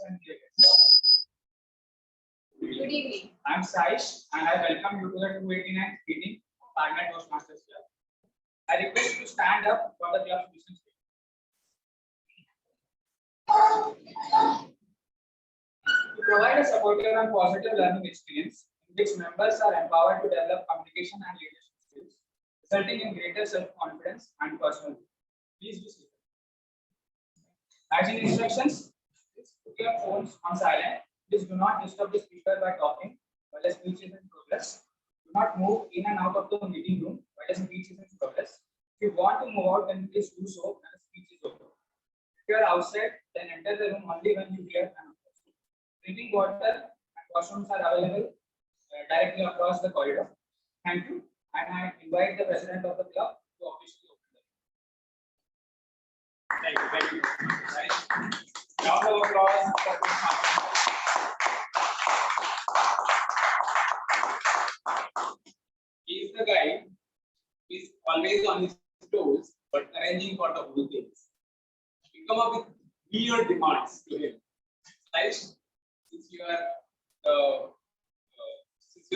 Good evening. I'm Saish and I welcome you to the 289th meeting of Agnel Toastmasters Club. I request you to stand up for the club's mission statement. To provide a supportive and positive learning experience in which members are empowered to develop communication and leadership skills, resulting in greater self-confidence and personal growth. Please be seated. Hygiene instructions. Put your phones on silent. Please do not disturb the speaker by talking while the speech is in progress. Do not move in and out of the meeting room while the speech is in progress. If you want to move out, then please do so when the speech is over. If you are outside, then enter the room only when you hear an applause. Drinking water and washrooms are available directly across the corridor. Thank you. And I invite the president of the club to officially open the room. Thank you. Thank you. Round of applause for He is the guy who is always on his toes but arranging for the whole things. We come up with weird demands to him. Like, since you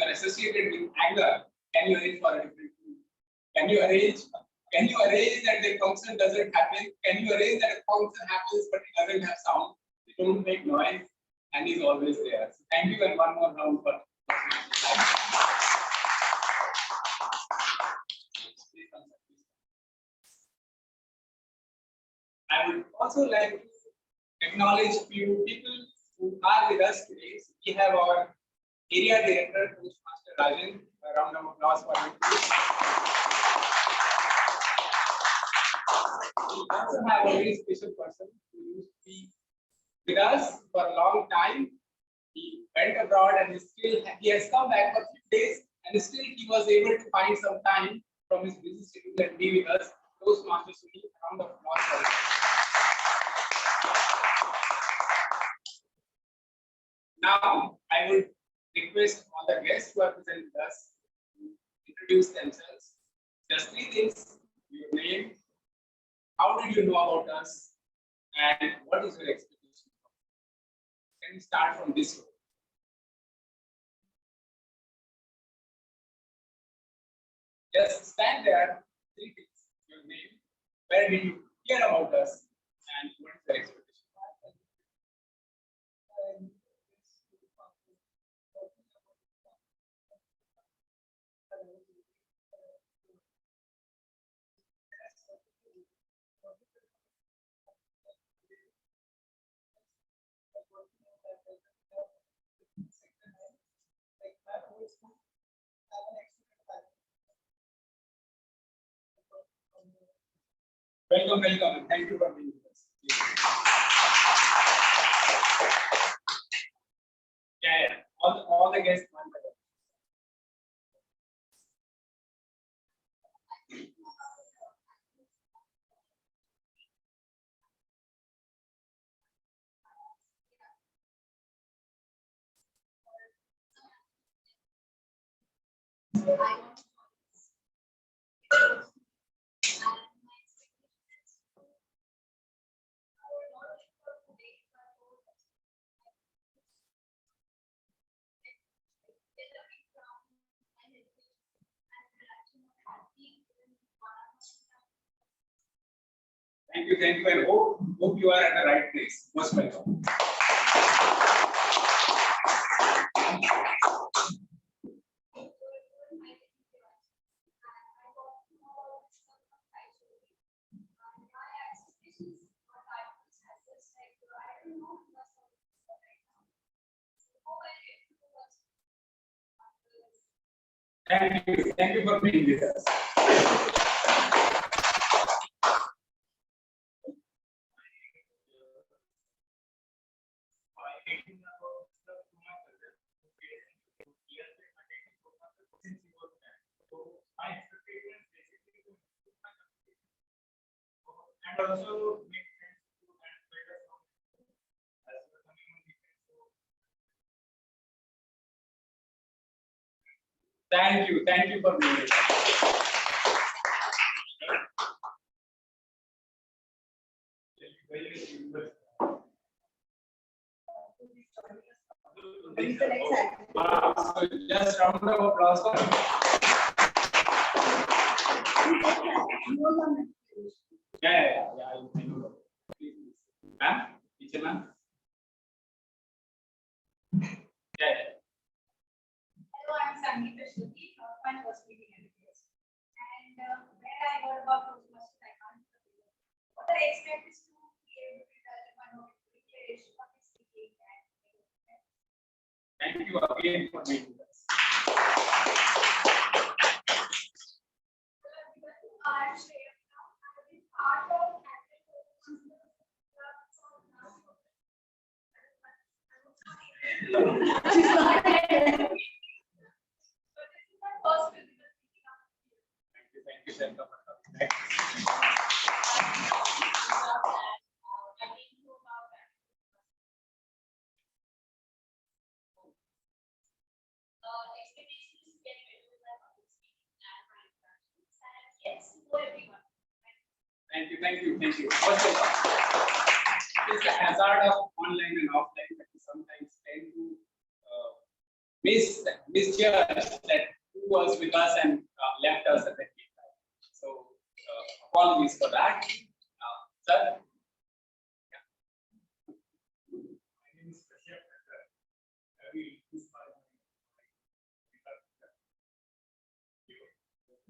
are associated with anger, can you arrange for a different food? Can you arrange that the function doesn't happen? Can you arrange that a function happens but it doesn't have sound? It don't make noise and is always there. So thank you and one more round for I would also like to acknowledge a few people who are with us today. So we have our area director, Toastmaster Rajan. A round of applause for him. We also have a very special person who used to be with us for a long time. He went abroad and he has come back for a few days and still he was able to find some time from his busy schedule and be with us. Toastmaster Suni, a round of applause for him. Now, I would request all the guests who are present with us to introduce themselves. Just three things: your name, how did you know about us, and what is your expectation? Can we start from this one? Just stand there. Three things: your name, where did you hear about us, and what is your expectation? Welcome, welcome. Thank you for being with us. Yeah. All the guests. Thank you, and hope you are at the right place. Most welcome. Thank you for being with us. And also make friends and better as we're coming on weekend. Thank you for being here. So just round of applause for him. Yeah. I know. Ma'am, teacher ma'am. Yeah. Hello, I'm Sangeeta Shruti, my first meeting in this. And where I heard about Toastmasters, I can't believe it. What I expect is to be able to tell if I know declaration of speaking and Thank you again for making this. I'm Shreya now. I've been part of Agnel Toastmasters. But this is my first physical speaking up here. Thank you, Sharma. Expectations to get better with my public speaking and my interactions. And yes, hello everyone. Thank you. First of all, it's the hazard of online and offline that we sometimes tend to misjudge that who was with us and left us at the time. So apologies for that. Sir? My name is Kashyap. I will use my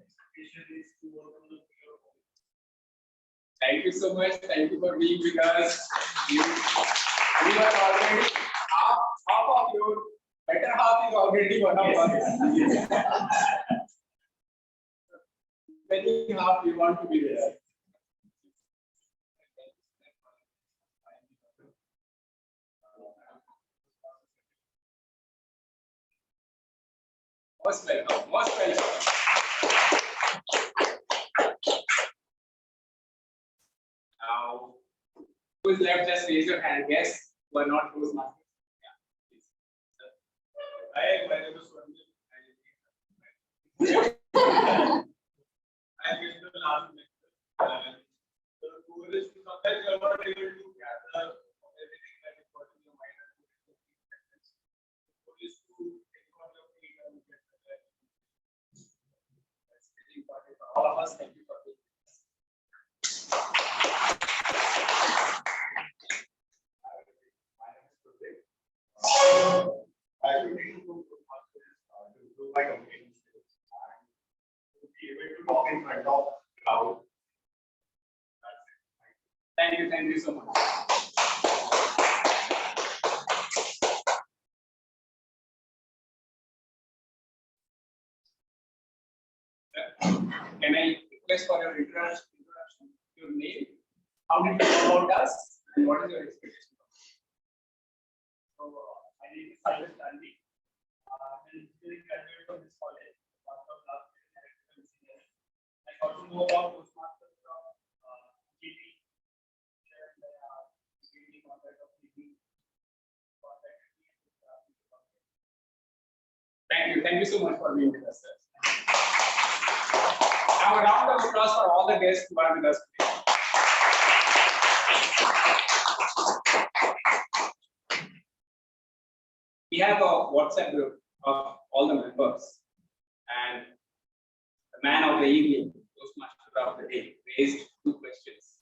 expectation is to work on the fear of Thank you so much. Thank you for being with us. You are already half of your better half is already one of us. Many half you want to be there. Most welcome. Now, who is left? Just raise your hand. Yes, who are not Toastmasters. Yeah, please. Hi, my name is Swanjit. I missed the last lecture. The goal is to sometimes you are not able to gather everything that is got in your mind and put it into sentence. The goal is to take on your feet and get better. That's really important for all of us. Thank you for being with us. I will need to improve my communication skills and to be able to talk in front of crowd. That's it. Thank you so much. Can I request for your introduction? Your name? How did you know about us? And what is your expectation? So, my name is Silas Gandhi. I'm an engineering graduate from this college. After last year in electrical engineering, I got to know about Toastmasters from GT. And GT contact of GT. Thank you so much for being with us, sir. Now a round of applause for all the guests who are with us today. We have a WhatsApp group of all the members, and the man of the evening, Toastmaster of the day, raised 2 questions,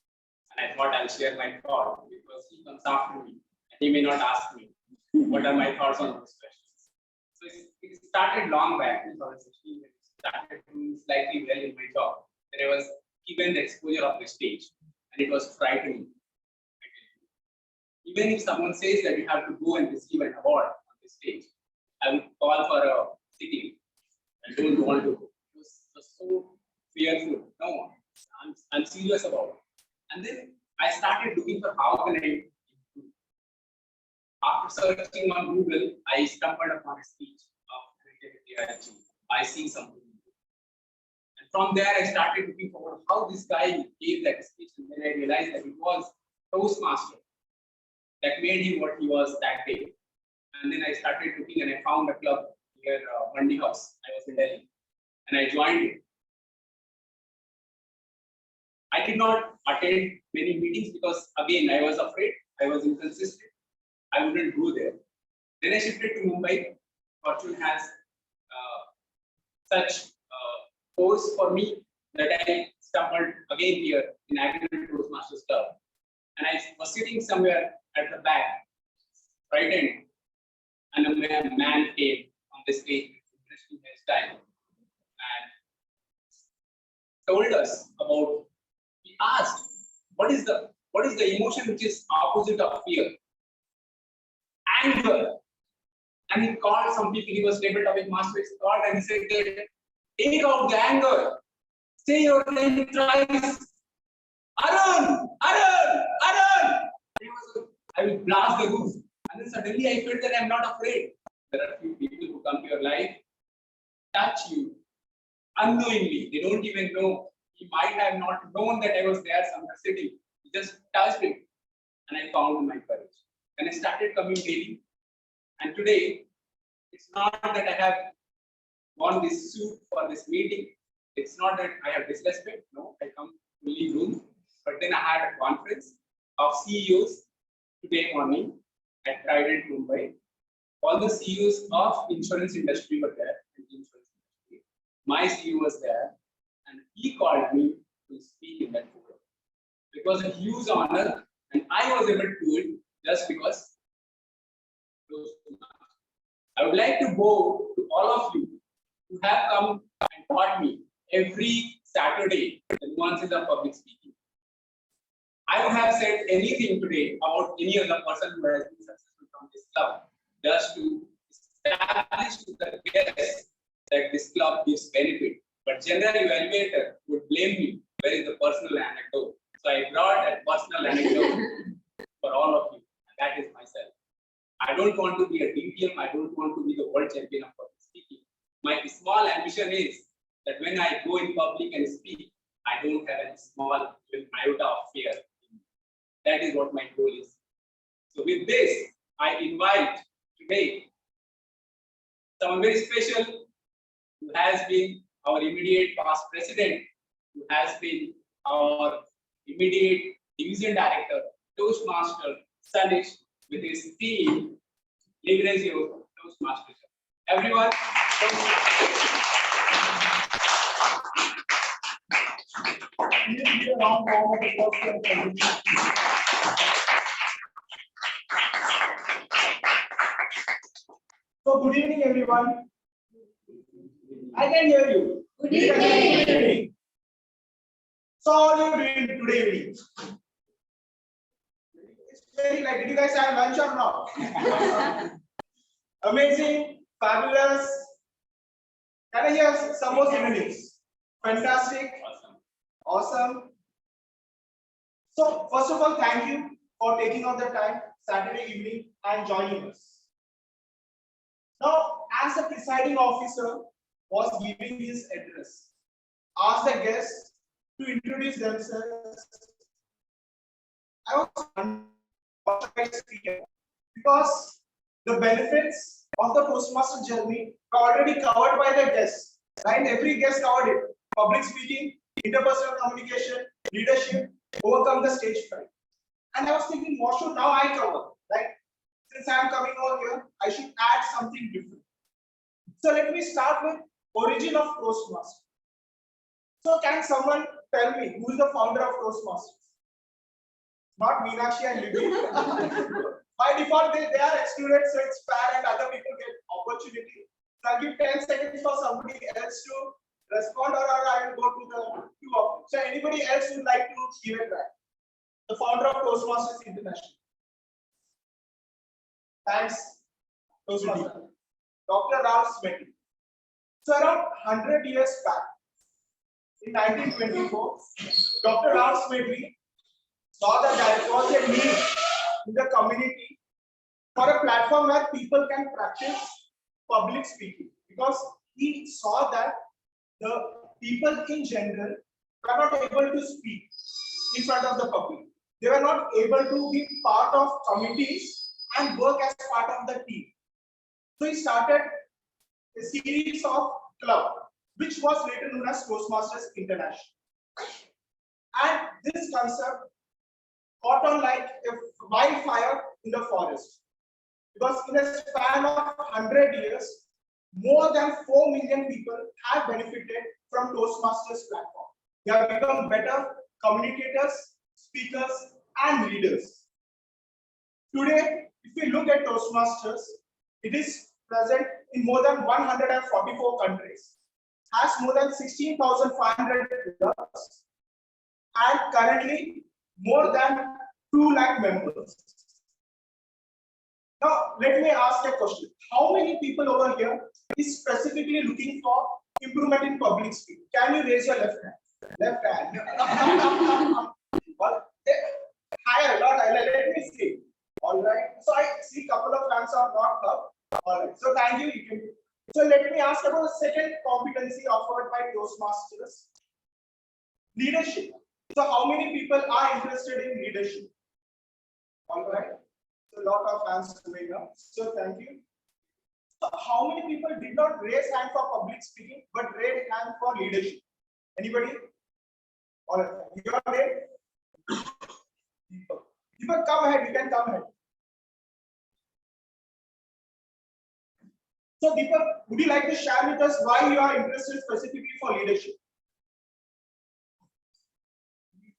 and I thought I'll share my thought because he comes after me, and he may not ask me what are my thoughts on those questions. So it started long back, 2016, when it started doing slightly well in my job. Then I was given the exposure of the stage, and it was frightening. Even if someone says that you have to go and receive an award on the stage, I would call for a sitting. I don't want to go. It was so fearful. No, I'm serious about it. And then I started looking for how can I improve. After searching on Google, I stumbled upon a speech of I see something. And from there, I started looking forward how this guy gave that speech. And then I realized that it was Toastmaster that made him what he was that day. And then I started looking and I found a club near Mandi House. I was in Delhi and I joined it. I did not attend many meetings because again, I was afraid, I was inconsistent. I wouldn't go there. Then I shifted to Mumbai. Fortune has such force for me that I stumbled again here in Agnel Toastmasters Club. And I was sitting somewhere at the back, frightened, and a man came on the stage with interesting hairstyle and told us about. He asked, "What is the emotion which is opposite of fear?" Anger. And he called some people. He was table topic master. He called and he said, "Take out the anger. Say your name thrice. Arun, Arun, Arun." I will blast the roof. And then suddenly I felt that I'm not afraid. There are few people who come to your life, touch you unknowingly. They don't even know. He might have not known that I was there somewhere sitting. He just touched it. And I found my courage. And I started coming daily. And today, it's not that I have worn this suit for this meeting. It's not that I have disrespect. No, I come fully groomed. But then I had a conference of CEOs today morning at Trident, Mumbai. All the CEOs of insurance industry were there. My CEO was there, and he called me to speak in that forum. It was a huge honor, and I was able to do it just because. I would like to bow to all of you who have come and taught me every Saturday the nuances of public speaking. I would have said anything today about any other person who has been successful from this club, just to establish to the guests that this club gives benefit. But general evaluator would blame me. Where is the personal anecdote? So I brought that personal anecdote for all of you, and that is myself. I don't want to be a DTM. I don't want to be the world champion of public speaking. My small ambition is that when I go in public and speak, I don't have any small iota of fear. That is what my goal is. So with this, I invite today someone very special who has been our immediate past president, who has been our immediate division director, Toastmaster Sunish, with his team, leverage your Toastmasters. Everyone, so good evening, everyone. I can hear you. Good evening. Good evening. So how are you doing today evening? It's very like, did you guys have lunch or not? Amazing, fabulous. Can I hear some more synonyms? Fantastic, awesome. So first of all, thank you for taking out the time Saturday evening and joining us. Now, as the presiding officer was giving his address, asked the guests to introduce themselves. I was wondering what I speak about, because the benefits of the Toastmaster journey are already covered by the guests. Right? Every guest covered it: public speaking, interpersonal communication, leadership, overcome the stage fright. And I was thinking, what should now I cover? Like, since I am coming over here, I should add something different. So let me start with origin of Toastmasters. So can someone tell me who is the founder of Toastmasters? Not Meenakshi and Libby. By default, they are excluded, so it's fair and other people get opportunity. So I'll give 10 seconds for somebody else to respond, or I will go to the two of them. So anybody else would like to give a try? The founder of Toastmasters International. Thanks, Toastmasters. Dr. Ralph Smetty. So around 100 years back, in 1924, Dr. Ralph Smetty saw that there was a need in the community for a platform where people can practice public speaking, because he saw that the people in general were not able to speak in front of the public. They were not able to be part of committees and work as part of the team. So he started a series of clubs, which was later known as Toastmasters International. And this concept caught on like a wildfire in the forest. Because in a span of 100 years, more than 4 million people have benefited from Toastmasters platform. They have become better communicators, speakers, and leaders. Today, if we look at Toastmasters, it is present in more than 144 countries, has more than 16,500 members, and currently more than 2 lakh members. Now, let me ask a question. How many people over here is specifically looking for improvement in public speaking? Can you raise your left hand? Left hand. Higher, not higher. Let me see. All right. So I see a couple of hands are not up. All right. So thank you. You can. So let me ask about the second competency offered by Toastmasters. Leadership. So how many people are interested in leadership? All right. So a lot of hands coming up. So thank you. So how many people did not raise hand for public speaking but raised hand for leadership? Anybody? All right. Your name? Deepak, come ahead. You can come ahead. So Deepak, would you like to share with us why you are interested specifically for leadership?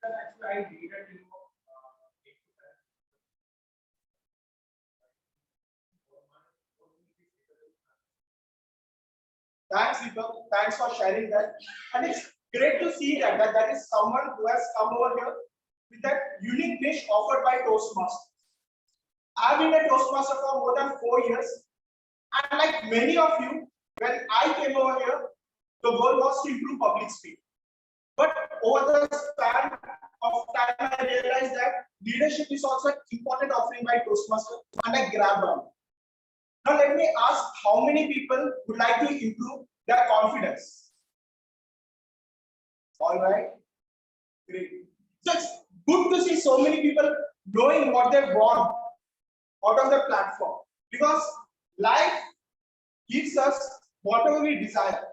Actually, I needed Thanks, Deepak. Thanks for sharing that. And it's great to see that is someone who has come over here with that unique niche offered by Toastmasters. I've been a Toastmaster for more than 4 years. And like many of you, when I came over here, the goal was to improve public speaking. But over the span of time, I realized that leadership is also an important offering by Toastmasters, and I grabbed on. Now let me ask, how many people would like to improve their confidence? All right, great. So it's good to see so many people knowing what they want out of the platform, because life gives us whatever we desire.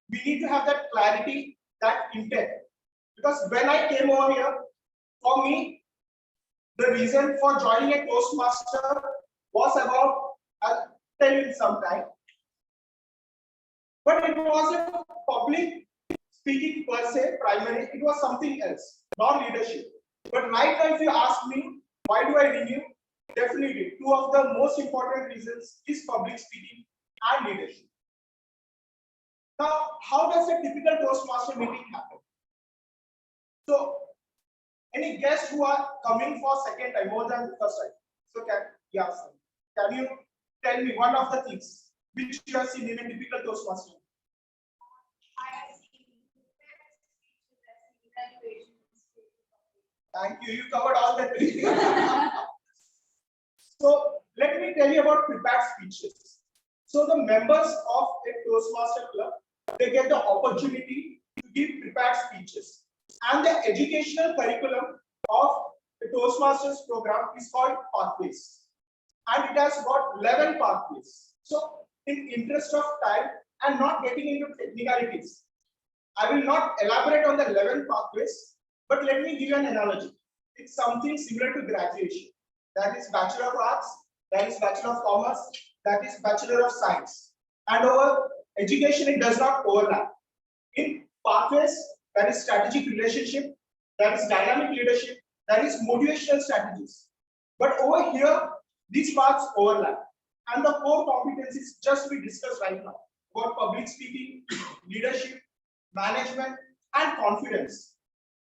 We need to have that clarity, that intent. Because when I came over here, for me, the reason for joining a Toastmaster was about, I'll tell you in some time. But it wasn't public speaking per se, primary, it was something else, not leadership. But right now, if you ask me, why do I renew? Definitely, two of the most important reasons is public speaking and leadership. Now, how does a typical Toastmaster meeting happen? So, any guests who are coming for second time, more than the first time? So, can you tell me one of the things which you have seen in a typical Toastmaster? Thank you. You covered all the three. So let me tell you about prepared speeches. So the members of a Toastmaster club, they get the opportunity to give prepared speeches. And the educational curriculum of the Toastmasters program is called Pathways. And it has got 11 pathways. So in interest of time and not getting into technicalities, I will not elaborate on the 11 pathways, but let me give you an analogy. It's something similar to graduation. That is Bachelor of Arts, that is Bachelor of Commerce, that is Bachelor of Science. And over education, it does not overlap. In pathways, that is strategic relationship, that is dynamic leadership, that is motivational strategies. But over here, these paths overlap. And the core competencies just we discussed right now about public speaking, leadership, management, and confidence.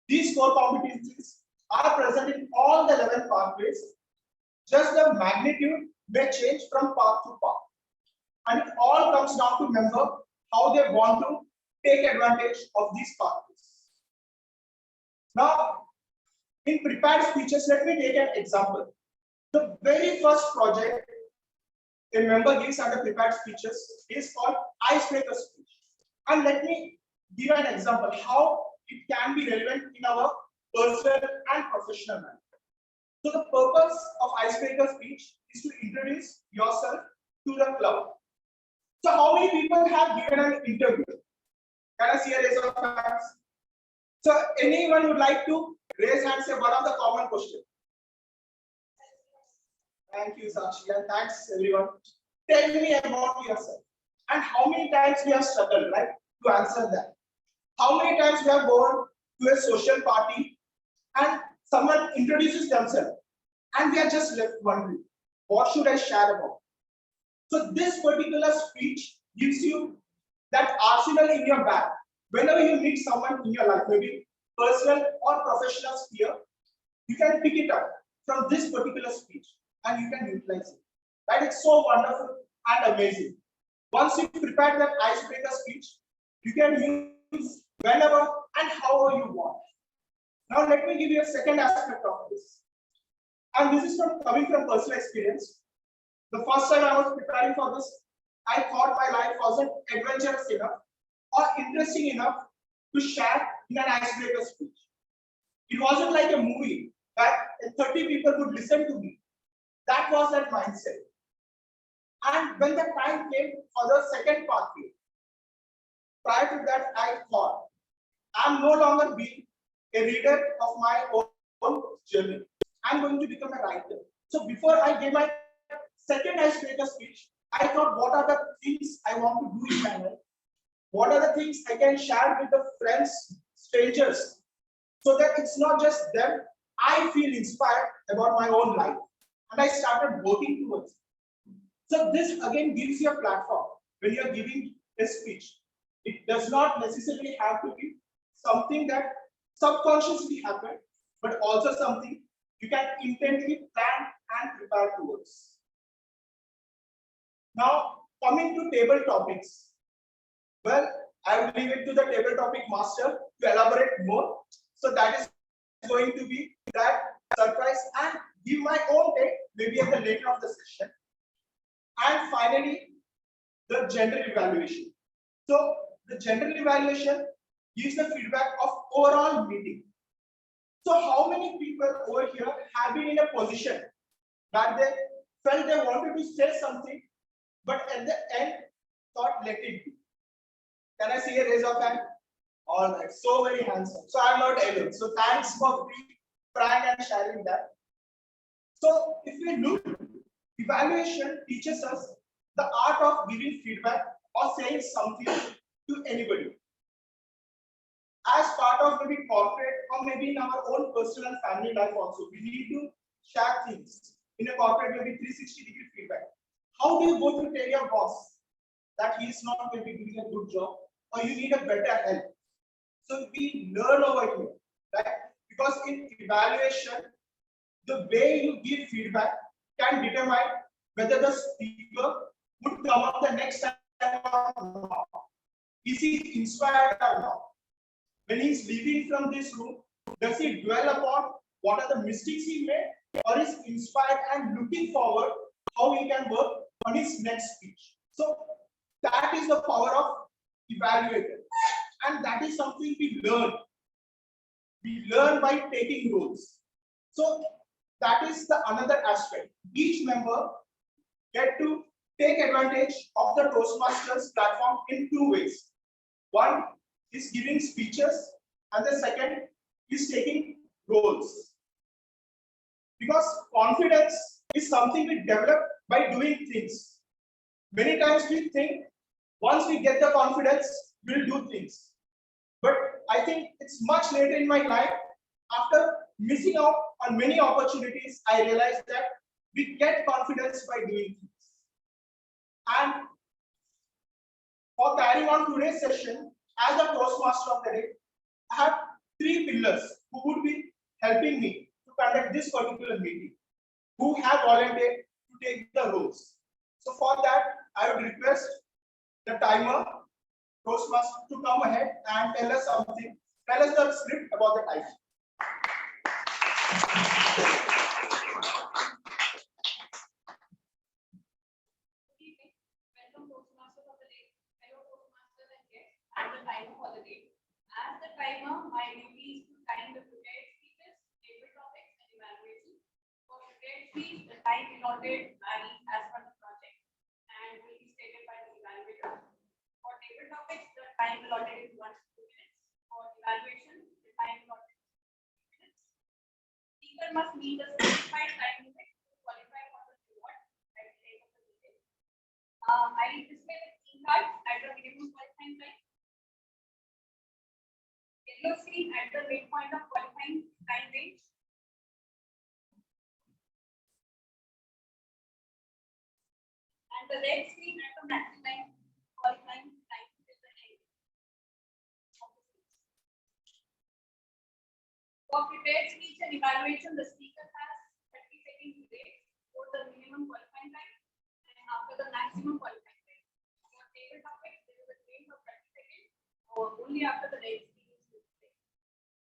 These core competencies are present in all the 11 pathways. Just the magnitude may change from path to path. And it all comes down to member how they want to take advantage of these pathways. Now, in prepared speeches, let me take an example. The very first project a member gives under prepared speeches is called icebreaker speech. And let me give an example how it can be relevant in our personal and professional life. So the purpose of icebreaker speech is to introduce yourself to the club. So how many people have given an interview? Can I see a raise of hands? So anyone would like to raise hands say one of the common questions? Thank you, Sakshi, and thanks everyone. Tell me about yourself and how many times we have struggled, right, to answer that. How many times we have gone to a social party and someone introduces themselves and we are just left wondering, what should I share about? So this particular speech gives you that arsenal in your bag. Whenever you meet someone in your life, maybe personal or professional sphere, you can pick it up from this particular speech and you can utilize it. Right? It's so wonderful and amazing. Once you prepare that icebreaker speech, you can use whenever and however you want. Now let me give you a second aspect of this. And this is coming from personal experience. The first time I was preparing for this, I thought my life wasn't adventurous enough or interesting enough to share in an icebreaker speech. It wasn't like a movie that 30 people would listen to me. That was that mindset. And when the time came for the second pathway, prior to that, I thought, I'm no longer being a reader of my own journey. I'm going to become a writer. So before I gave my second icebreaker speech, I thought, what are the things I want to do in my life? What are the things I can share with the friends, strangers, so that it's not just them. I feel inspired about my own life. And I started working towards it. So this again gives you a platform when you're giving a speech. It does not necessarily have to be something that subconsciously happened, but also something you can intently plan and prepare towards. Now, coming to table topics. Well, I will leave it to the table topic master to elaborate more. So that is going to be that surprise and give my own take maybe at the later of the session. And finally, the general evaluation. So the general evaluation gives the feedback of overall meeting. So how many people over here have been in a position that they felt they wanted to say something, but at the end thought let it be? Can I see a raise of hand? All right, so very handsome. So I'm not alone. So thanks for being frank and sharing that. So if we look, evaluation teaches us the art of giving feedback or saying something to anybody. As part of maybe corporate or maybe in our own personal and family life also, we need to share things. In a corporate, maybe 360-degree feedback. How do you go to tell your boss that he is not maybe doing a good job or you need a better help? So we learn over here, right? Because in evaluation, the way you give feedback can determine whether the speaker would come up the next time or not. Is he inspired or not? When he's leaving from this room, does he dwell upon what are the mistakes he made, or is inspired and looking forward how he can work on his next speech? So that is the power of evaluator, and that is something we learn. We learn by taking roles. So that is the another aspect. Each member get to take advantage of the Toastmasters platform in two ways. One is giving speeches, and the second is taking roles. Because confidence is something we develop by doing things. Many times we think once we get the confidence, we'll do things. But I think it's much later in my life, after missing out on many opportunities, I realized that we get confidence by doing things. And for carrying on today's session, as a Toastmaster of the day, I have three pillars who would be helping me to conduct this particular meeting, who have volunteered to take the roles. So for that, I would request the timer, Toastmaster, to come ahead and tell us something. Tell us the script about the title. Welcome Toastmasters of the day, fellow Toastmasters and guests, and the timer for the day. As the timer, my duty is to time the prepared speeches, table topics, and evaluation. For prepared speech, the time allotted varies as per the project and will be stated by the evaluator. For table topics, the time allotted is 1 to 2 minutes. For evaluation, the time allotted is 2 minutes. Speaker must meet the specified time limit to qualify for the I display the green card at the minimum qualifying time. Yellow screen at the midpoint of qualifying time range. And the red screen at the maximum qualifying time till the end. For prepared speech and evaluation, the speaker has 30 seconds to wait for the minimum qualifying time and after the maximum qualifying time. For table topic, there is a range of 30 seconds or only after the red screen is displayed.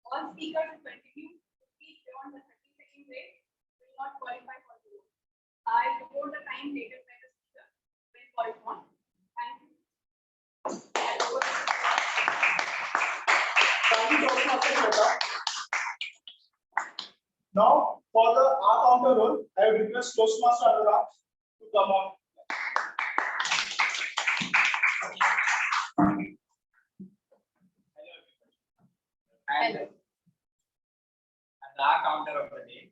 All speakers who continue to speak beyond the 30-second wait will not qualify for the vote. I report the time stated by the speaker when called upon. Thank you. Thank you, Toastmaster Shweta. Now, for the counter role, I will request Toastmaster Anurag to come on. And as the R counter of the day,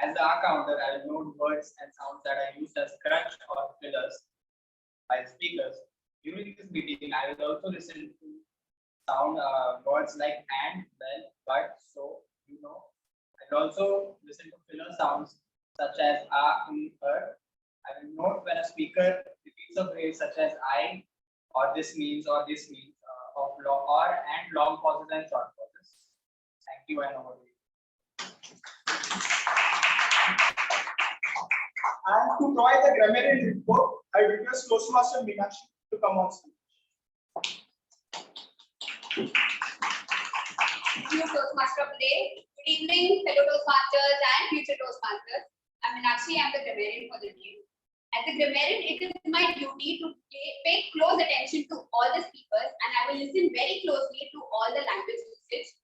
as the R counter, I will note words and sounds that are used as crutch or fillers by the speakers. During this meeting, I will also listen to sound words like and, well, but, so, you know. I will also listen to filler sounds such as her. I will note when a speaker repeats a phrase such as I, or this means, of long or and long pauses and short pauses. Thank you and over to you. And to provide the grammarian report, I request Toastmaster Meenakshi to come on stage. Thank you, Toastmaster of the day. Good evening, fellow Toastmasters and future Toastmasters. I'm Meenakshi, I'm the grammarian for the day. As a grammarian, it is my duty to pay close attention to all the speakers and I will listen very closely to all the language usage.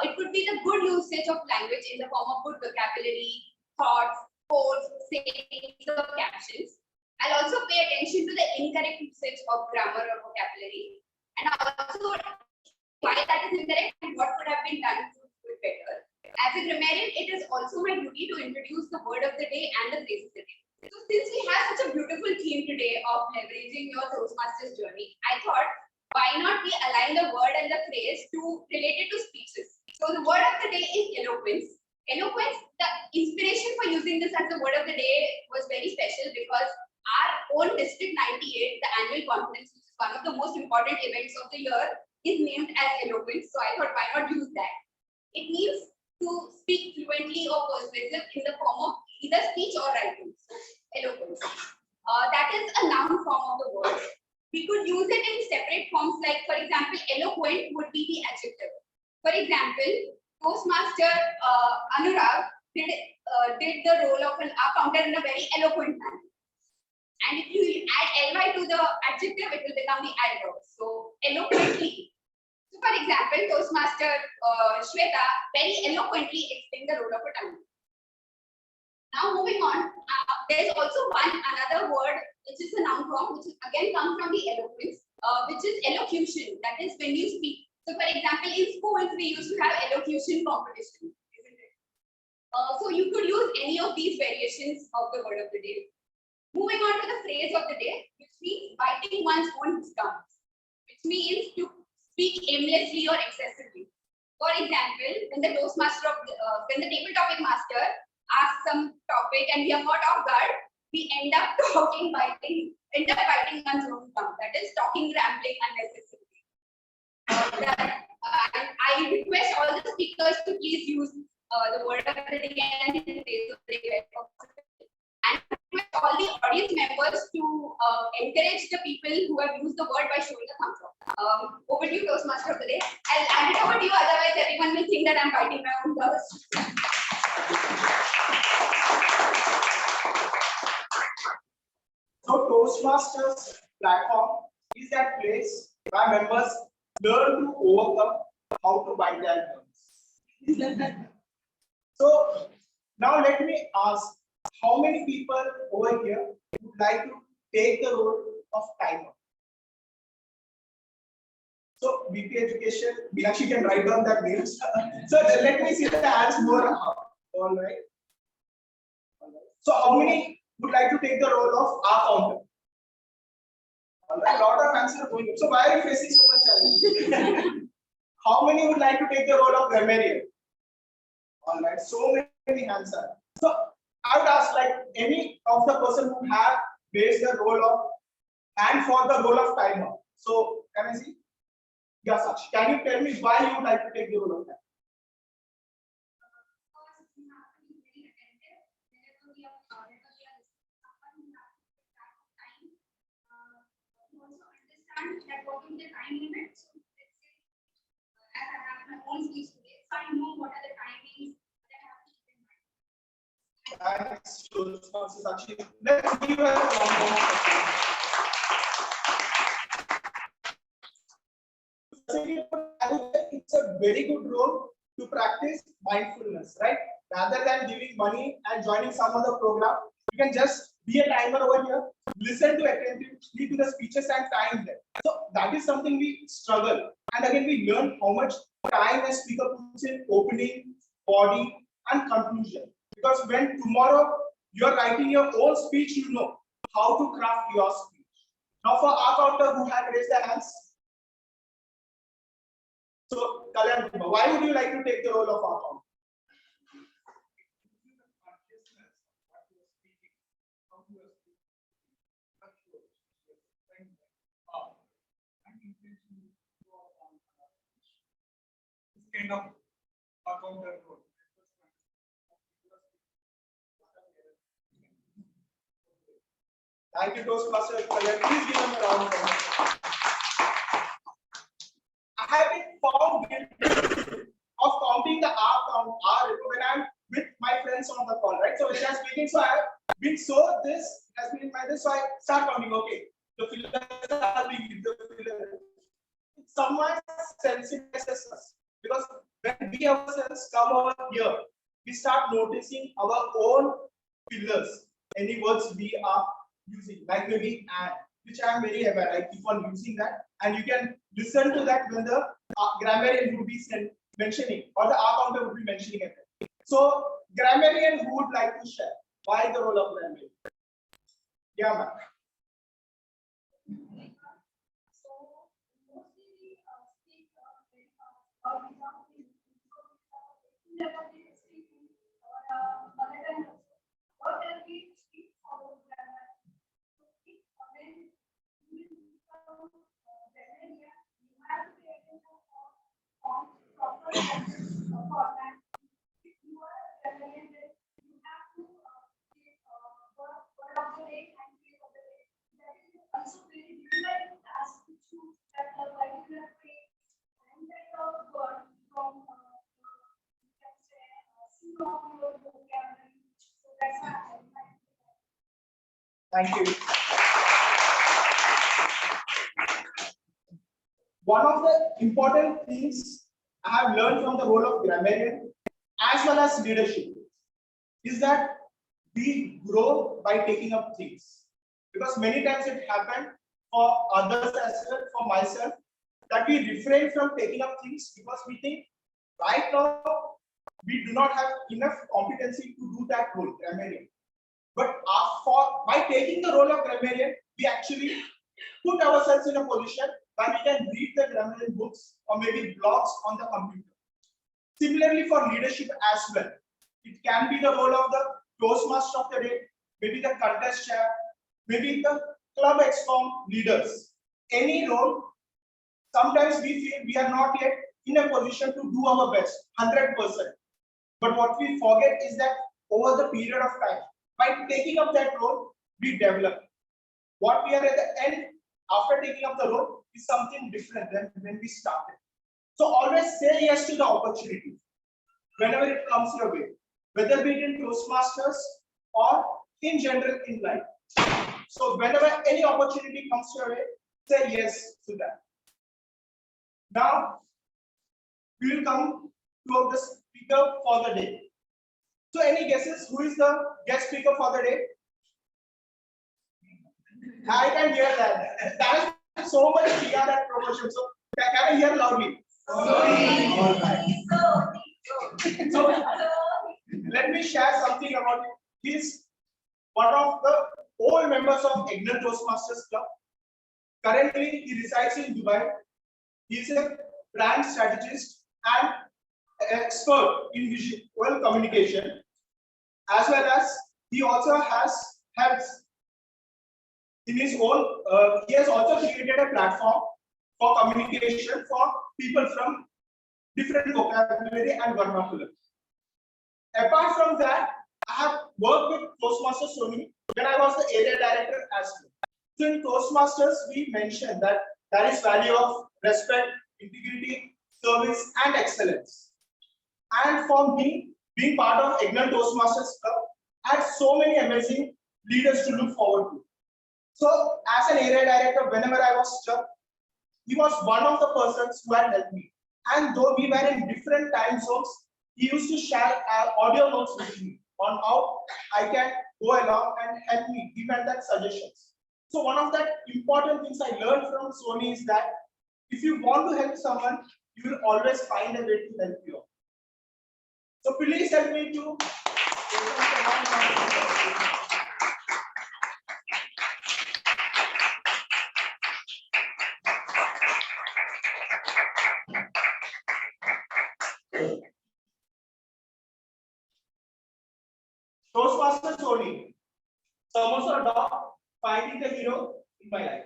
It could be the good usage of language in the form of good vocabulary, thoughts, quotes, sayings, or captions. I'll also pay attention to the incorrect usage of grammar or vocabulary and also why that is incorrect and what could have been done to do it better. As a grammarian, it is also my duty to introduce the word of the day and the phrase of the day. So since we have such a beautiful theme today of leveraging your Toastmasters journey, I thought, why not we align the word and the phrase to related to speeches. So the word of the day is eloquence. Eloquence, the inspiration for using this as the word of the day was very special because our own District 98, the annual conference, which is one of the most important events of the year, is named as eloquence. So I thought, why not use that? It means to speak fluently or persuasive in the form of either speech or writing. Eloquence. That is a noun form of the word. We could use it in separate forms, like for example, eloquent would be the adjective. For example, Toastmaster Anurag did the role of an counter in a very eloquent manner. And if you add ly to the adjective, it will become the adverb. So eloquently. So for example, Toastmaster Shweta very eloquently explained the role of a tongue. Now moving on, there is also another word which is a noun form, which again comes from the eloquence, which is elocution. That is when you speak. So for example, in schools we used to have elocution competition, isn't it? So you could use any of these variations of the word of the day. Moving on to the phrase of the day, which means biting one's own gums, which means to speak aimlessly or excessively. For example, when the Toastmaster when the table topic master asks some topic and we are caught off guard, we end up biting one's own gum. That is talking, rambling unnecessarily. I request all the speakers to please use the word of the day and the phrase of the day. And request all the audience members to encourage the people who have used the word by showing a thumbs up. Over to you, Toastmaster of the day. I'll hand it over to you, otherwise everyone will think that I'm biting my own gums. So Toastmasters platform is that place where members learn to overcome how to bite their gums. So now let me ask, how many people over here would like to take the role of timer? So VP Education, Meenakshi can write down that names. So let me see the hands more. All right. So how many would like to take the role of counter? answer going up. So why are you facing so much challenge? How many would like to take the role of grammarian? All right, so many hands are. So I would ask, like, any of the person who have raised the role of and for the role of timer. So can I see? Yeah, Sakshi, can you tell me why you would like to take the role of timer? Because we have to be very attentive whenever we are listening to someone who has to take track of time. We also understand that what is the time limit. So let's say, as I have my own speech today, so I know what are the timings that I have to keep in mind. Thanks, Sakshi. Let's give a round of applause. It's a very good role to practice mindfulness, right? Rather than giving money and joining some other program, you can just be a timer over here, listen to attentively to the speeches and time them. So that is something we struggle. And again, we learn how much time a speaker puts in opening, body, and conclusion. Because when tomorrow you are writing your own speech, you know how to craft your speech. Now, for our counter who had raised their hands. So, Kalyan, why would you like to take the role of our counter? Kind of counter role. Thank you, Toastmasters. Please give them a round of applause. I have been found guilty of counting the R count, R when I'm with my friends on the call, right? So when I'm speaking, so I have been this has been my this, so I start counting. Okay, the fillers are being the fillers. It somewhat sensitizes us because when we ourselves come over here, we start noticing our own fillers. Any words we are using, like maybe and, which I am very aware. I keep on using that, and you can listen to that when the grammarian would be mentioning, or the R counter would be mentioning it. So, grammarian who would like to share why the role of grammarian? Yeah, ma'am. So mostly we speak very fast, or we don't speak never we speak or mother tongue also. Or then we speak our grammar. So if when you become grammarian, you have to pay attention on proper format. If you are a grammarian, then you have to take word of the day and phrase of the day. That is also very difficult task to choose that a particular phrase and that word from you can say from your vocabulary. So that's why I like it. Thank you. One of the important things I have learned from the role of grammarian as well as leadership is that we grow by taking up things. Because many times it happened for others as well, for myself, that we refrain from taking up things because we think right now we do not have enough competency to do that role, grammarian. But by taking the role of grammarian, we actually put ourselves in a position where we can read the grammarian books or maybe blogs on the computer. Similarly, for leadership as well, it can be the role of the Toastmaster of the day, maybe the contest chair, maybe the club excom leaders. Any role, sometimes we feel we are not yet in a position to do our best, 100%. But what we forget is that over the period of time, by taking up that role, we develop. What we are at the end, after taking up the role, is something different than when we started. So always say yes to the opportunity whenever it comes your way, whether be it in Toastmasters or in general in life. So whenever any opportunity comes your way, say yes to that. Now, we will come to the speaker for the day. So any guesses? Who is the guest speaker for the day? I can hear that. There is so much PR and promotion. So can I hear loudly? So let me share something about it. He's one of the old members of Agnel Toastmasters Club. Currently, he resides in Dubai. He is a brand strategist and expert in visual communication, as well as he also has in his own. He has also created a platform for communication for people from different vocabulary and vernacular. Apart from that, I have worked with Toastmasters Sony when I was the area director as well. So in Toastmasters, we mentioned that there is value of respect, integrity, service, and excellence. And for me, being part of Agnel Toastmasters Club, I had so many amazing leaders to look forward to. So as an area director, whenever I was stuck, he was one of the persons who had helped me. And though we were in different time zones, he used to share audio notes with me on how I can go along and help me, given that suggestions. So one of the important things I learned from Sony is that if you want to help someone, you will always find a way to help you. So please help me to. Toastmasters Sony, Samosa Dog, finding the hero in my life.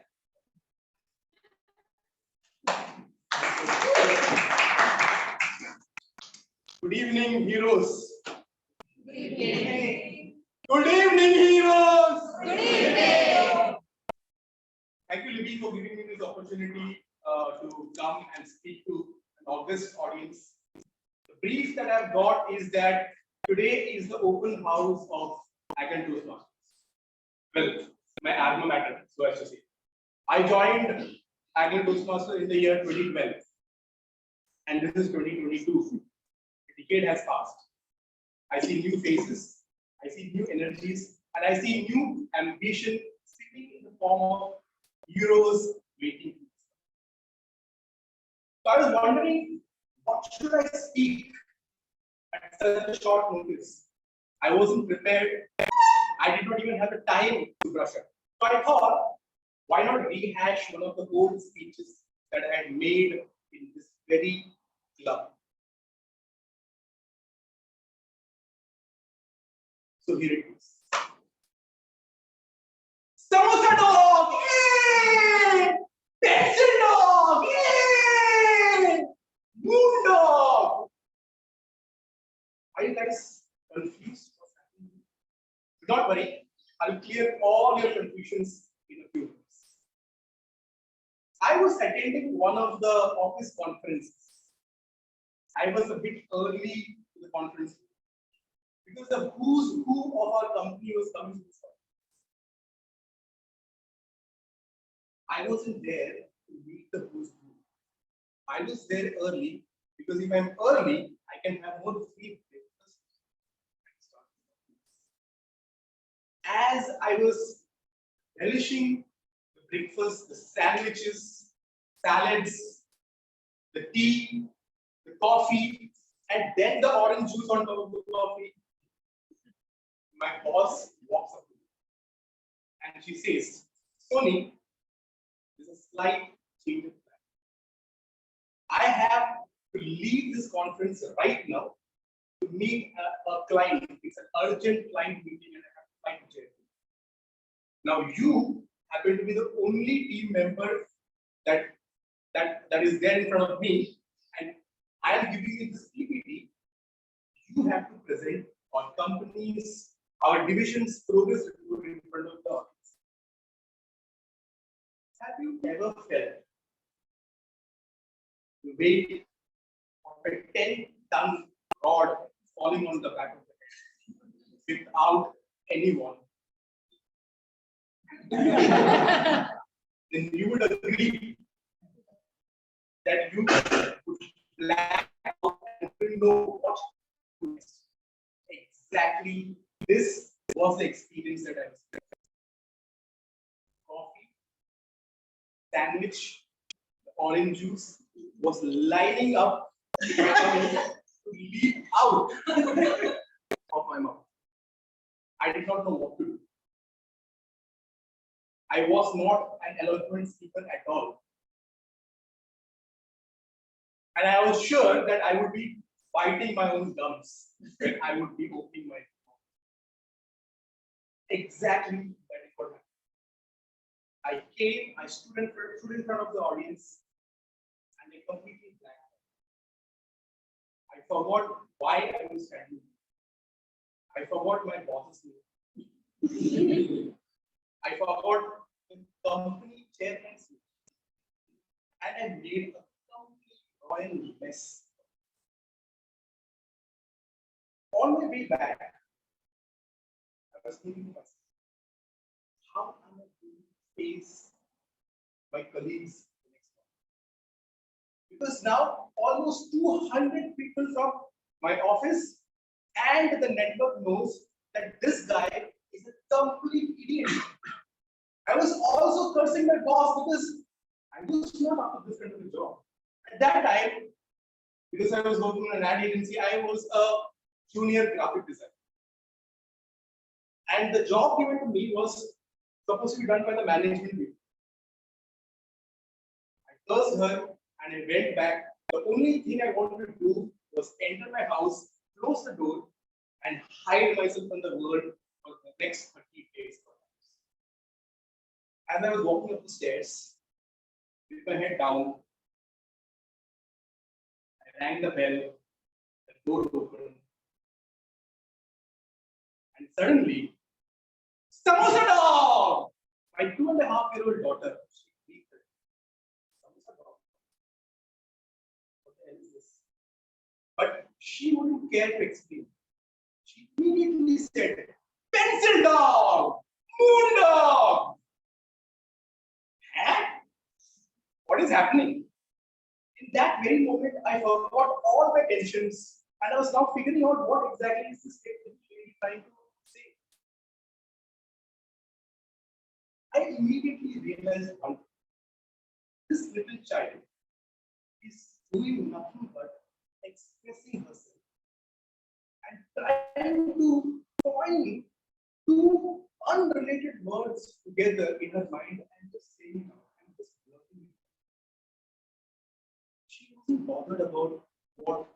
Good evening, heroes. Good evening. Good evening, heroes. Good evening. Thank you, Libby, for giving me this opportunity to come and speak to an august audience. The brief that I've got is that today is the open house of Agnel Toastmasters. Well, my alma mater, so as to say. I joined Agnel Toastmasters in the year 2012, and this is 2022. A decade has passed. I see new faces, I see new energies, and I see new ambition sitting in the form of heroes waiting. So I was wondering, what should I speak at such a short notice? I wasn't prepared. I did not even have the time to brush up. So I thought, why not rehash one of the old speeches that I had made in this very club? So here it is. Samosa dog! Yay! Pencil dog! Yay! Moon dog! Are you guys confused? Do not worry, I'll clear all your confusions in a few minutes. I was attending one of the office conferences. I was a bit early to the conference because the who's who of our company was coming to this conference. I wasn't there to meet the who's who. I was there early because if I'm early, I can have more free breakfast. As I was relishing the breakfast, the sandwiches, salads, the tea, the coffee, and then the orange juice on top of the coffee, my boss walks up to me and she says, Sony, there's a slight change of plan. I have to leave this conference right now to meet a client. It's an urgent client meeting and I have to find a chair. Now you happen to be the only team member that is there in front of me, and I am giving you this PPT. You have to present our company's, our division's progress report in front of the audience. Have you ever felt the weight of a 10-ton rod falling on the back of the head without anyone? Then you would agree that you would plan out and know what to do. Exactly this was the experience that I was having. Coffee, sandwich, the orange juice was lining up to leap out of my mouth. I did not know what to do. I was not an eloquent speaker at all. And I was sure that I would be biting my own gums when I would be opening my mouth. Exactly that is what happened. I came, I stood in front of the audience, and I completely blanked out. I forgot why I was standing. I forgot my boss's name. I forgot the company chairman's name. And I made a complete royal mess. On my way back, I was thinking to myself, how am I going to face my colleagues the next month? Because now almost 200 people from my office and the network knows that this guy is a complete idiot. I was also cursing my boss because I was not up to this kind of a job. At that time, because I was working in an ad agency, I was a junior graphic designer. And the job given to me was supposed to be done by the management people. I cursed her and I went back. The only thing I wanted to do was enter my house, close the door, and hide myself from the world for the next 30 days. As I was walking up the stairs, with my head down, I rang the bell, the door opened, and suddenly, Samosa dog! My 2.5-year-old daughter, she shrieked, Samosa dog. What the hell is this? But she wouldn't care to explain. She immediately said, Pencil dog! Moon dog! Huh? What is happening? In that very moment, I forgot all my tensions and I was now figuring out what exactly is this statement really trying to say. I immediately realized one thing. This little child is doing nothing but expressing herself and trying to coin two unrelated words together in her mind and just saying it out and just blurting it. She wasn't bothered about what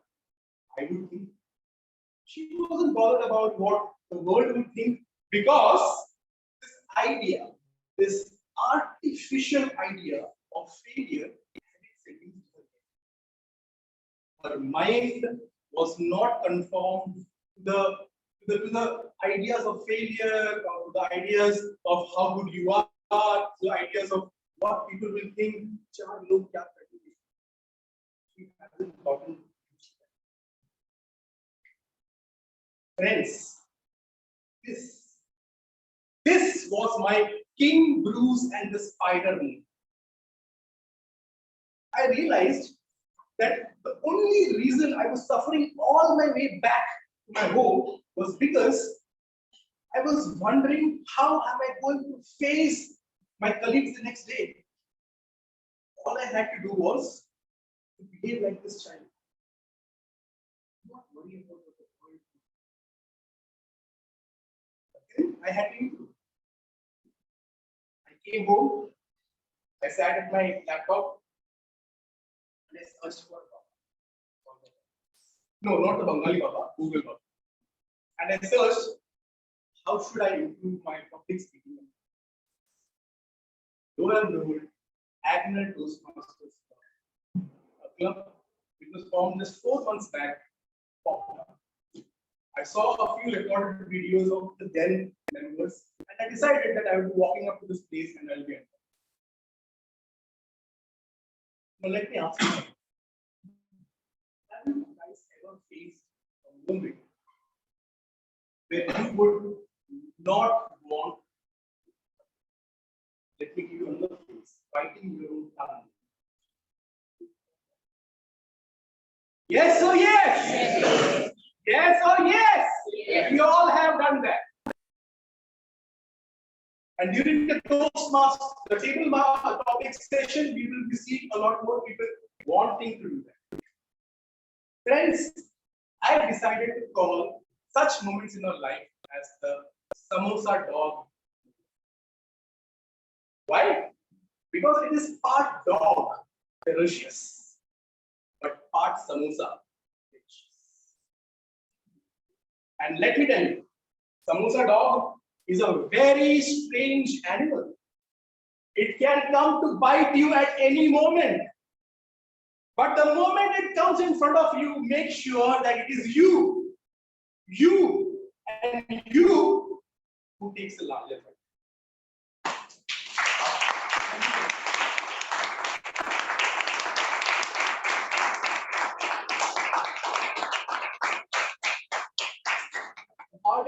I would think. She wasn't bothered about what the world would think because this idea, this artificial idea of failure, had seduced her. Her mind was not conformed to the ideas of failure, or the ideas of how good you are, the ideas of what people will think. Char log kya karenge. She hasn't gotten. Friends, this was my King Bruce and the Spider Man. I realized that the only reason I was suffering all my way back to my home was because I was wondering how am I going to face my colleagues the next day. All I had to do was to behave like this child. Not worry about what the world thinks. I had to improve. I came home, I sat at my laptop, and I searched for Baba. No, not the Bengali Baba, Google Baba. And I searched, how should I improve my public speaking? Lo and behold, Agnel Toastmasters, a club which was formed just 4 months back, popped up. I saw a few recorded videos of the then members, and I decided that I would be walking up to this place and I'll be entering. Now let me ask you, have you guys ever faced a moment where you would not want, let me give you another phrase, biting your own tongue? Yes or yes? Yes. Yes or yes? Yes. We all have done that. And during the Toastmasters, the table topic session, we will see a lot more people wanting to do that. Friends, I decided to call such moments in our life as the samosa dog. Why? Because it is part dog, ferocious, but part samosa, rich. And let me tell you, samosa dog is a very strange animal. It can come to bite you at any moment. But the moment it comes in front of you, make sure that it is you and you who takes the larger fight.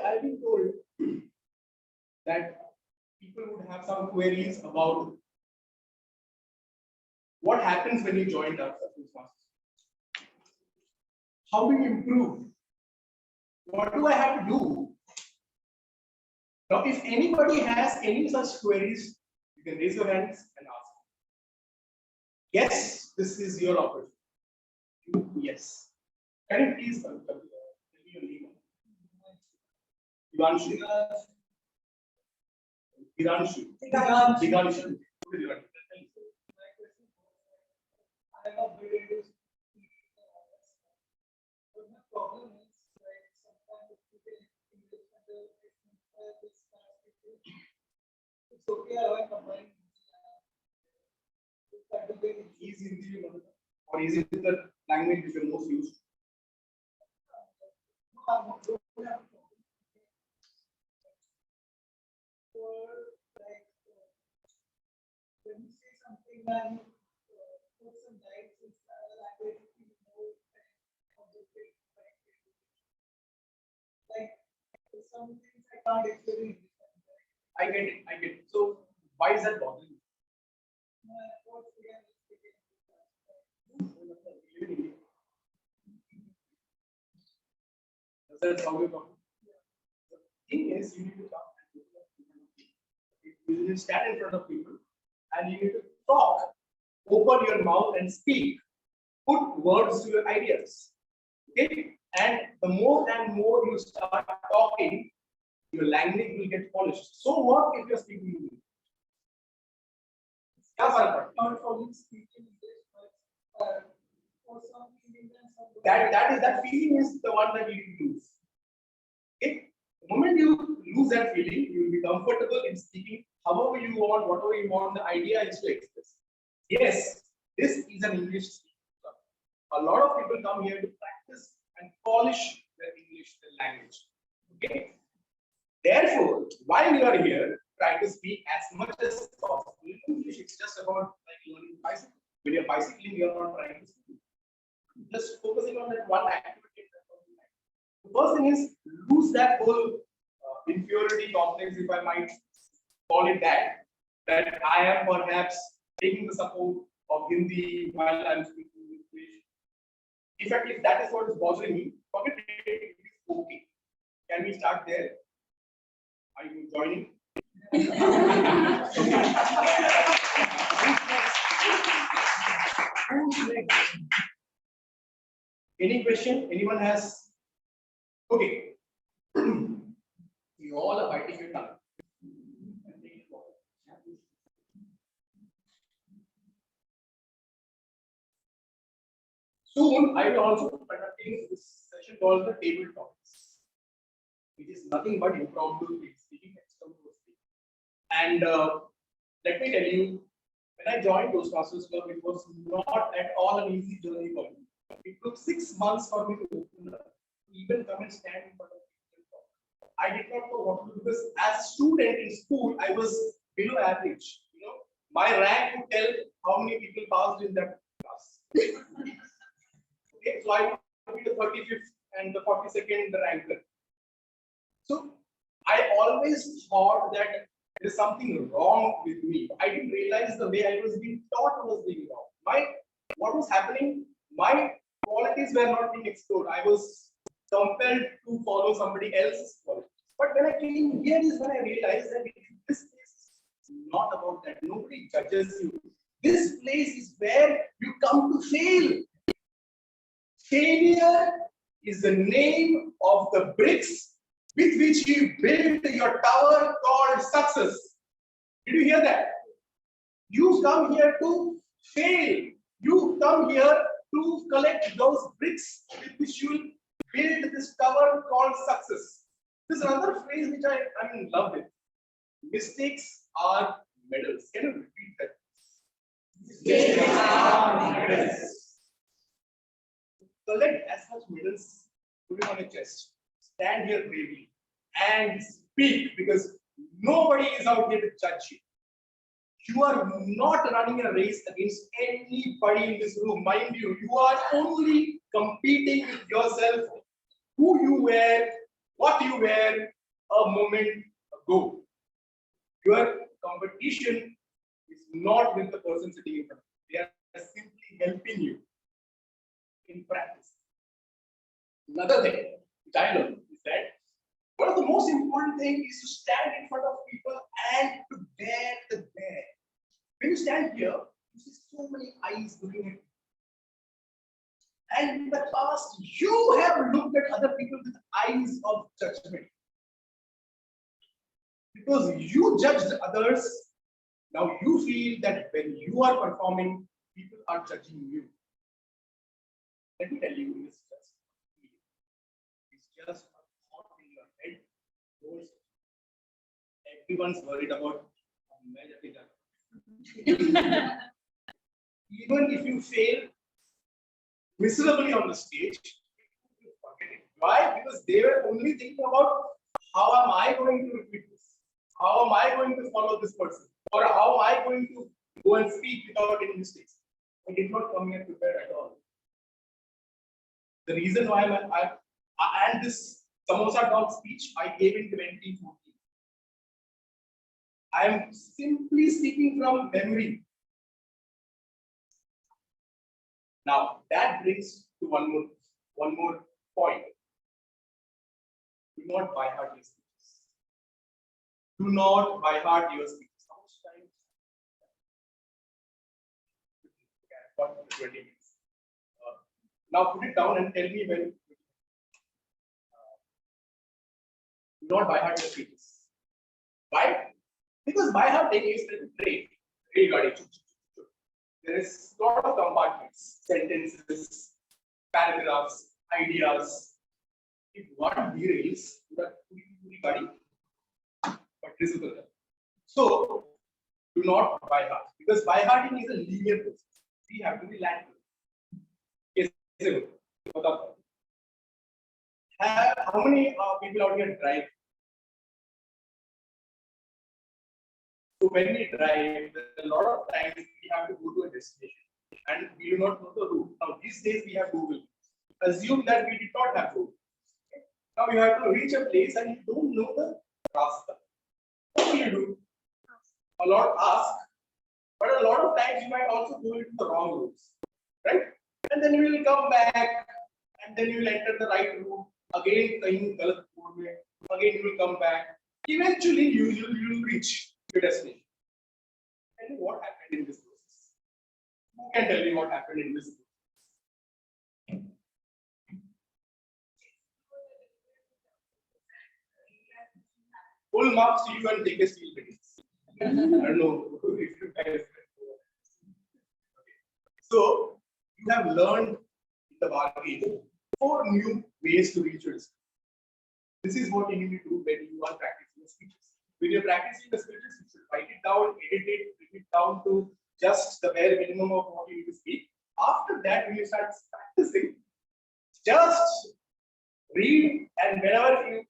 I've been told that people would have some queries about what happens when you join us at Toastmasters. How do you improve? What do I have to do? Now, if anybody has any such queries, you can raise your hands and ask. Yes, this is your opportunity. Yes. Can you please tell me your name? Diganshu. Diganshu. Diganshu. I am a bit into but my problem is like sometimes people in English and this it's okay I combine Is Hindi or is it the language which you're most used to? Like when you say something and put some dice in language, you know, objective, like some things I can't explain. I get it. I get it. So why is that bothering you? Does that solve your problem? The thing is, you need to come and you need to stand in front of people and you need to talk. Open your mouth and speak. Put words to your ideas. Okay? And the more and more you start talking, your language will get polished. So what if you're speaking English? Not only speaking English, but for some feelings and some That feeling is the one that you need to lose. Okay? The moment you lose that feeling, you will be comfortable in speaking however you want, whatever you want. The idea is to express. Yes, this is an English speaking club. A lot of people come here to practice and polish their English, their language. Okay? Therefore, while you are here, try to speak as much as possible in English. It's just about like learning bicycle. When you're bicycling, you're not trying to speak. Just focusing on that one activity. The first thing is lose that whole inferiority complex, if I might call it that I am perhaps taking the support of Hindi while I'm speaking English. In fact, if that is what is bothering me, forget it. It is okay. Can we start there? Are you joining? Any question? Anyone has? Okay. You all are biting your tongue. Soon, I will also be conducting this session called the table talks. It is nothing but impromptu speaking, extrovert speaking. And let me tell you, when I joined Toastmasters Club, it was not at all an easy journey for me. It took 6 months for me to open up, to even come and stand in front of people. I did not know what to do because as a student in school, I was below average. You know, my rank would tell how many people passed in that class. Okay, so I would be the 35th and the 42nd ranker. So I always thought that there is something wrong with me. I didn't realize the way I was being taught was being wrong. What was happening? My qualities were not being explored. I was compelled to follow somebody else's qualities. But when I came here is when I realized that this is not about that. Nobody judges you. This place is where you come to fail. Failure is the name of the bricks with which you build your tower called success. Did you hear that? You come here to fail. You come here to collect those bricks with which you will build this tower called success. There's another phrase which I'm in love with. Mistakes are medals. Can you repeat that? Mistakes are medals. Collect as much medals, put it on your chest. Stand here bravely and speak, because nobody is out here to judge you. You are not running a race against anybody in this room. Mind you, you are only competing with yourself, who you were, what you were a moment ago. Your competition is not with the person sitting in front of you. They are simply helping you in practice. Another thing which I learned is that one of the most important things is to stand in front of people and to dare the dare. When you stand here, you see so many eyes looking at you. And in the past, you have looked at other people with eyes of judgment. Because you judged others, now you feel that when you are performing, people are judging you. Let me tell you, it's just a thought in your head. Everyone's worried about even if you fail miserably on the stage, you forget it. Why? Because they were only thinking about how am I going to repeat this? How am I going to follow this person? Or how am I going to go and speak without any mistakes? I did not come here prepared at all. The reason why and this samosa dog speech I gave in 2014. I am simply speaking from memory. Now that brings to one more point. Do not by heart your speeches. Do not by heart your speeches. How much time? Okay, 20 minutes. Now put it down and tell me when. Do not by heart your speeches. Why? Because by heart taking is like a train. There is a lot of compartments, sentences, paragraphs, ideas. If one derails, but visible. So do not by heart, because by hearting is a linear process. We have to be lateral. How many people out here drive? So when we drive, a lot of times we have to go to a destination and we do not know the route. Now these days we have Google. Assume that we did not have Google. Now you have to reach a place and you don't know the rasta. What will you do? A lot ask, but a lot of times you might also go into the wrong routes, right? And then you will come back and then you will enter the right route. Again, again you will come back. Eventually you will reach your destination. Tell me what happened in this process. Who can tell me what happened in this process? Full marks to you and take a steel pennies. I don't know if you guys. Okay. So you have learned in the Varghese 4 new ways to reach your destination. This is what you need to do when you are practicing the speeches. When you're practicing the speeches, you should write it down, edit it, bring it down to just the bare minimum of what you need to speak. After that, when you start practicing, just read, and whenever you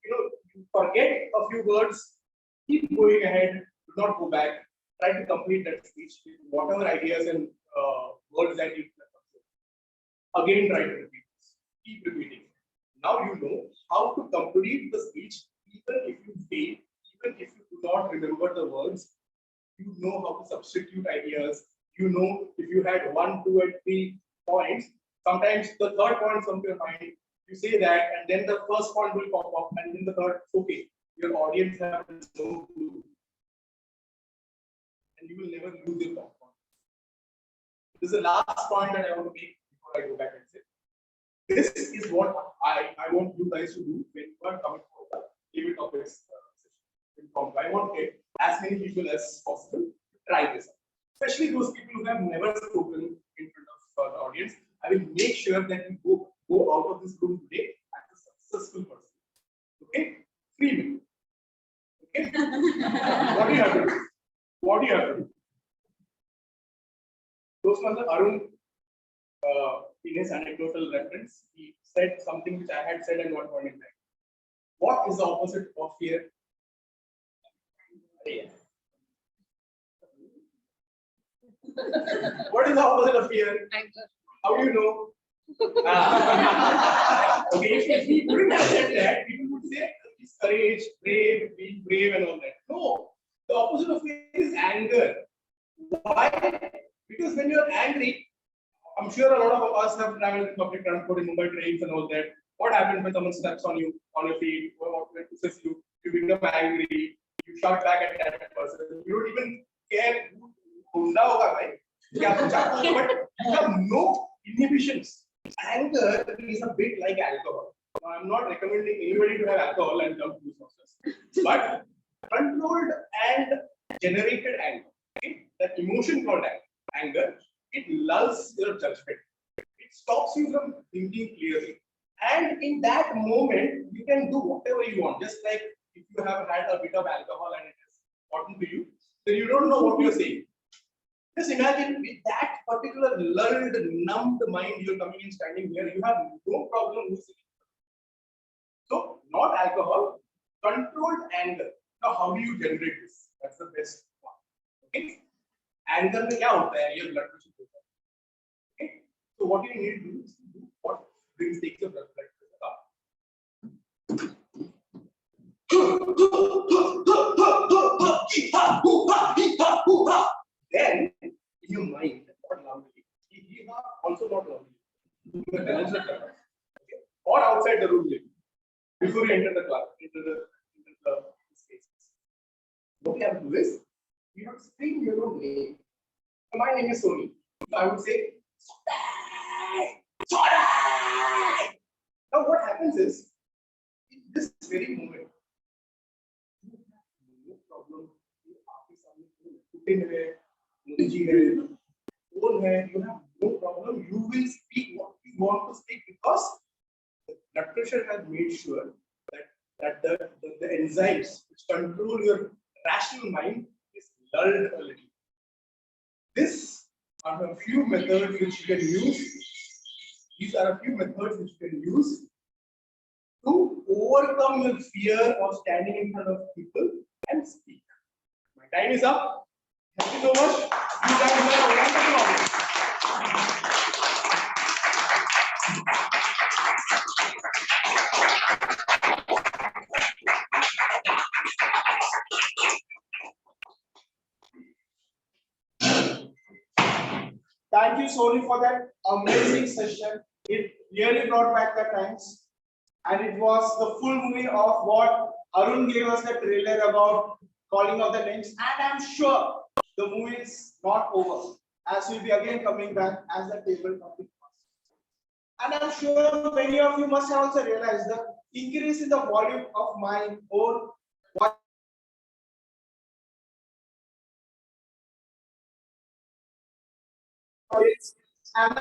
forget a few words, keep going ahead. Do not go back. Try to complete that speech with whatever ideas and words that you have. Again, try to repeat this. Keep repeating. Now you know how to complete the speech, even if you fail, even if you do not remember the words. You know how to substitute ideas. You know if you had 1, 2, and 3 points. Sometimes the third point comes to your mind. You say that, and then the first point will pop up, and then the third. Okay, your audience has no clue, and you will never lose your top point. This is the last point that I want to make before I go back and say. This is what I want you guys to do when you are coming for the limit of this session. I want as many people as possible to try this. especially those people who have never spoken in front of the audience. I will make sure that you go out of this room today as a successful person. Okay? 3 minutes. Okay? What do you have to do? What do you have to do? Toastmaster Arun, in his anecdotal reference, he said something which I had said at one point in time. What is the opposite of fear? What is the opposite of fear? Anger. How do you know? Okay, if we couldn't have said that, people would say it's courage, brave, being brave, and all that. No, the opposite of fear is anger. Why? Because when you're angry, I'm sure a lot of us have traveled in public transport in Mumbai trains and all that. What happens when someone steps on you, on your feet, or pushes you? You become angry. You shout back at that person. You don't even care who hoga, right? But you have no inhibitions. Anger is a bit like alcohol. Now, I'm not recommending anybody to have alcohol and jump to this, but controlled and generated anger, okay? That emotion called anger, it lulls your judgment. It stops you from thinking clearly. And in that moment, you can do whatever you want. Just like if you have had a bit of alcohol and it is important to you, then you don't know what you're saying. Just imagine with that particular lulled, numbed mind, you're coming and standing here, you have no problem losing. So, not alcohol, controlled anger. Now, how do you generate this? That's the best one. Okay? Anger में क्या होता है? Your blood pressure goes up. Okay? So, what you need to do is do what takes your blood pressure up. Then, in your mind, not loudly, also not loudly, okay? Or outside the room, before you enter the class, into the space. What you have to do is, you have to scream your own name. So my name is Sony. So I would say, Sony! Now what happens is, in this very moment, you have no problem. You have no problem. You will speak what you want to speak because the blood pressure has made sure that the enzymes which control your rational mind is lulled a little. These are a few methods which you can use. These are a few methods which you can use to overcome your fear of standing in front of people and speak. My time is up. Thank you so much. You guys have a wonderful audience. Thank you, Sony, for that amazing session. It really brought back the times. And it was the full movie of what Arun gave us the trailer about calling out the names. And I'm sure the movie is not over, as we'll be again coming back as the table topic. And I'm sure many of you must have also realized the increase in the volume of my own voice. And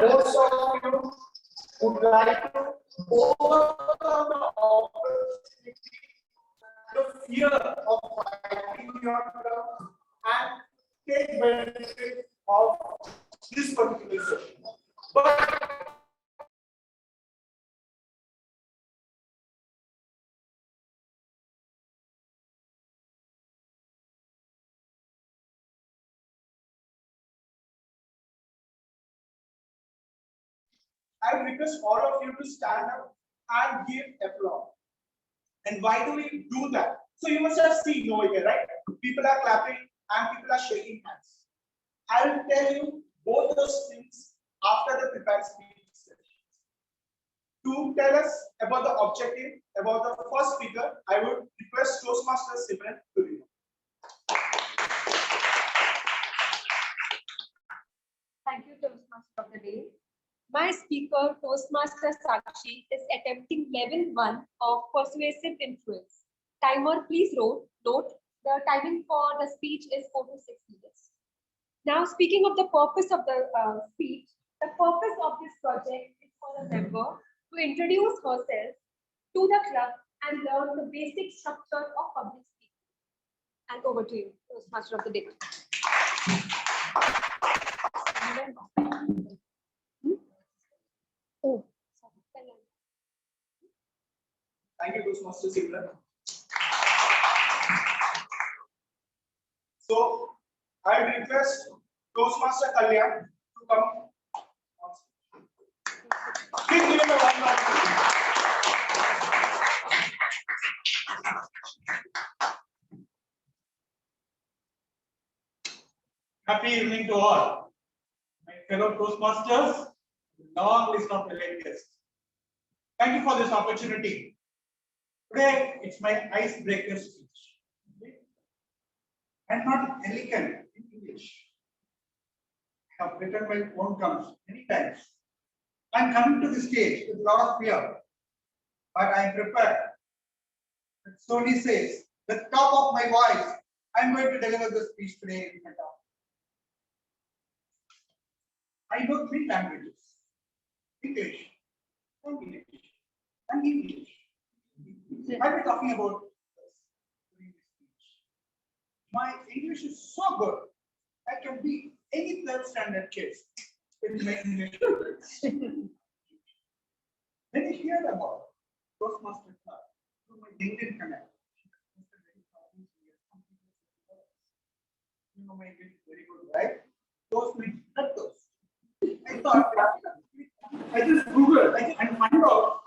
most of you would like to overcome the opportunity, the fear of fighting your term and take benefit of this particular session. But I request all of you to stand up and give applause. And why do we do that? So you must have seen over here, right? People are clapping and people are shaking hands. I will tell you both those things after the prepared speech sessions. To tell us about the objective, about the first speaker, I would request Toastmasters Simran to read. Thank you, Toastmaster of the day. My speaker, Toastmaster Sakshi, is attempting level 1 of persuasive influence. Timer, please note the The timing for the speech is 4 to 6 minutes. Now, speaking of the purpose of the speech, the purpose of this project is for the member to introduce herself to the club and learn the basic structure of public speaking. And over to you, Toastmaster of the day. Oh, sorry. Thank you, Toastmaster Simran. So, I request Toastmaster Kalyan to come on stage. Please give him a warm welcome. Happy evening to all. My fellow Toastmasters, long list of delayed guests. Thank you for this opportunity. Today, it's my icebreaker speech. I'm not elegant in English. I have written my own terms many times. I'm coming to the stage with a lot of fear, but I'm prepared. As Sony says, the top of my voice, I'm going to deliver the speech today in front of. I know 3 languages: English, English, and English. I'll be talking about this during this speech. My English is so good, I can be any 3rd standard kid with my English. When I heard about Toastmaster Club through my LinkedIn connect, you know my English is very good, right? Toast means cut toast. I thought, I just Googled and find out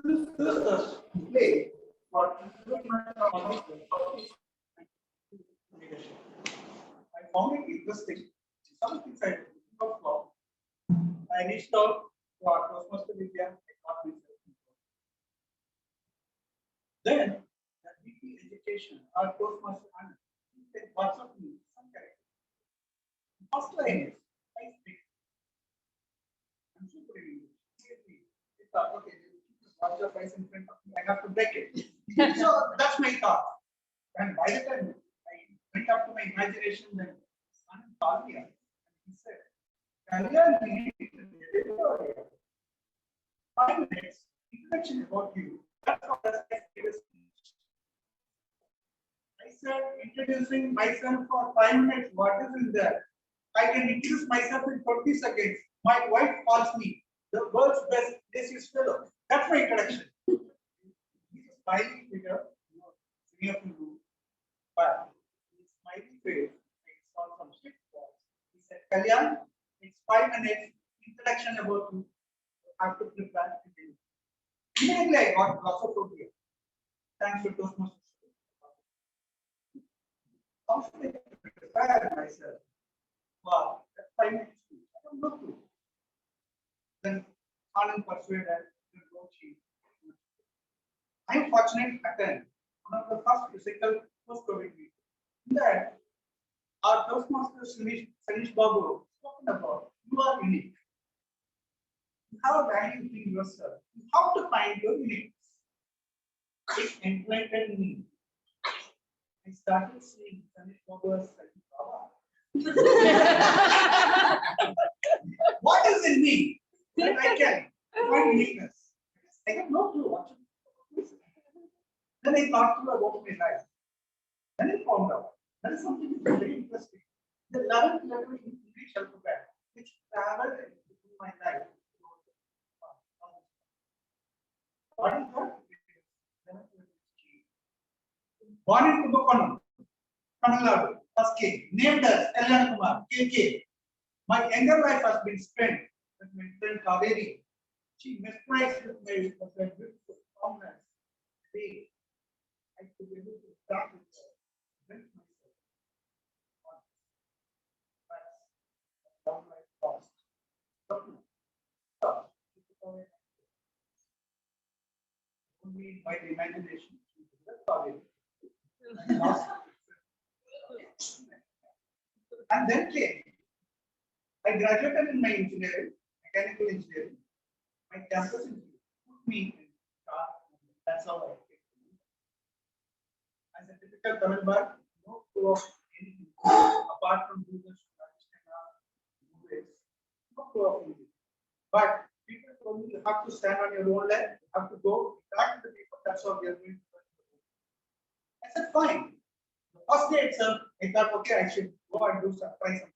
this play for I found it interesting. Some things I looked for. I reached out to our Toastmaster India. I got myself involved. Then, the VP education, our Toastmaster Anand, he said, "What's up me? Some character." First line is, I speak. I'm super in English. I thought, okay, what's the price in front of me? I have to break it. So that's my thought. And by the time I went up to my imagination, then Anand called me up and he said, "Kalyan, we need to deliver 5 minutes introduction about you." That's what I said, introducing myself for 5 minutes. What is in there? I can introduce myself in 20 seconds. My wife calls me the world's best racist fellow. That's my introduction. He's a smiling figure, sitting up in the room, but his smiling face, I saw some strict words. He said, "Kalyan, it's 5 minutes introduction about you. You have to prepare." Immediately I got lots of here. Thanks to Toastmasters. How should I prepare myself? Wow, that's 5 minutes. I don't know to. Then Anand persuaded to go cheap. I am fortunate to attend one of the first physical post-COVID meetings. In that, our Toastmaster Sunish Babu spoken about you are unique. You have a value in yourself. You have to find your uniqueness. It implanted me. I started seeing Sunish Babu as Baba. What is in me that I can find uniqueness? I have no clue what to do. Then I thought through about my life. Then I found out that is something very interesting. The 11th level in English alphabet, which traveled through my life. What is that? Born in Kumbakonam, Tamil Nadu, first king, named as Kalyan Kumar, KK. My younger life has been spent with my friend Kaveri. She mesmerized with my beautiful calmness. Today, I could be able to start with her, with myself. That's down my cost. Only by the imagination, Kaveri. And then came. I graduated in my engineering, mechanical engineering. My campus engineering put me in car. That's how I came. As a typical Tamil bar, no clue of anything apart from users, movies, no clue of anything. But people told me you have to stand on your own leg, you have to go back to the people. That's what we are doing. I said, fine. The first day itself, I thought, okay, I should go and do some try something.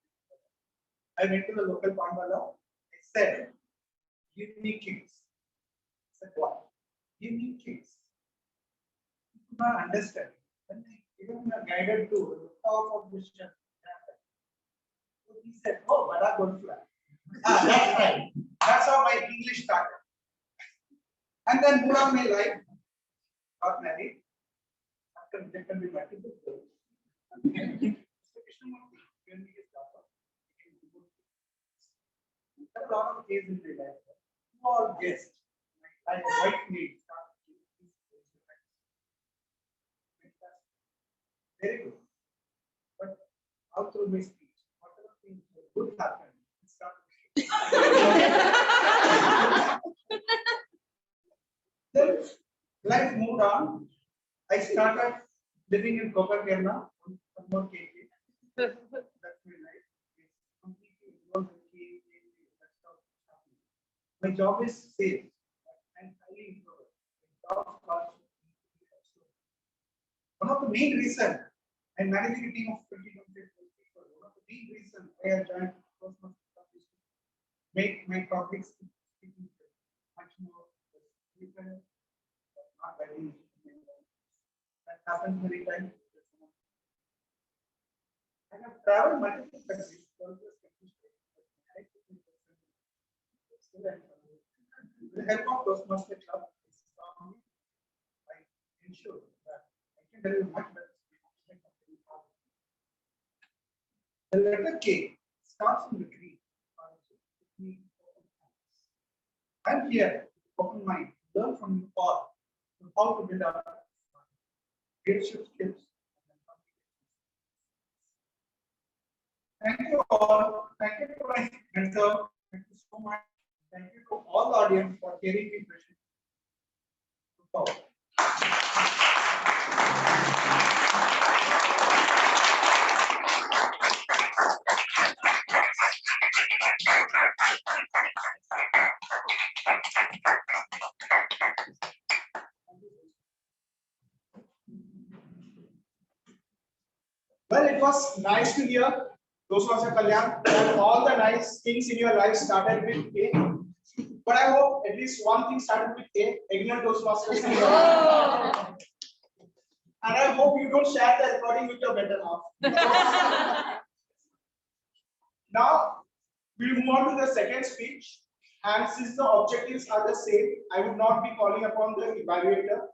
I went to the local Pandala. I said, give me kicks. I said, what? Give me kicks. He could not understand. When I even guided to the power of mission. So he said, oh, Bada Golfla. That's right. That's how my English started. And then moved on my life. Got married. After there can be multiple girls. And then Mr. Krishnamurti gave me his daughter. There are a lot of cases in my life. Small guests. Like white maid. Very good. But all through my speech, whatever things good happen, it started. Then life moved on. I started living in Kerala. One more KK. That's my life. It's completely involved in KK. That's how it's happening. My job is safe. I'm highly introvert. My job starts one of the main reasons I'm managing a team of 20 people. One of the main reasons why I joined Toastmasters is to make my public speaking much more different, not very easy. That happens many times. I have traveled multiple countries. With the help of Toastmasters Club, I ensure that I can tell you much better. The letter K starts in the Greek. I'm here, open mind, learn from you all how to build up leadership skills. Thank you all. Thank you to my mentor. Thank you so much. Thank you to all the audience for hearing me present. Well, it was nice to hear. Those was a Kalyan. And all the nice things in your life started with A. But I hope at least one thing started with A. Agnel Toastmasters. And I hope you don't share the recording with your better half. Now, we'll move on to the second speech. And since the objectives are the same, I would not be calling upon the evaluator.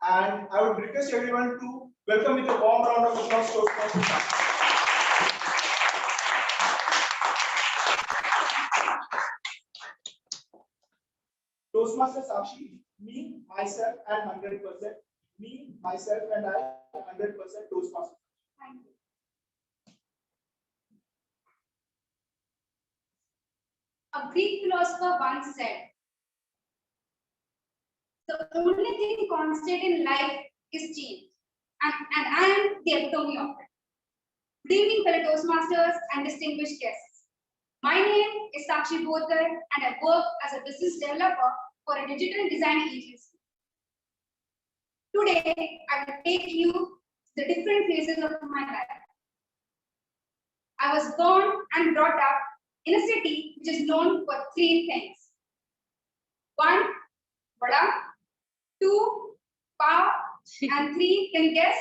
And I would request everyone to welcome with a warm round of applause Toastmasters. Toastmasters Sakshi, me, myself, and 100%. Me, myself, and I, 100% Toastmasters. Thank you. A Greek philosopher once said, the only thing constant in life is change. And I am the epitome of it. Good evening, fellow Toastmasters and distinguished guests. My name is Sakshi Bodkar, and I work as a business developer for a digital design agency. Today, I will take you to the different phases of my life. I was born and brought up in a city which is known for three things. 1, Vada. 2, Pav. And 3, can you guess?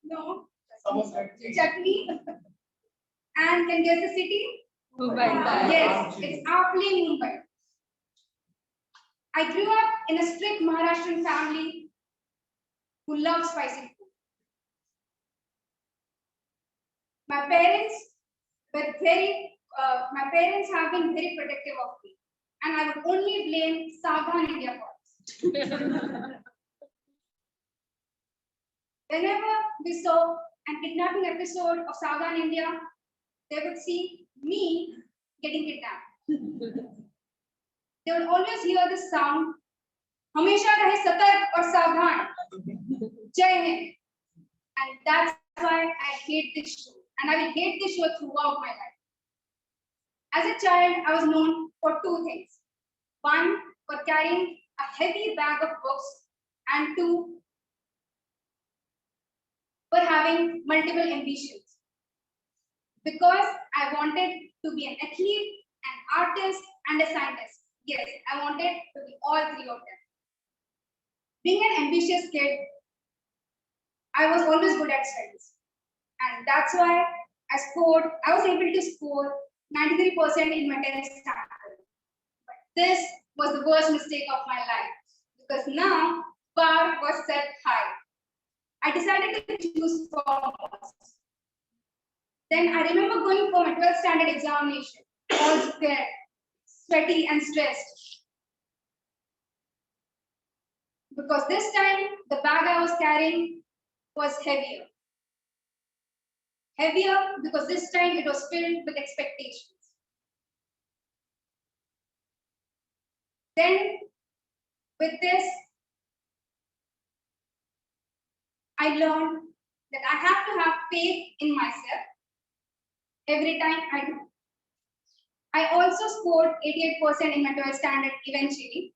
No. Chutney. And can you guess the city? Mumbai. Yes, it's aptly Mumbai. I grew up in a strict Maharashtrian family who loved spicy food. My parents have been very protective of me, and I would only blame Saavdhan India for this. Whenever we saw an kidnapping episode of Saavdhan India, they would see me getting kidnapped. They would always hear the sound हमेशा रहे सतर्क और सावधान. जय Hind. And that's why I hate this show, and I will hate this show throughout my life. As a child, I was known for two things. One, for carrying a heavy bag of books, and two, for having multiple ambitions. Because I wanted to be an athlete, an artist, and a scientist. Yes, I wanted to be all three of them. Being an ambitious kid, I was always good at studies. And that's why I was able to score 93% in my 10th standard. But this was the worst mistake of my life, because now bar was set high. I decided to choose commerce. Then I remember going for my 12th standard examination, all scared, sweaty and stressed. Because this time the bag I was carrying was heavier. Heavier because this time it was filled with expectations. Then with this, I learned that I have to have faith in myself every time I do. I also scored 88% in my 12th standard eventually.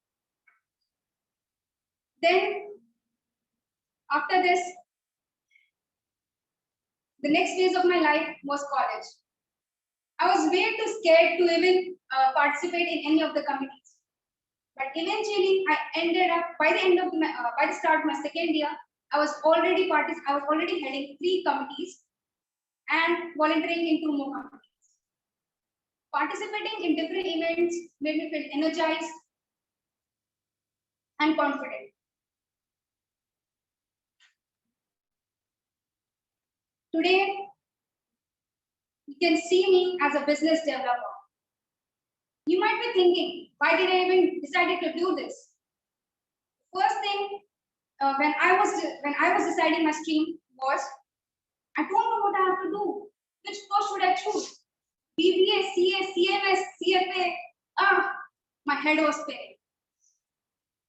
Then after this, the next phase of my life was college. I was way too scared to even participate in any of the committees. But eventually, I ended up by the start of my second year, I was already heading 3 committees and volunteering in 2 more committees. Participating in different events made me feel energized and confident. Today, you can see me as a business developer. You might be thinking, why did I even decide to do this? First thing, when I was deciding my stream was, I don't know what I have to do. Which course should I choose? BBA, CA, CMS, CFA. My head was spinning.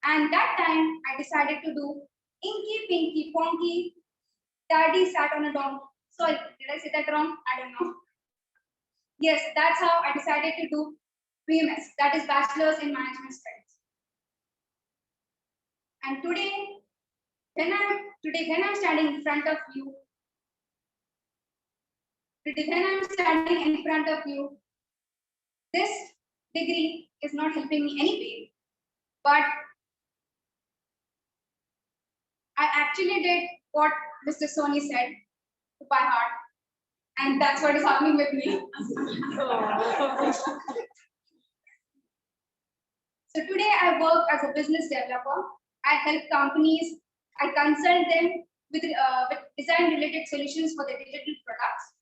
And that time, I decided to do Inky, Pinky, Ponky. Daddy sat on a donkey. Sorry, did I say that wrong? I don't know. Yes, that's how I decided to do BMS, that is Bachelor's in Management Studies. And today, when I'm standing in front of you, this degree is not helping me any way, but I actually did what Mr. Sony said by heart, and that's what is happening with me. So today I work as a business developer. I help companies, I consult them with design related solutions for their digital products.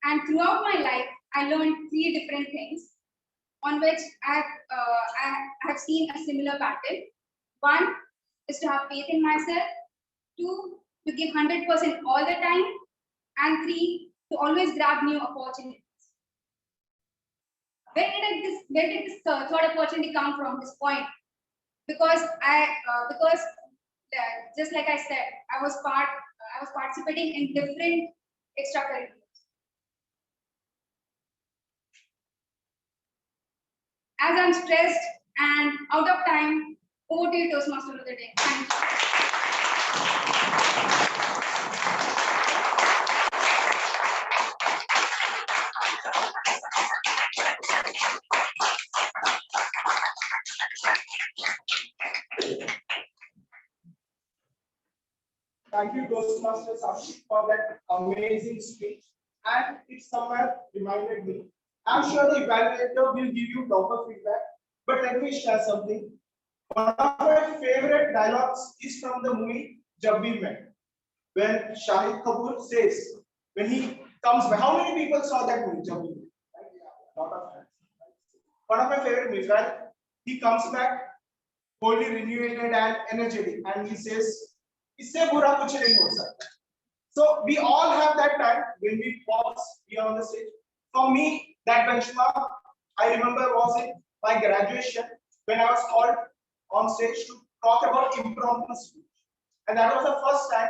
And throughout my life, I learned 3 different things on which I have seen a similar pattern. 1 is to have faith in myself. 2, to give 100% all the time. And 3, to always grab new opportunities. Where did this third opportunity come from? This point, because just like I said, I was participating in different extracurriculars. As I'm stressed and out of time, over to you, Toastmaster of the day. Thank you. Thank you, Toastmasters, for that amazing speech. And it somewhere reminded me. I'm sure the evaluator will give you proper feedback, but let me share something. One of my favorite dialogues is from the movie Jab We Met, when Shahid Kapoor says, when he comes back, how many people saw that movie, Jab We Met? A lot of hands. One of my favorite movies, right? He comes back, wholly renewed and energetic, and he says, इससे बुरा कुछ नहीं हो सकता. So we all have that time when we pause here on the stage. For me, that benchmark I remember was in my graduation when I was called on stage to talk about impromptu speech. And that was the first time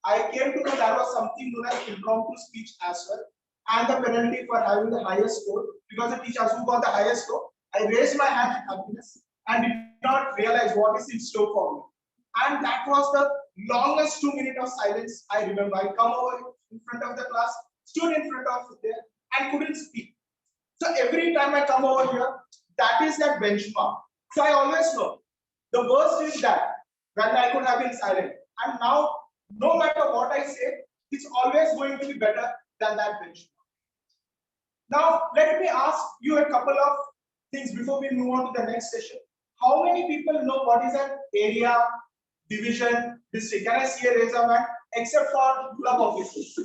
I came to know there was something known as impromptu speech as well. And the penalty for having the highest score, because the teachers who got the highest score, I raised my hand in happiness and did not realize what is in store for me. And that was the longest 2 minutes of silence I remember. I come over in front of the class, stood in front of there, and couldn't speak. So every time I come over here, that is that benchmark. So I always know the worst is that when I could have been silent. And now, no matter what I say, it's always going to be better than that benchmark. Now, let me ask you a couple of things before we move on to the next session. How many people know what is an area, division, district? Can I see a raise of hand? Except for club offices.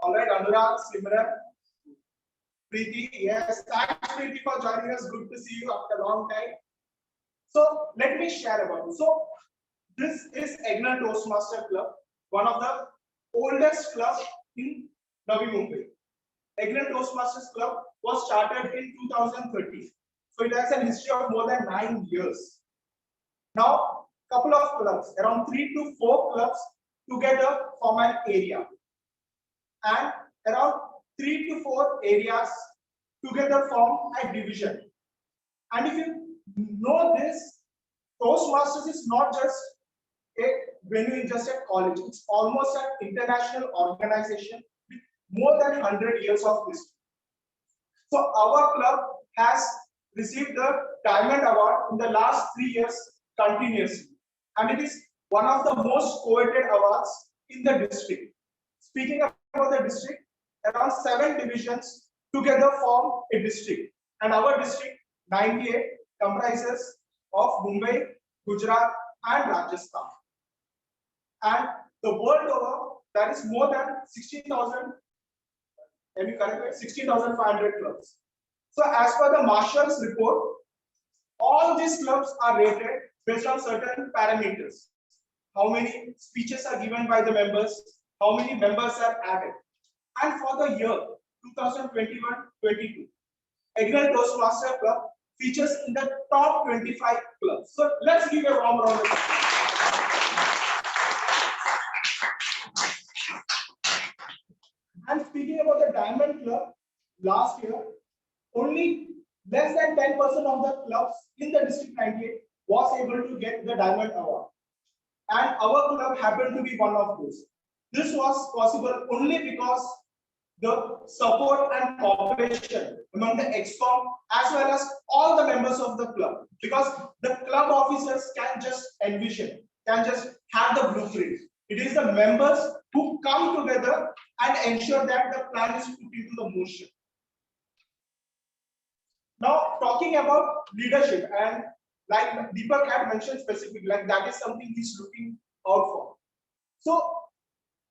All right, Anurag, Simran, Preeti, yes, thanks Preeti for joining us. Good to see you after a long time. So let me share about it. So this is Agnel Toastmasters Club, one of the oldest clubs in Navi, Mumbai. Agnel Toastmasters Club was started in 2013. So it has a history of more than 9 years. Now, couple of clubs, around 3 to 4 clubs together form an area. And around 3 to 4 areas together form a division. And if you know this, Toastmasters is not just a venue in just a college. It's almost an international organization with more than 100 years of history. So our club has received the Diamond Award in the last 3 years continuously. And it is one of the most coveted awards in the district. Speaking about the district, around 7 divisions together form a district. And our district, 98, comprises of Mumbai, Gujarat, and Rajasthan. And the world over, that is more than 16,000, can you correct me? 16,500 clubs. So as per the Marshall's report, all these clubs are rated based on certain parameters. How many speeches are given by the members, how many members are added. And for the year 2021-22, Agnel Toastmasters Club features in the top 25 clubs. So let's give a warm round of applause. And speaking about the Diamond Club, last year, only less than 10% of the clubs in the District 98 was able to get the Diamond Award. And our club happened to be one of those. This was possible only because the support and cooperation among the ExCom as well as all the members of the club. Because the club officers can just envision, can just have the blueprint. It is the members who come together and ensure that the plan is put into the motion. Now, talking about leadership, and like Deepak had mentioned specifically, like that is something he's looking out for. So,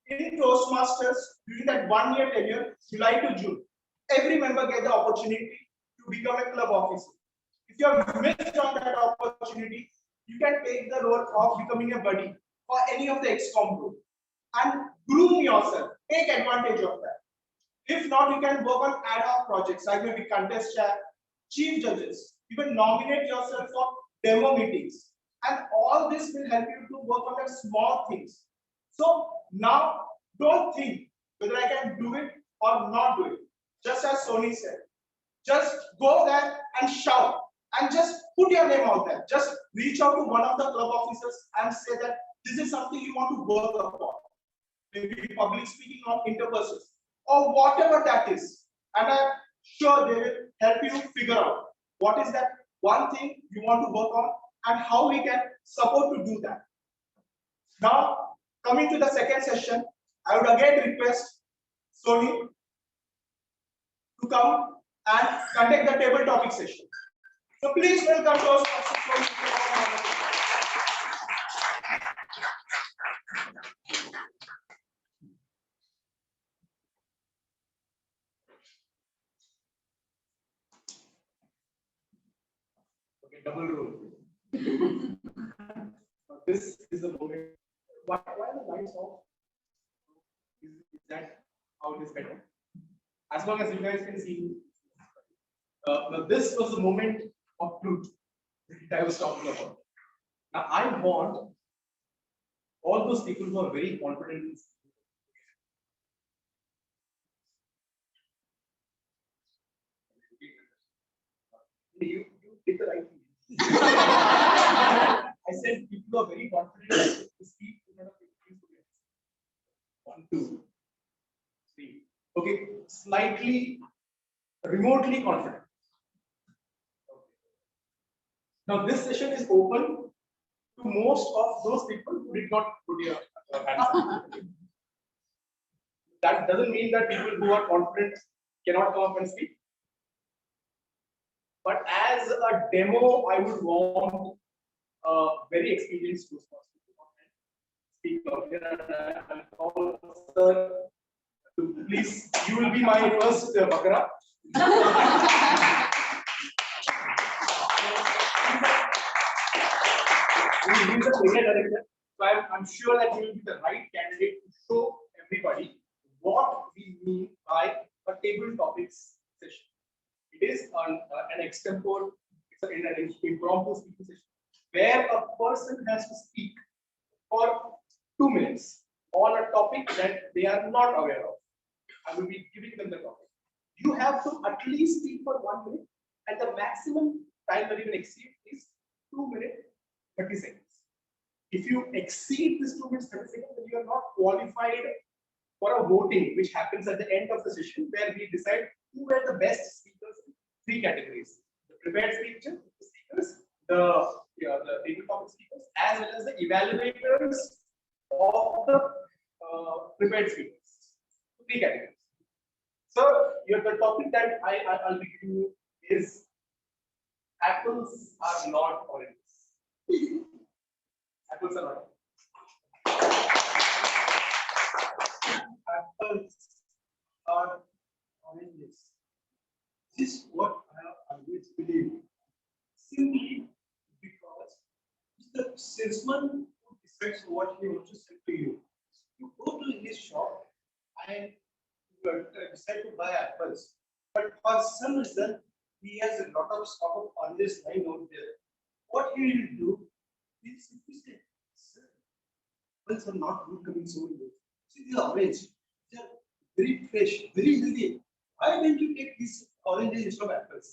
in Toastmasters, during that 1 year tenure, July to June, every member gets the opportunity to become a club officer. If you have missed on that opportunity, you can take the role of becoming a buddy for any of the ExCom group and groom yourself. Take advantage of that. If not, you can work on ad hoc projects like maybe contest chair, chief judges, even nominate yourself for demo meetings. And all this will help you to work on the small things. So now don't think whether I can do it or not do it. Just as Sony said, just go there and shout and just put your name out there. Just reach out to one of the club officers and say that this is something you want to work upon. Maybe public speaking or interpersonal or whatever that is. And I'm sure they will help you figure out what is that one thing you want to work on and how we can support to do that. Now, coming to the second session, I would again request Sony to come and conduct the table topic session. So please welcome to us. Okay, double rule. This is the moment Why the lights off? Is that how it is better? As long as you guys can see. Now this was the moment of truth that I was talking about. Now I want all those people who are very confident in you did the right thing. I said people who are very confident to speak in front of 15 students. 1, 2, 3. Okay, slightly remotely confident. Now this session is open to most of those people who did not put your hands up. That doesn't mean that people who are confident cannot come up and speak. But as a demo, I would want a very experienced Toastmaster to come and speak out here. And I'll call sir to please, you will be my first Bakra. He's a player director, so I'm sure that he will be the right candidate to show everybody what we mean by a table topics session. It is an extempore, it's an impromptu speaking session where a person has to speak for 2 minutes on a topic that they are not aware of. I will be giving them the topic. You have to at least speak for 1 minute, and the maximum time that you can exceed is 2 minutes 30 seconds. If you exceed this 2 minutes 30 seconds, then you are not qualified for a voting, which happens at the end of the session, where we decide who were the best speakers in 3 categories: the prepared speakers, the table topic speakers, as well as the evaluators of the prepared speakers. 3 categories. So, the topic that I'll be giving you is apples are not oranges. Apples are not oranges. Apples are oranges. This is what I always believe. Simply because it's the salesman who decides what he wants to sell to you. You go to his shop and you decide to buy apples, but for some reason he has a lot of stock of oranges lying out there. What he will do is simply say, "Sir, apples are not good coming so good. See, these are orange. They are very fresh, very healthy. Why don't you take these oranges instead of apples?"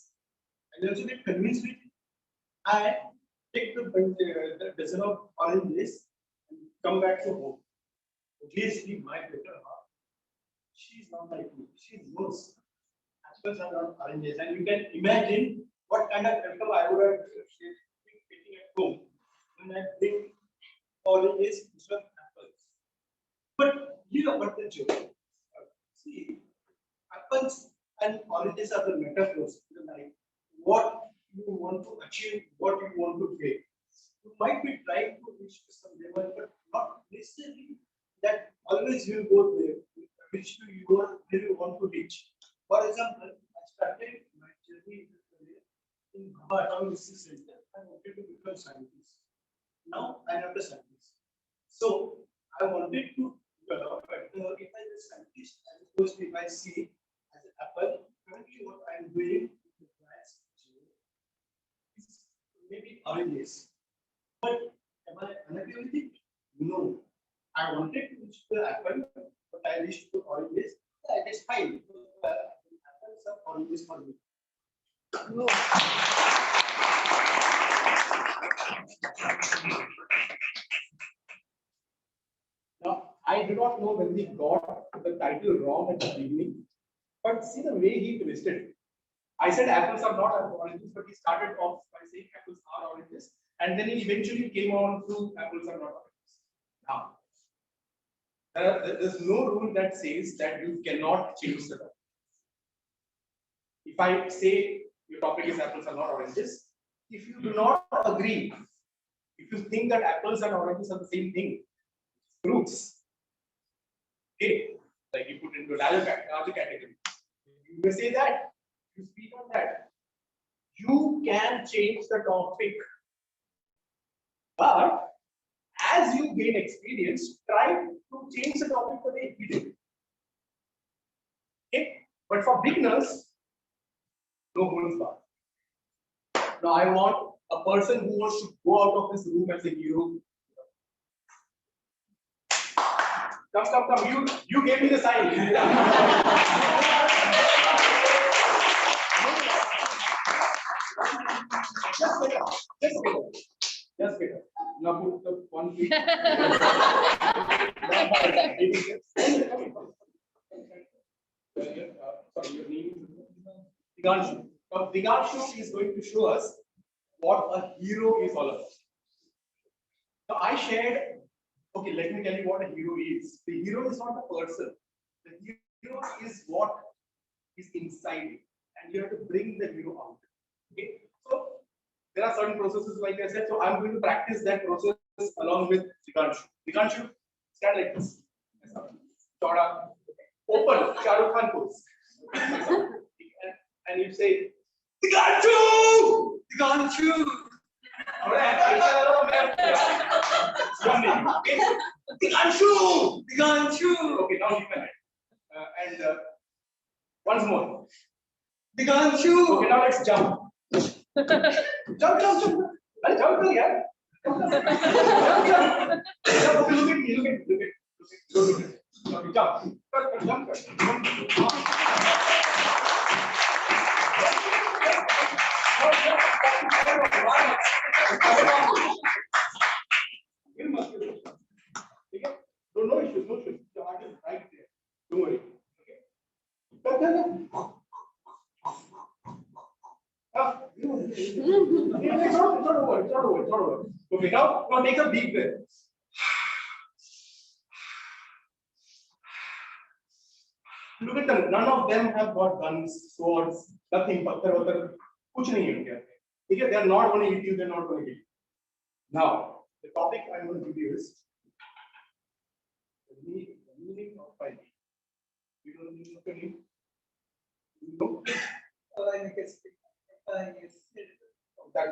And also get convinced with and take the dozen of oranges and come back to home. Obviously, my better half, she's not like me. She knows apples are not oranges, and you can imagine what kind of welcome I would have been getting at home when I bring oranges instead of apples. But you know what the joke? See, apples and oranges are the metaphors, like what you want to achieve, what you want to get. You might be trying to reach to some level, but not necessarily that always you go there, which you go where you want to reach. For example, I started my journey in Mumbai Atomic Research Center. I wanted to become a scientist. Now I am a scientist. So I wanted to develop, if I am a scientist, as opposed to if I see as an apple, currently what I am doing with plants is maybe oranges. But am I unhappy with it? No. I wanted to reach the apple, but I reached to oranges. That is fine. Apples are oranges for me. No. Now, I do not know whether he got the title wrong at the beginning, but see the way he twisted it. I said apples are not oranges, but he started off by saying apples are oranges, and then he eventually came on to apples are not oranges. Now, there's no rule that says that you cannot change the topic. If I say your topic is apples are not oranges, if you do not agree, if you think that apples and oranges are the same thing, fruits, okay, like you put into larger category, you may say that, you speak on that. You can change the topic, but as you gain experience, try to change the topic for the video. Okay, but for beginners, no holds barred. Now I want a person who wants to go out of this room as a hero. Come. You gave me the sign. Just get up. Now put the one feet. Sorry, your name is Diganshu. Now Diganshu is going to show us what a hero is all about. So I shared. Okay, let me tell you what a hero is. The hero is not a person. The hero is what is inside you, and you have to bring the hero out. Okay, so there are certain processes, like I said. So I'm going to practice that process along with Diganshu. Diganshu, stand like this. Choda, open, Shah Rukh Khan pose. And you say, Diganshu, Diganshu. Diganshu! Diganshu! Okay, now you can. And once more. Diganshu! Okay, now let's jump. Jump. Let's jump, yeah. Jump. Okay, look at me. Okay, jump. No issues. The heart is right there. Don't worry. Okay. It's not over. Okay, now take a deep breath. Look at them. None of them have got guns, swords, nothing. Kuch nahi hai unke. Okay, they are not going to hit you. They are not going to hit you. Now, the topic I'm going to give you is the meaning of fighting. You don't need to name. You know? That.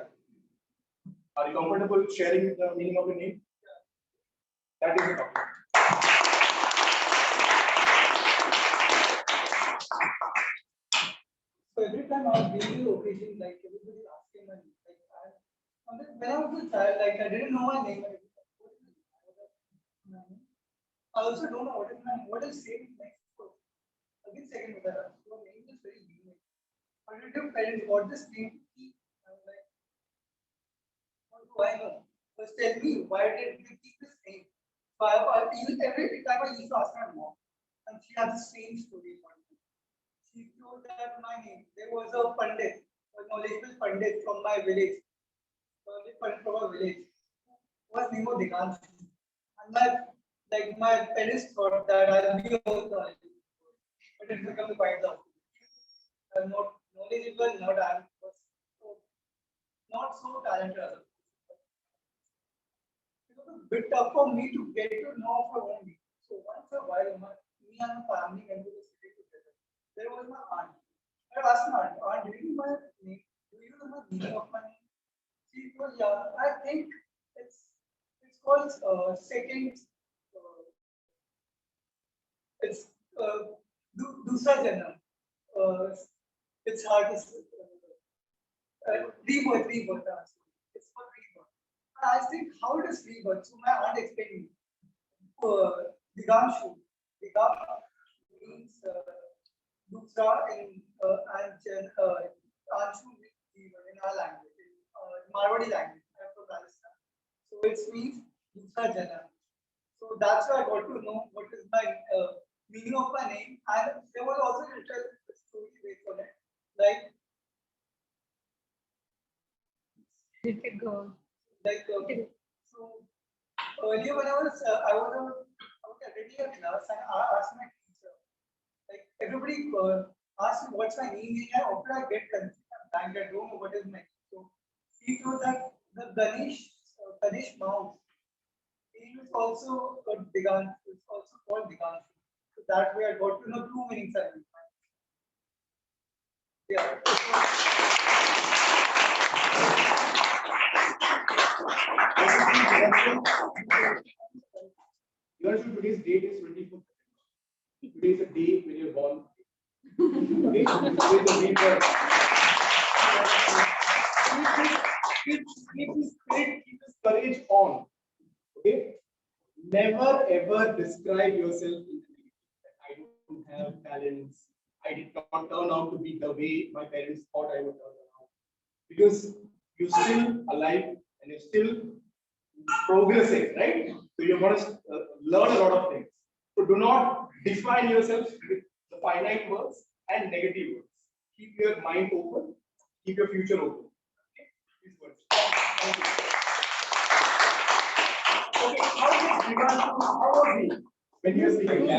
Are you comfortable sharing the meaning of your name? That is the topic. So every time I was giving you occasion, like everybody asking my name, like when I was a child, like I didn't know my name. I also don't know what is my name. What is saying next? So again, second with that, your name is very unique. How did your parents got this name? I was like, what do I know? First, tell me why did they keep this name? So every time I used to ask my mom, and she had the same story for me. She told that my name. There was a pandit, a knowledgeable pandit from my village, from a village, who was named Diganshu. And my parents thought that I'll be also knowledgeable, but it became quite the opposite. I'm not knowledgeable, not so talented. It was a bit tough for me to get to know of her own name. So once a while, me and my family went to the city together. There was my aunt. I asked my aunt, do you know my name? Do you know the meaning of my name? She told, yeah, I think it's called second. It's दूसरा जन्म. It's hard to say. Rebirth. It's for rebirth. I think how it is rebirth. So my aunt explained me. Diganshu. Means दूसरा in and Anshu in our language, in Marwadi language. I'm from Rajasthan. So it means दूसरा जन्म. So that's why I got to know what is my meaning of my name, and there was also a little story based on it. Like, so earlier when I was already a class, and I asked my teacher, like everybody asked me what's my name, and after I get confused, I don't know what is my name. So he told that the Ganesh mouse. He is also Diganshu. It's also called Diganshu. So that way I got to know two meanings. Yeah. Today's date is 24th. Today is a day when you're born. Okay? Today is the day for keep this spirit, keep this courage on. Okay? Never ever describe yourself in the negative. I don't have talents. I did not turn out to be the way my parents thought I would turn out. Because you're still alive and you're still progressing, right? So you're going to learn a lot of things. So do not define yourself with the finite words and negative words. Keep your mind open. Keep your future open. Okay, these words. Thank you. Okay, how was he when he was speaking?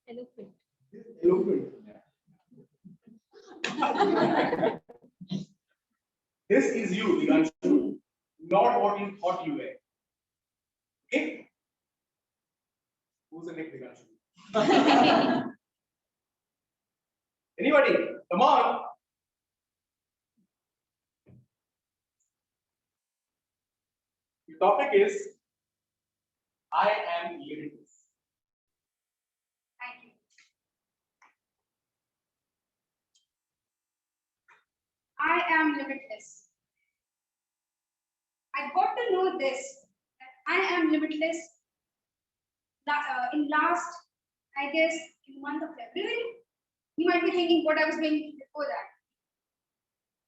Eloquent. Eloquent. This is you, Diganshu, not what you thought you were. Okay? Who's the next Diganshu? Anybody? Come on. The topic is I am limitless. Thank you. I am limitless. I got to know this, that I am limitless in last, I guess, in the month of February. You might be thinking what I was doing before that.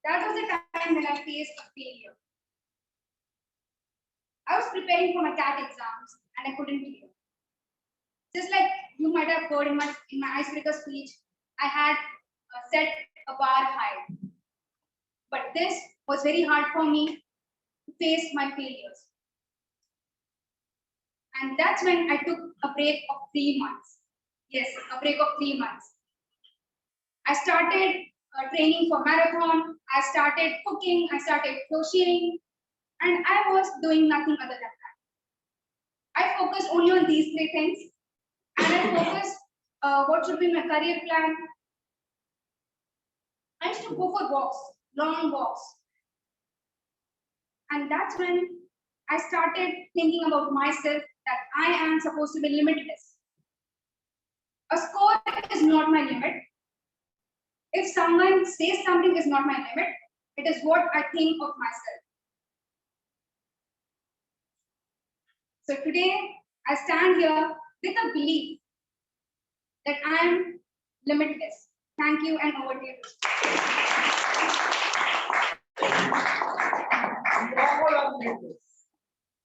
That was the time when I faced a failure. I was preparing for my CAT exams and I couldn't clear. Just like you might have heard in my icebreaker speech, I had set a bar high. But this was very hard for me to face my failures. And that's when I took a break of 3 months. Yes, a break of 3 months. I started training for marathon. I started cooking. I started crocheting. And I was doing nothing other than that. I focused only on these 3 things. And I focused what should be my career plan. I used to go for walks, long walks. And that's when I started thinking about myself that I am supposed to be limitless. A score is not my limit. If someone says something is not my limit, it is what I think of myself. So today, I stand here with a belief that I am limitless. Thank you, and over to you. We all are limitless.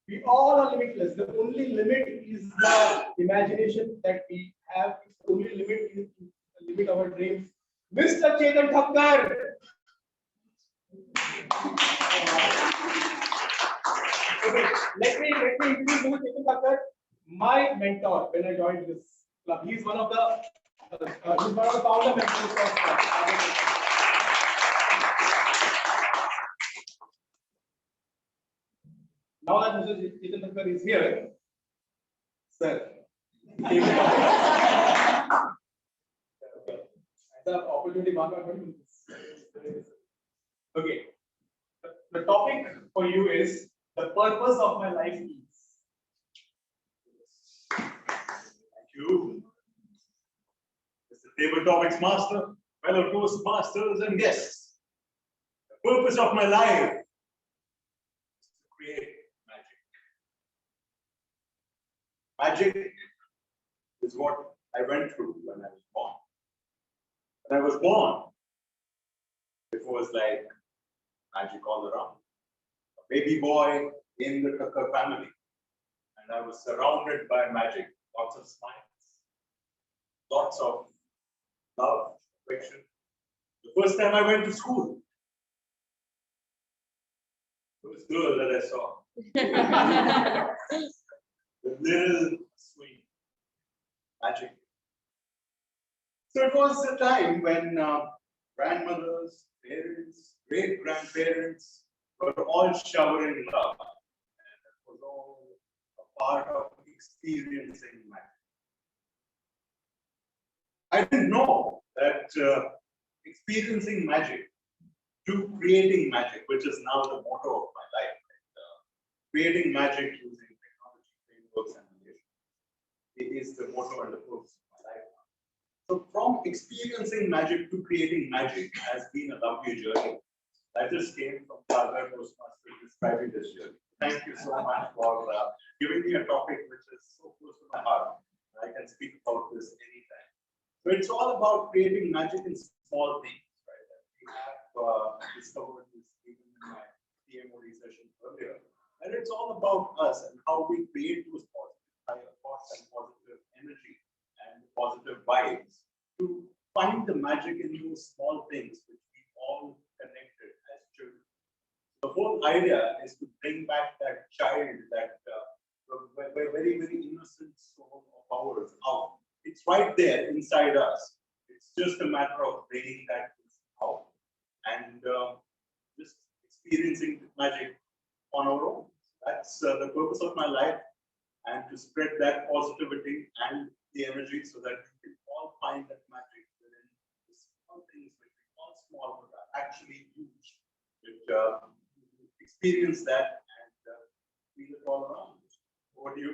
We all are limitless. The only limit is the imagination that we have. The only limit is the limit of our dreams. Mr. Chetan Thakkar. Okay, let me introduce Mr. Chetan Thakkar, my mentor when I joined this club. He's one of the founder members of Now that Mr. Chetan Thakkar is here, sir, the opportunity. Okay, the topic for you is the purpose of my life is. Thank you. Mr. Table Topics Master, fellow Toastmasters and guests. The purpose of my life is to create magic. Magic is what I went through when I was born. When I was born, it was like magic all around. A baby boy in the Thakkar family. And I was surrounded by magic, lots of smiles, lots of love, affection. The first time I went to school, it was girl that I saw. The little sweet magic. So it was a time when grandmothers, parents, great-grandparents were all showering love. And it was all a part of experiencing magic. I didn't know that experiencing magic to creating magic, which is now the motto of my life. Right? Creating magic using technology, frameworks, and relations. It is the motto and the purpose of my life. So from experiencing magic to creating magic has been a lovely journey. I just came from Agnel Toastmasters describing this journey. Thank you so much for giving me a topic which is so close to my heart. I can speak about this anytime. So it's all about creating magic in small things, right? We have discovered this even in my TMoD session earlier. And it's all about us and how we create those positive thoughts and positive energy and positive vibes to find the magic in those small things which we all connected as children. The whole idea is to bring back that child, that very, very innocent soul of ours out. It's right there inside us. It's just a matter of bringing that out and just experiencing magic on our own. That's the purpose of my life, and to spread that positivity and the energy so that we can all find that magic within the small things which we call small but are actually huge. Which experience that and feel it all around. Over to you.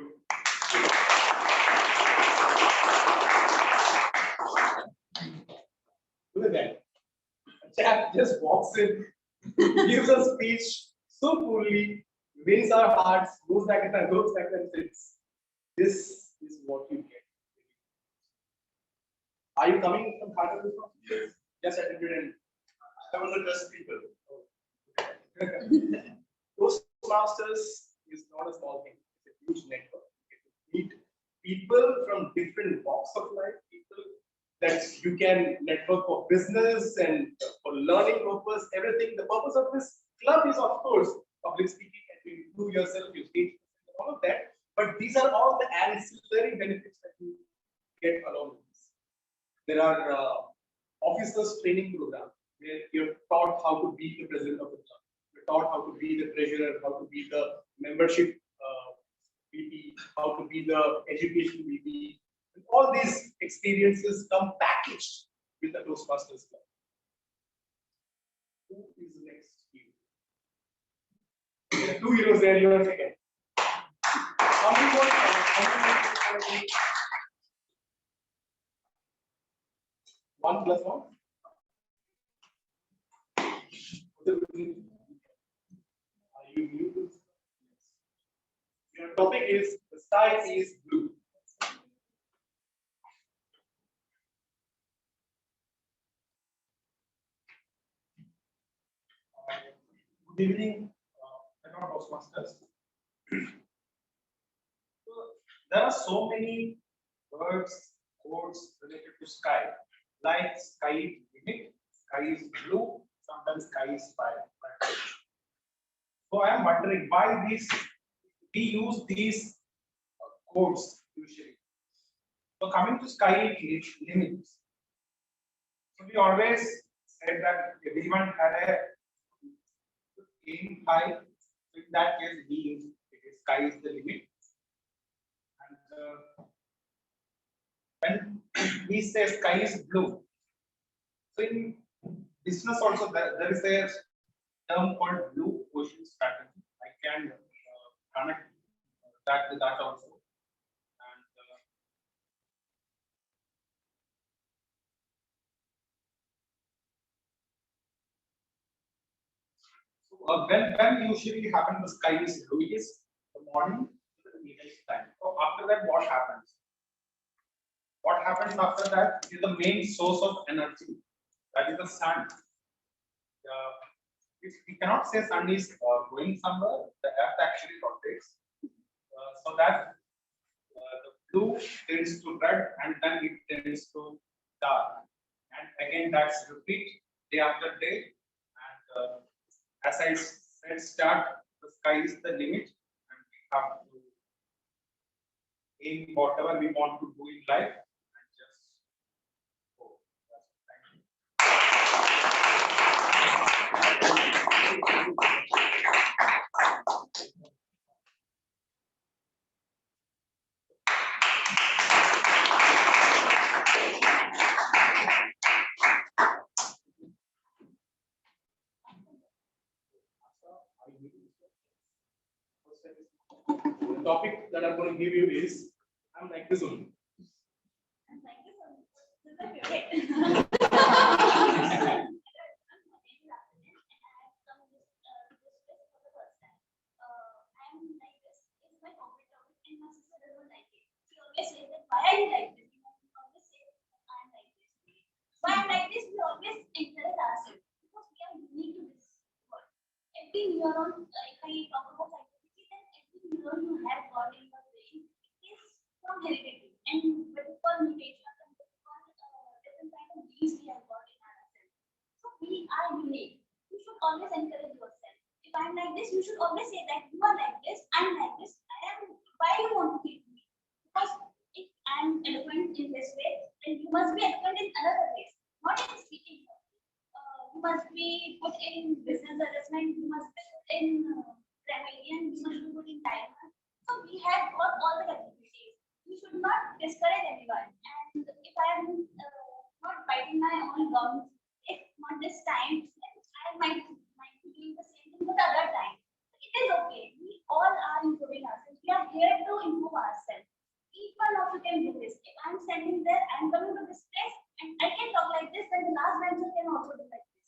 Look at that. A chap just walks in, gives a speech so coolly, wins our hearts, goes back and sits. This is what you get. Are you coming from Khata? Yes. Just attended and I want to trust people. Toastmasters is not a small thing. It's a huge network. You meet people from different walks of life, people that you can network for business and for learning purpose, everything. The purpose of this club is, of course, public speaking and to improve yourself, your stage, all of that. But these are all the ancillary benefits that you get along with this. There are officers training programs where you're taught how to be the president of the club. You're taught how to be the treasurer, how to be the membership VP, how to be the education VP. And all these experiences come packaged with the Toastmasters club. Who is next? There are 2 heroes there, you are second. How many more? One plus one? Are you new? Your topic is the sky is blue. Good evening, fellow Toastmasters. So, there are so many words, quotes related to sky, like sky is limit, sky is blue, sometimes sky is fire. So I am wondering why we use these quotes usually. So coming to sky limits. So we always said that everyone had a aim high. So in that case, sky is the limit. And when we say sky is blue, so in business also there is a term called blue ocean strategy. I can connect that with that also. And when usually happens the sky is blue is the morning to the evening time. So after that, what happens? What happens after that is the main source of energy. That is the sun. We cannot say sun is going somewhere. The earth actually rotates. So that the blue tends to red and then it tends to dark. And again, that's repeat day after day. And as I said, start, the sky is the limit, and we have to aim whatever we want to do in life and just go. give you is, I'm like this only. And thank you so much. This is my favorite. I'm like this. It's my favorite topic, and my sister doesn't like it. She always says that why are you like this? You always say I'm like this. Why I'm like this? We always encourage ourselves because we are unique to this world. Every neuron, if I talk about psychology, then every neuron you have got in your brain is from heredity and multiple mutations and multiple different kind of genes we have got in ourselves. So we are unique. You should always encourage yourself. If I'm like this, you should always say that you are like this, I'm like this, I am. Why you want to treat me? Because if I'm eloquent in this way, then you must be eloquent in another ways, not in speaking. You must be good in business adjustment, you must be good in grammarian, you must be good in time. So we have got all the capabilities. We should not discourage anyone. And if I'm not biting my own gums, if not this time, then I might be doing the same thing for the other time. It is okay. We all are improving ourselves. We are here to improve ourselves. Each one of you can do this. If I'm standing there, I'm coming to this place, and I can talk like this, then the last bencher can also do like this.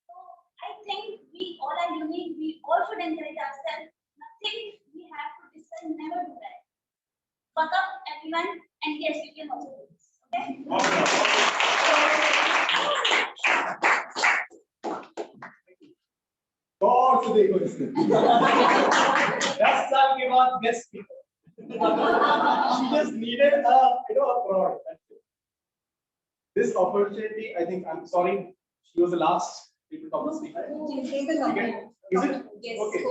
So I think we all are unique. We all should encourage ourselves. Nothing we have to discuss. Never do that. Fuck up everyone, and yes, you can also do this. Okay. God to the ecosystem. That's all we want guest speaker. She just needed a prod. This opportunity, I think, I'm sorry, she was the last people top speaker. Is it? Yes. Okay.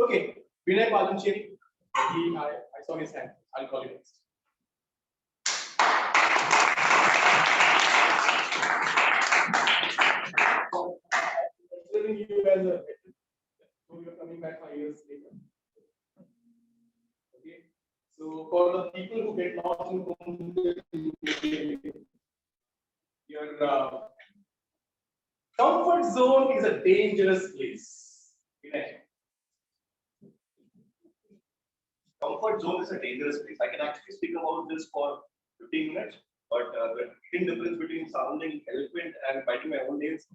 Okay. Vinay Palancheri. I saw his hand. I'll call you next. Considering you as a veteran, so you're coming back 5 years later. Okay. So for the people who get lost in your comfort zone is a dangerous place. Comfort zone is a dangerous place. I can actually speak about this for 15 minutes, but the difference between sounding eloquent and biting my own nails,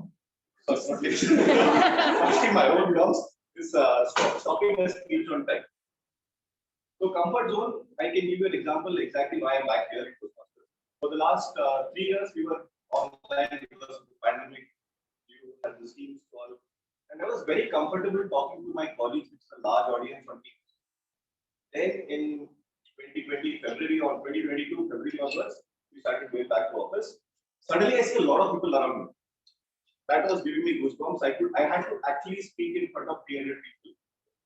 touching my own gums, is stopping my speech on time. So comfort zone, I can give you an example exactly why I'm back here. For the last 3 years, we were online because of the pandemic. You had the Teams call, and I was very comfortable talking to my colleagues, which is a large audience on Teams. Then in 2020 February or 2022 February onwards, we started going back to office. Suddenly, I see a lot of people around me. That was giving me goosebumps. I had to actually speak in front of 300 people.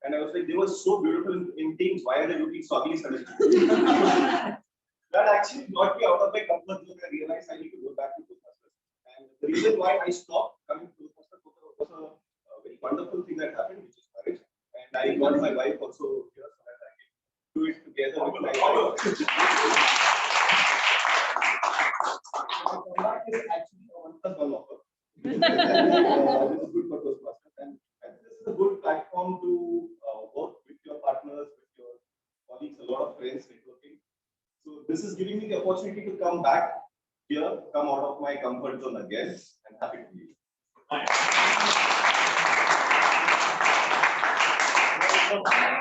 And I was like, they were so beautiful in Teams. Why are they looking so ugly suddenly? That actually got me out of my comfort zone. I realized I need to go back to Toastmasters. And the reason why I stopped coming to Toastmasters was a very wonderful thing that happened, which is marriage. And I got my wife also here so that I can do it together with my wife. That is actually a one-plus-one offer. This is good for Toastmasters, and this is a good platform to work with your partners, with your colleagues, a lot of friends, networking. So this is giving me the opportunity to come back here, come out of my comfort zone again, and happy to be here.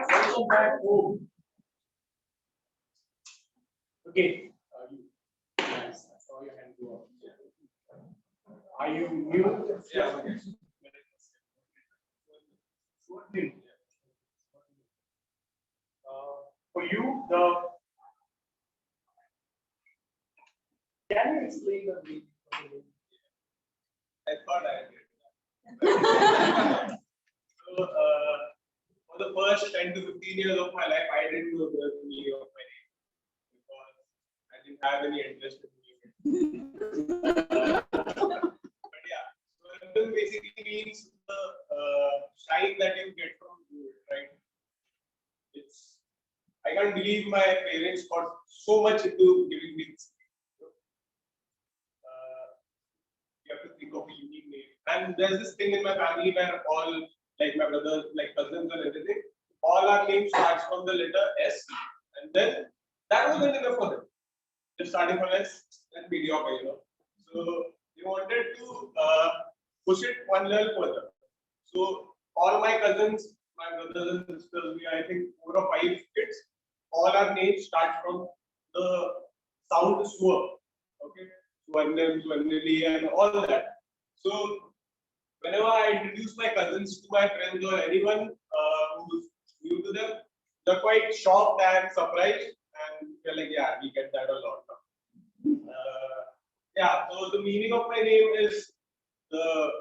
Welcome back home. Okay. Yes, I saw your hand go up. Are you new? Yeah. For you, can you explain the meaning of the name? I thought I did. So, for the first 10 to 15 years of my life, I didn't know the meaning of my name because I didn't have any interest in music. But yeah, so Emblem basically means the shine that you get from gold, right? I can't believe my parents got so much into giving me this. You have to think of a unique name. And there's this thing in my family where all, like my brothers, like cousins and everything, all our names starts from the letter S, and And then that wasn't enough for them. Just starting from less and mediocre, you know. So they wanted to push it one level further. So all my cousins, my brothers and sisters, we are, I think 4 or 5 kids, all our names start from the sound swar. Okay, Swarnam, Swarnili, and all that. So whenever I introduce my cousins to my friends or anyone who's new to them, they're quite shocked and surprised, and they're like, yeah, we get that a lot now. Yeah, so the meaning of my name is the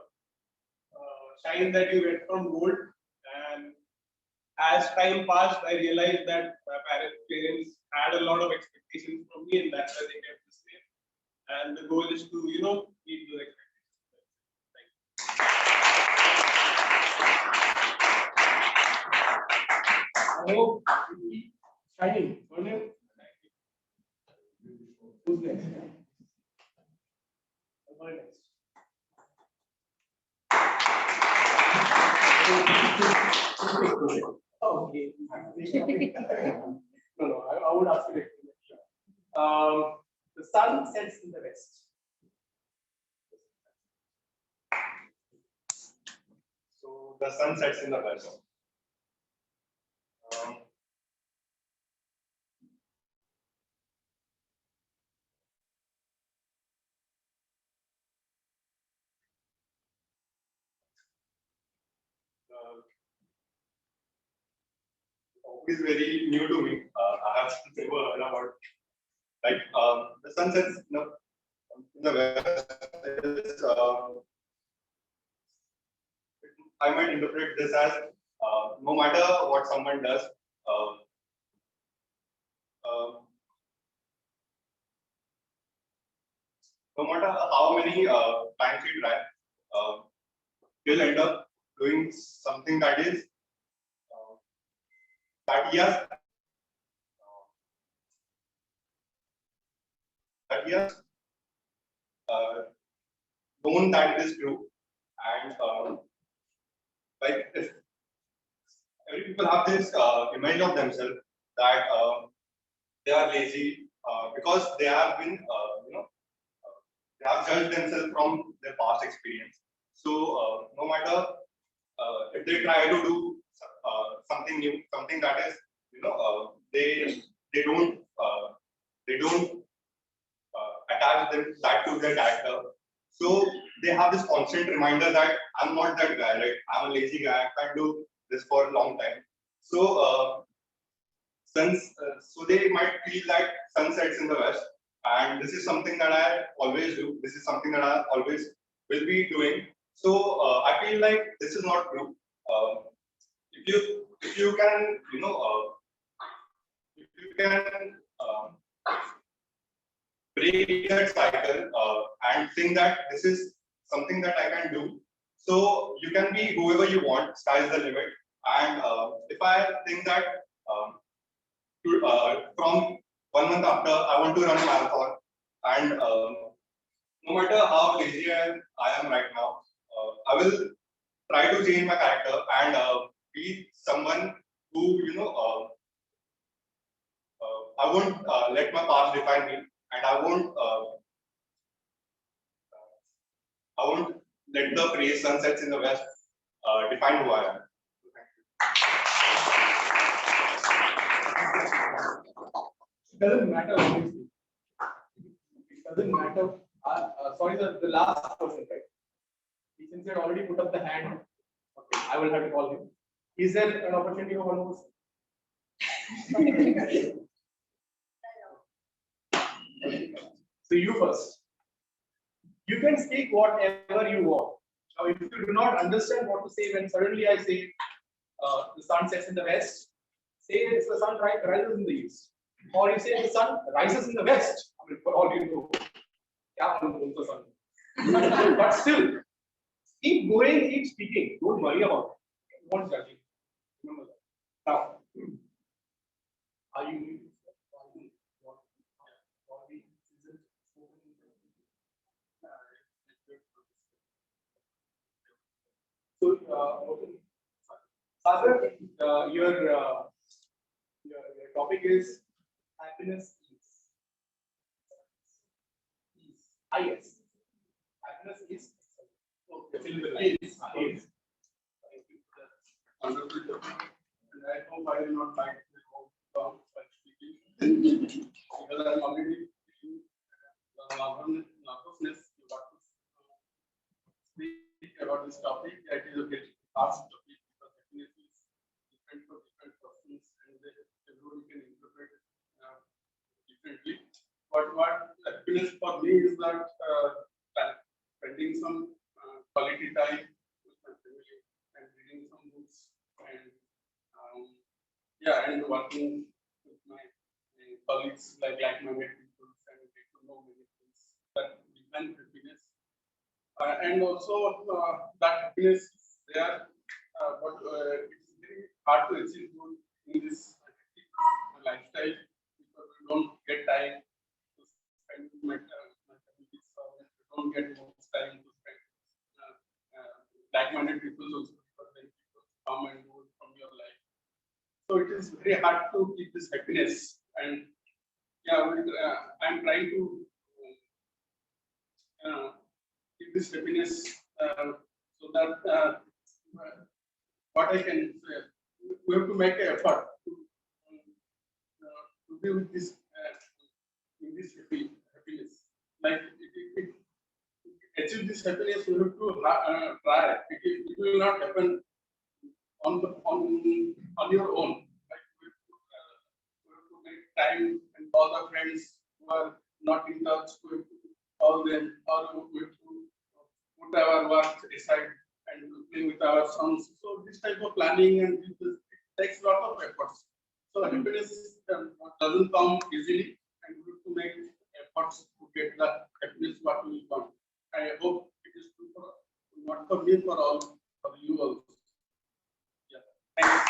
shine that you get from gold. And as time passed, I realized that my parents had a lot of expectations from me, and that's why they kept this name. And the goal is to, you know, meet those expectations. I hope you keep shining. Who's next? Next. Oh, okay. No, I would ask you. The sun sets in the west. So the sun sets in the west. Is very new to me. I have never heard about. Like the sun sets in the west. Is, I might interpret this as no matter what someone does, no matter how many times you try, you'll end up doing something that is that he has known that it is true, and like if every people have this image of themselves that they are lazy because they have been they have judged themselves from their past experience. So no matter if they try to do something new, something that is they don't attach that to their character. So they have this constant reminder that I'm not that guy, right? I'm a lazy guy. I can't do this for a long time. So so they might feel that sun sets in the west, and this is something that I always do. This is something that I always will be doing. So I feel like this is not true. If you can if you can break that cycle and think that this is something that I can do. So you can be whoever you want. Sky is the limit. And if I think that from 1 month after I want to run a marathon, and no matter how lazy I am right now, I will try to change my character and be someone who I won't let my past define me, and I won't let the phrase "sunsets in the west" define who I am. It doesn't matter, obviously. It doesn't matter. Sorry, the last person, right? Since he had already put up the hand, okay, I will have to call him. Is there an opportunity for one more? So you first. You can speak whatever you want. Now, if you do not understand what to say when suddenly I say the sun sets in the west, say it's the sun rises in the east. Or you say the sun rises in the west. I mean, for all you know. Yeah, the sun. But still, keep going, keep speaking. Don't worry about it. It won't judge you. Remember that. Now, are you? So, Sagar, your topic is happiness is highest. Happiness is okay. Fill the line. Is. Thank you for that wonderful topic. And I hope I will not like the whole term by speaking because I'm already feeling nervousness about to speak about this topic. It is a very fast topic because happiness is different for different persons and everyone can interpret differently. But what happiness for me is that spending some quality time with my family and reading some books and and working with my colleagues like-minded people and get to know many things that define happiness. And also that happiness is there, but it's very hard to achieve in this lifestyle because we don't get time to spend with my family, so we don't get much time to spend like-minded people also because then people come and go from your life. So it is very hard to keep this happiness, and I'm trying to keep this happiness so that what I can say, we have to make an effort to be with this in this happiness. Like it, achieve this happiness, we have to try. It will not happen on your own. Like we have to make time and all the friends who are not in touch, we have to call them, or we have to put our work aside and play with our sons. So this type of planning and it takes a lot of efforts. So happiness doesn't come easily, and we have to make efforts to get the happiness what we want. I hope it is true for not for me, for all, for you also. Yeah. Thank you.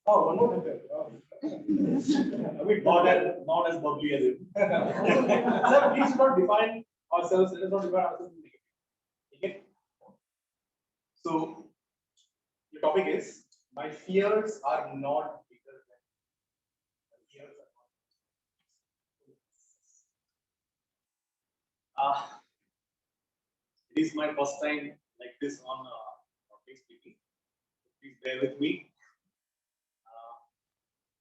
Oh, one more thing. I mean, not as bubbly as it. Sir, please not define ourselves. Let us not define ourselves. Okay. So, the topic is my fears are not bigger than my fears are not. It is my first time like this on public speaking. Please bear with me.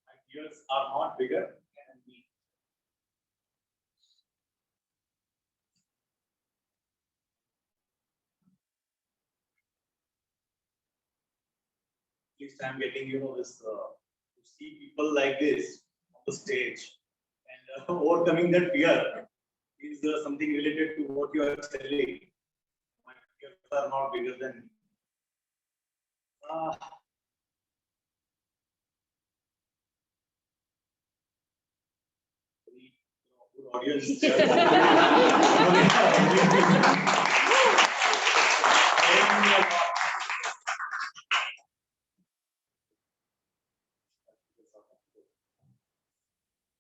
My fears are not bigger than me. At least I'm getting, this to see people like this on the stage and overcoming that fear is something related to what you are telling. My fears are not bigger than me. Good audience.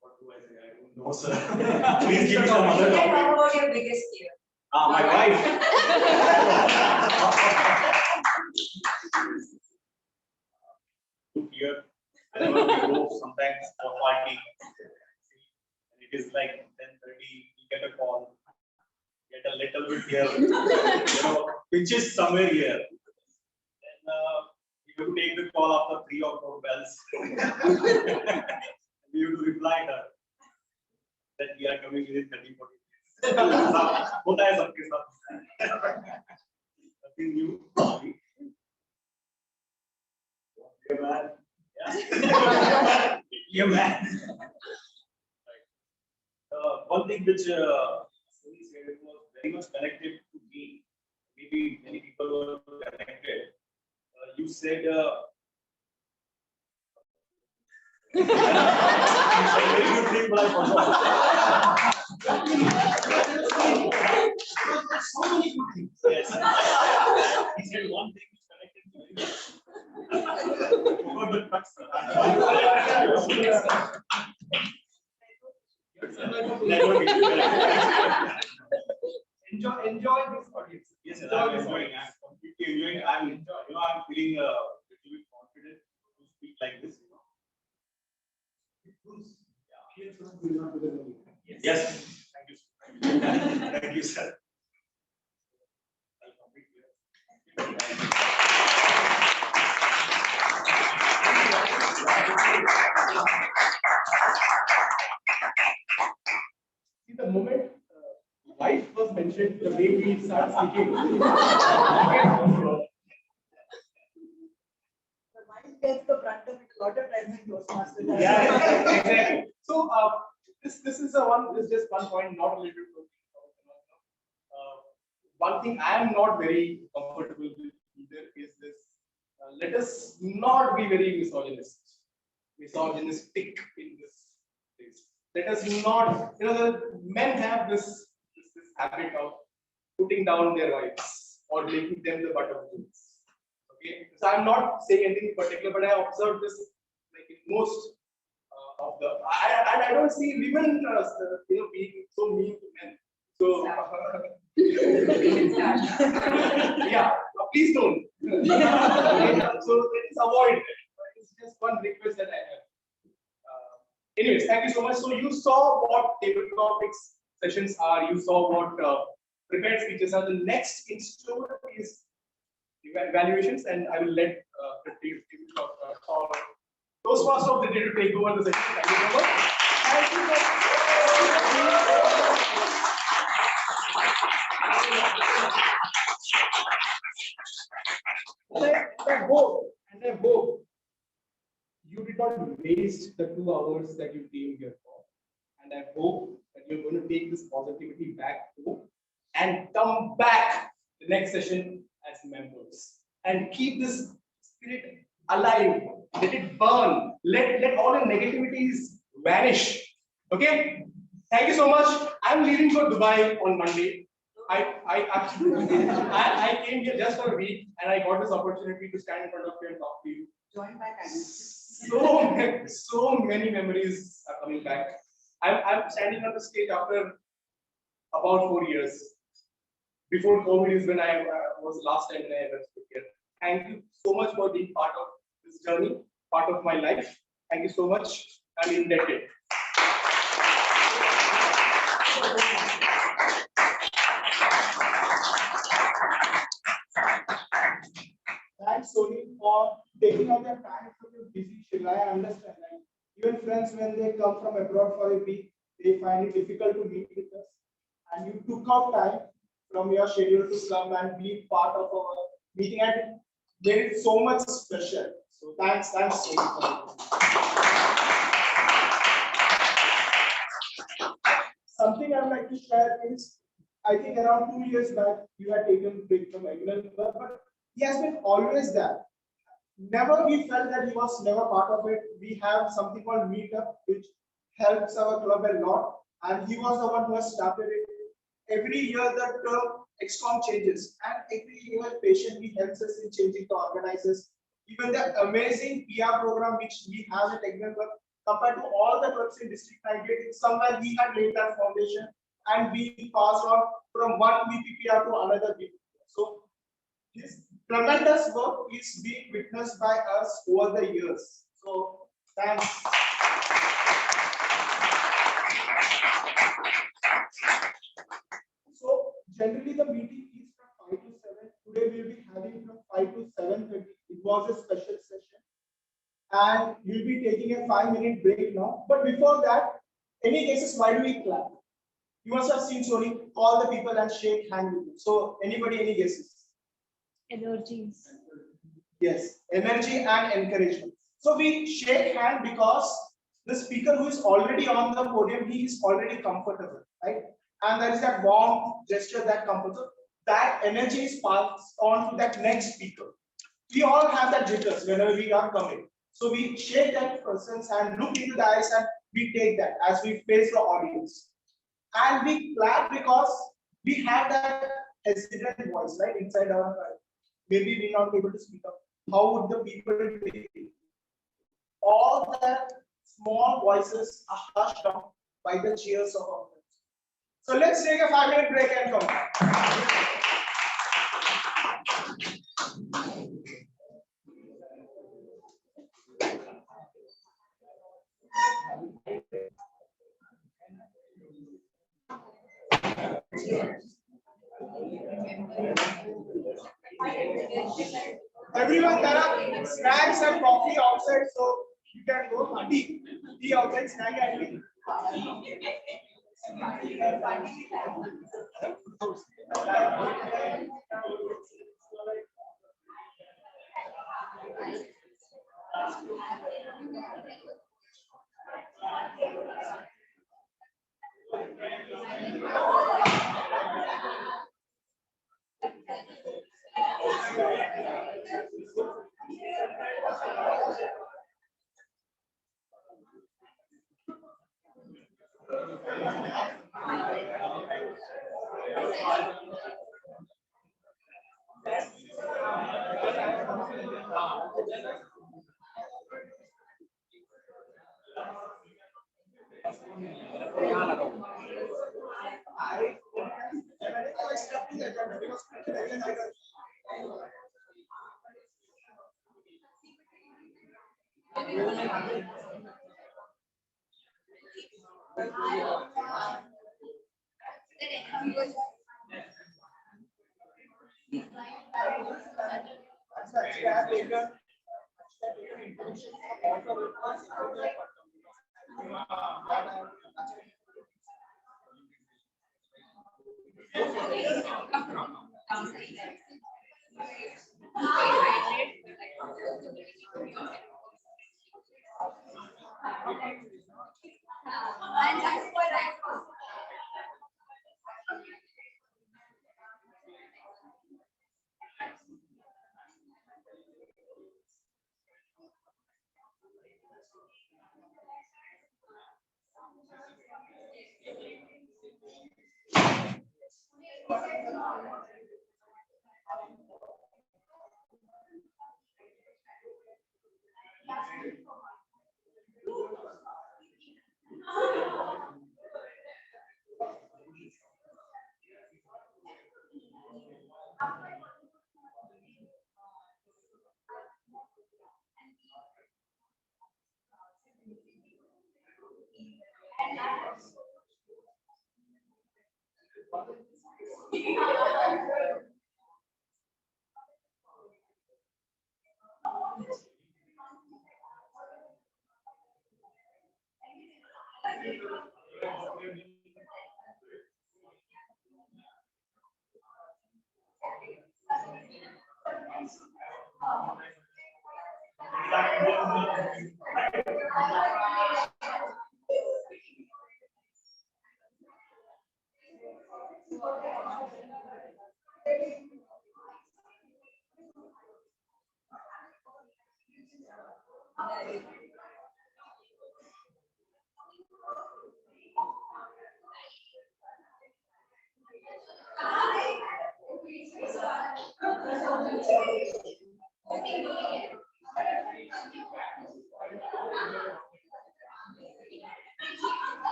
What do I say? I don't know, sir. Please give me some other Talk topic. about your biggest fear. My wife. To fear. Whenever we go sometimes for party, and it is like 10:30, we get a call, get a little bit here, pinches somewhere here. Then you have to take the call after 3 or 4 bells. You have to reply her that we are coming within 30-40 minutes. होता है सबके साथ. Nothing new. Yeah, man. Yeah. Yeah, man. Right. One thing which Sony said, it was very much connected to me. Maybe many people were connected. You said. You said very good thing, but I forgot. So many good things. Yes. He said one thing which connected to me. I forgot the facts. networking. Enjoy this audience. Yes, sir, I'm enjoying. I'm completely enjoying. I'm enjoying. You know, I'm feeling a little bit confident to speak like this. You know. Yes. Thank you. Thank you, sir. See, the moment wife was mentioned, the way we start speaking. The mind gets the brunt of it. A lot of times in Toastmasters. Yeah, exactly. So this is a one. This is just one point, not related to. One thing I am not very comfortable with either is this. Let us not be very misogynistic in this place. Let us not, the men have this habit of putting down their wives or making them the butt of jokes. Okay, so I'm not saying anything in particular, but I observed this like in most of the. I don't see women, being so mean to men. So yeah, please don't. So let's avoid it. It's just one request that I have. Anyways, thank you so much. So you saw what table topics sessions are. You saw what prepared speeches are. The next in store is evaluations, and I will let Toastmaster of the day to take over the session. Thank you so much. Thank you so much. And I hope you did not waste the 2 hours that you came here for. And I hope that you're going to take this positivity back home and come back the next session as members and keep this spirit alive. Let it burn. Let all the negativities vanish. Okay? Thank you so much. I'm leaving for Dubai on Monday. I actually I came here just for a week and I got this opportunity to stand in front of you and talk to you. Join back. So many memories are coming back. I'm standing on the stage after about 4 years. Before COVID is when I was last time when I ever spoke here. Thank you so much for being part of this journey, part of my life. Thank you so much. I'm indebted. Thanks, Sony, for taking out your time from your busy schedule. I understand. Like, even friends, when they come from abroad for a week, they find it difficult to meet with us. And you took out time from your schedule to come and be part of our meeting and made it so much special. So thanks, Sony. Something I would like to share is, I think around 2 years back, you had taken a break from Agnel, but he has been always there. Never we felt that he was never part of it. We have something called Meetup, which helps our club a lot, and he was the one who has started it. Every year the term XCOM changes, and every year patiently helps us in changing the organizers. Even the amazing PR program which we have at Agnel Club, compared to all the clubs in District 98, somewhere we had laid that foundation and we passed on from one BPPR to another BPPR. So this tremendous work is being witnessed by us over the years. So thanks. So generally the meeting is from 5 to 7. Today we will be having from 5 to 7:30. It was a special session. And we'll be taking a 5-minute break now. But before that, any cases, why do we clap? You must have seen Sony call the people and shake hands with them. So anybody, any guesses? Energies. Yes, energy and encouragement. So we shake hand because the speaker who is already on the podium, he is already comfortable, right? And there is that warm gesture that comes. So that energy is passed on to that next speaker. We all have that jitters whenever we are coming. So we shake that person's hand, look into the eyes, and we take that as we face the audience. And we clap because we have that hesitant voice, right, inside our heart. Maybe we're not able to speak up. How would the people take it? All the small voices are hushed down by the cheers of our friends. So let's take a 5-minute break and come back. Everyone, there are snacks and coffee outside, so you can go. Tea outside, snack and tea.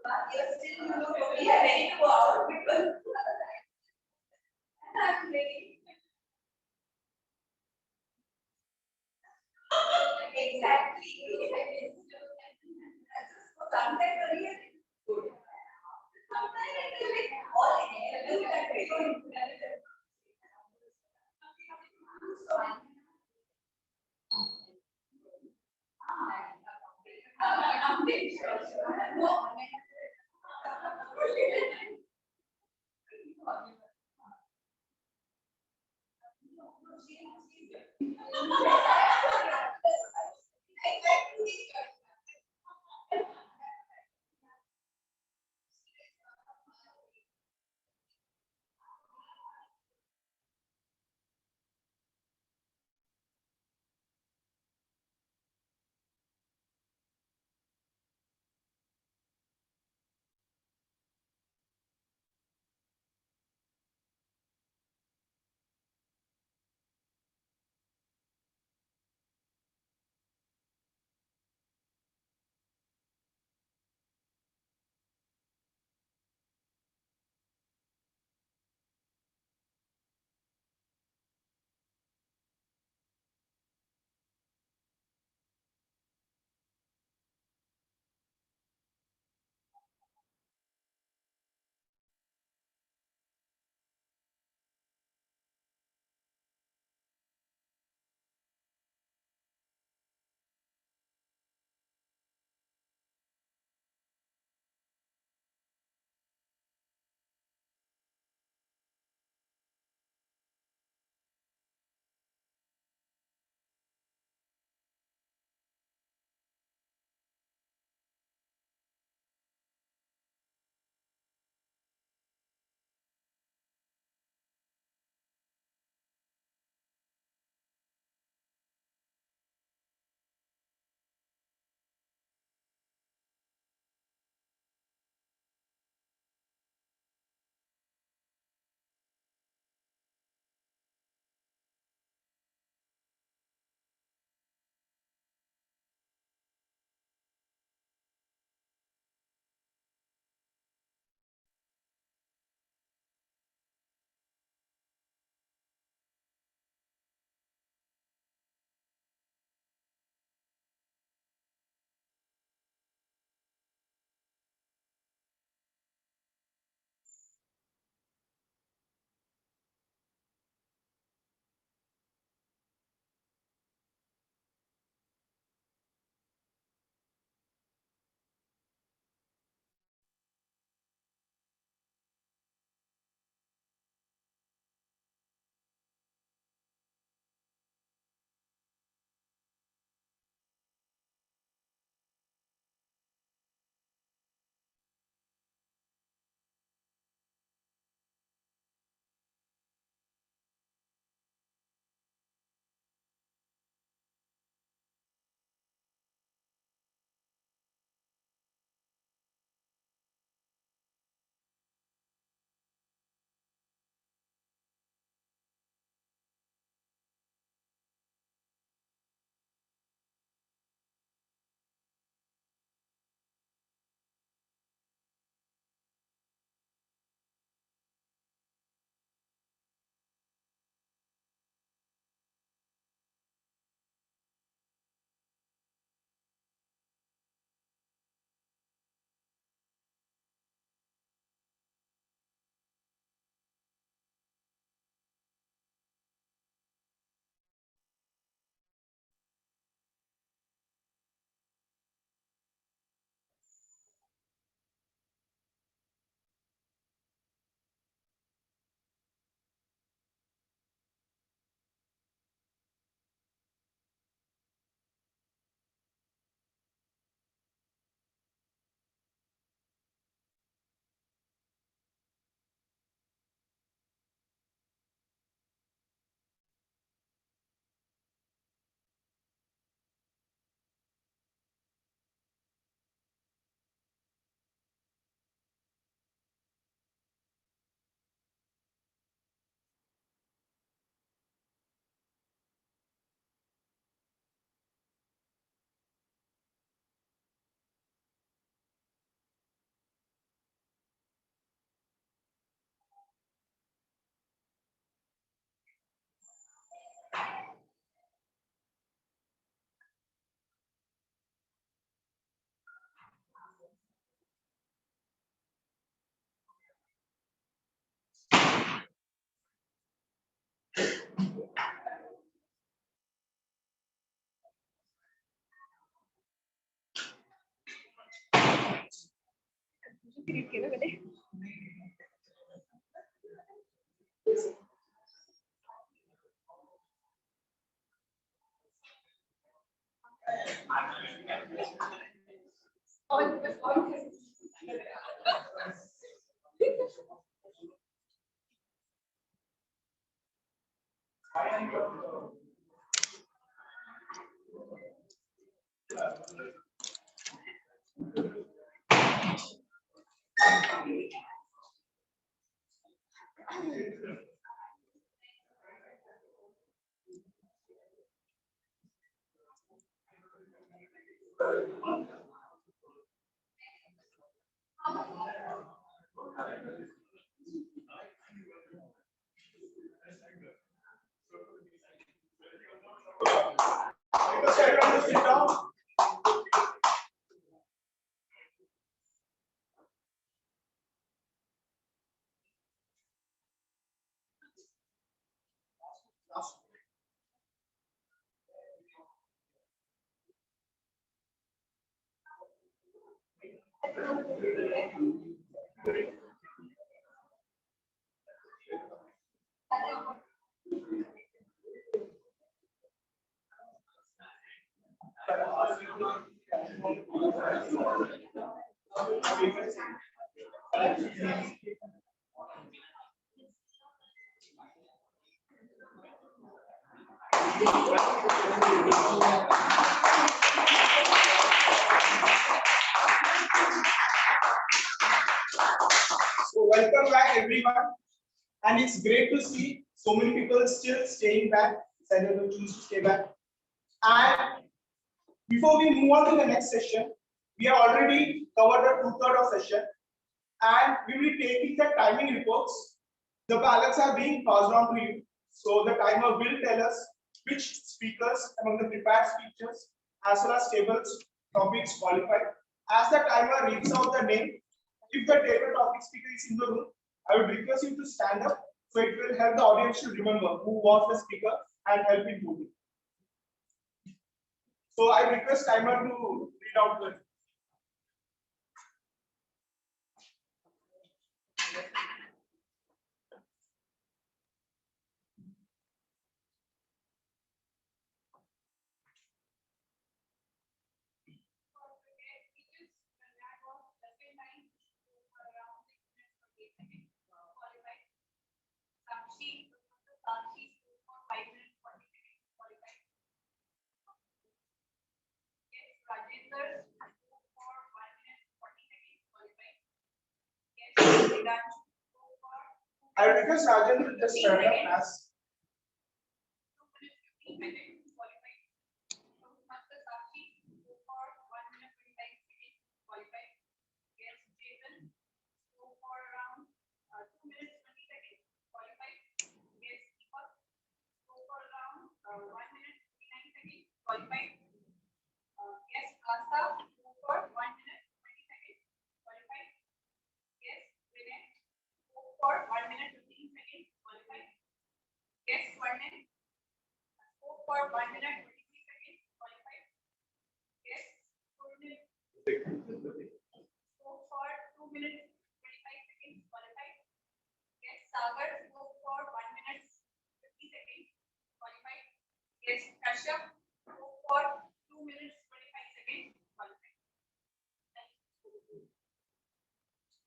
But you're still, we are ready to go out because I'm ready. Exactly. Sometimes really good. Sometimes it will be all in Read किया ना मैंने? Request everyone to sit down. So welcome back everyone, and it's great to see so many people still staying back, decided to choose to stay back. And before we move on to the next session, we have already covered the 2/3 of session, and we will be taking the timing reports. The ballots are being passed on to you, so the timer will tell us which speakers among the prepared speeches as well as tables topics qualified. As the timer reads out the name, if the table topic speaker is in the room, I would request you to stand up, so it will help the audience to remember who was the speaker and help in moving. So I request timer to read out the. I request Rajan to just turn up as.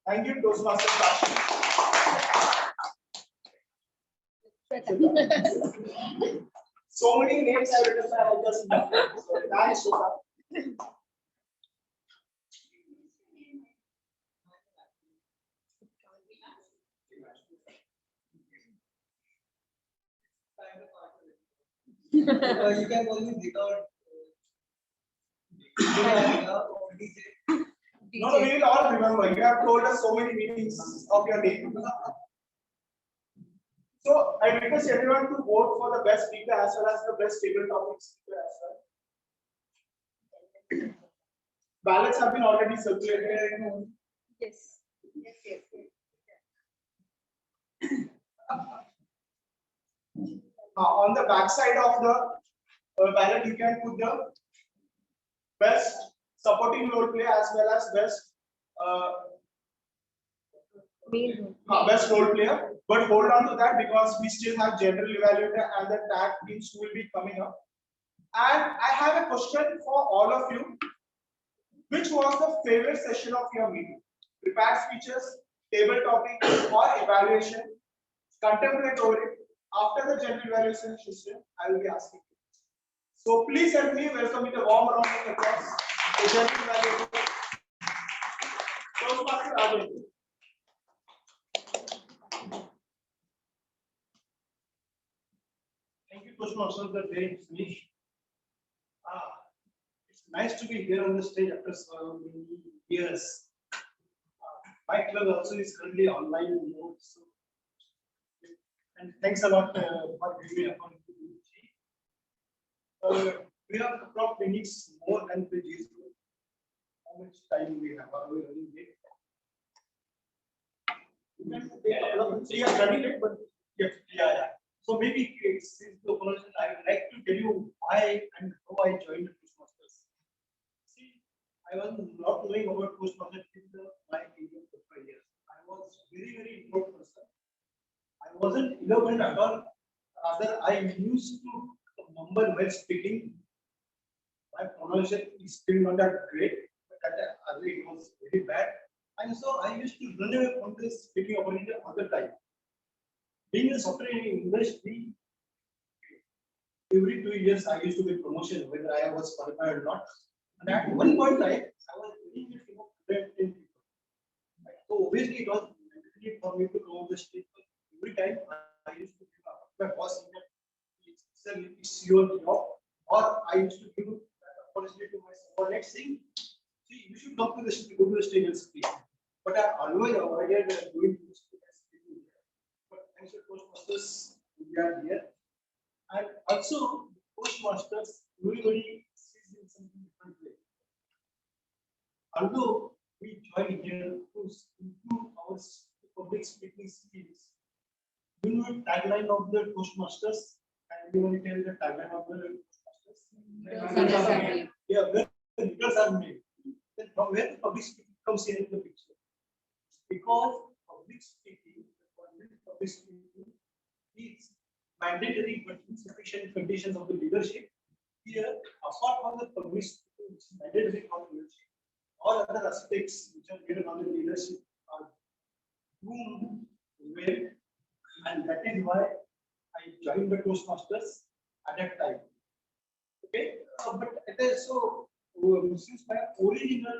Thank you, Toastmasters. So many names I written down, I just so thanks, Shweta. You can only record. No, we will all remember. You have told us so many meanings of your name. So I request everyone to vote for the best speaker as well as the best table topic speaker as well. Ballots have been already circulated. Yes. On the back side of the ballot, you can put the best supporting role play as well as best Best role player. But hold on to that because we still have general evaluator and the tag teams will be coming up. And I have a question for all of you. Which was the favorite session of your meeting? Prepared speeches, table topic, or evaluation? Contemplate over it. After the general evaluation session, I will be asking you. So please help me welcome with a warm round of applause. The general evaluator. Toastmaster Agnel. Thank you, Toastmasters, the day Sunish. It's nice to be here on the stage after so many years. My club also is currently online mode, so and thanks a lot for giving me a opportunity. We have a couple of minutes more than pages. How much time we have? Are we running late? We can take a couple of minutes. Yeah, running late, but yeah. So maybe since the conversation, I would like to tell you why and how I joined the Toastmasters. See, I was not knowing about Toastmasters in my area for 5 years. I was very introvert person. I wasn't eloquent at all. Rather, I used to mumble while speaking. My pronunciation is still not that great, but early it was very bad. And so I used to run away from this speaking opportunity all the time. Being a software industry, every 2 years I used to get promotion whether I was qualified or not. And at one point in time, I was really getting 110 people. So obviously it was necessary for me to come on the stage. Every time I used to give up. My boss said, it's your job. Or I used to give opportunity to my subordinates saying, see, you should come to the stage, go to the stage and speak. But I always avoided doing this. But thanks to Toastmasters, we are here. And also, Toastmasters, everybody sees in something different way. Although we join here to improve our public speaking skills, you know the tagline of the Toastmasters, and you want to tell the tagline of the Toastmasters? Yeah, where the leaders are made. Then from where the public speaking comes in the picture? Because public speaking is mandatory but insufficient conditions of the leadership. Here, apart from the public speaking, which is mandatory for leadership, all other aspects which are given on the leadership are groomed well, and that is why I joined the Toastmasters at that time. Okay, so since my original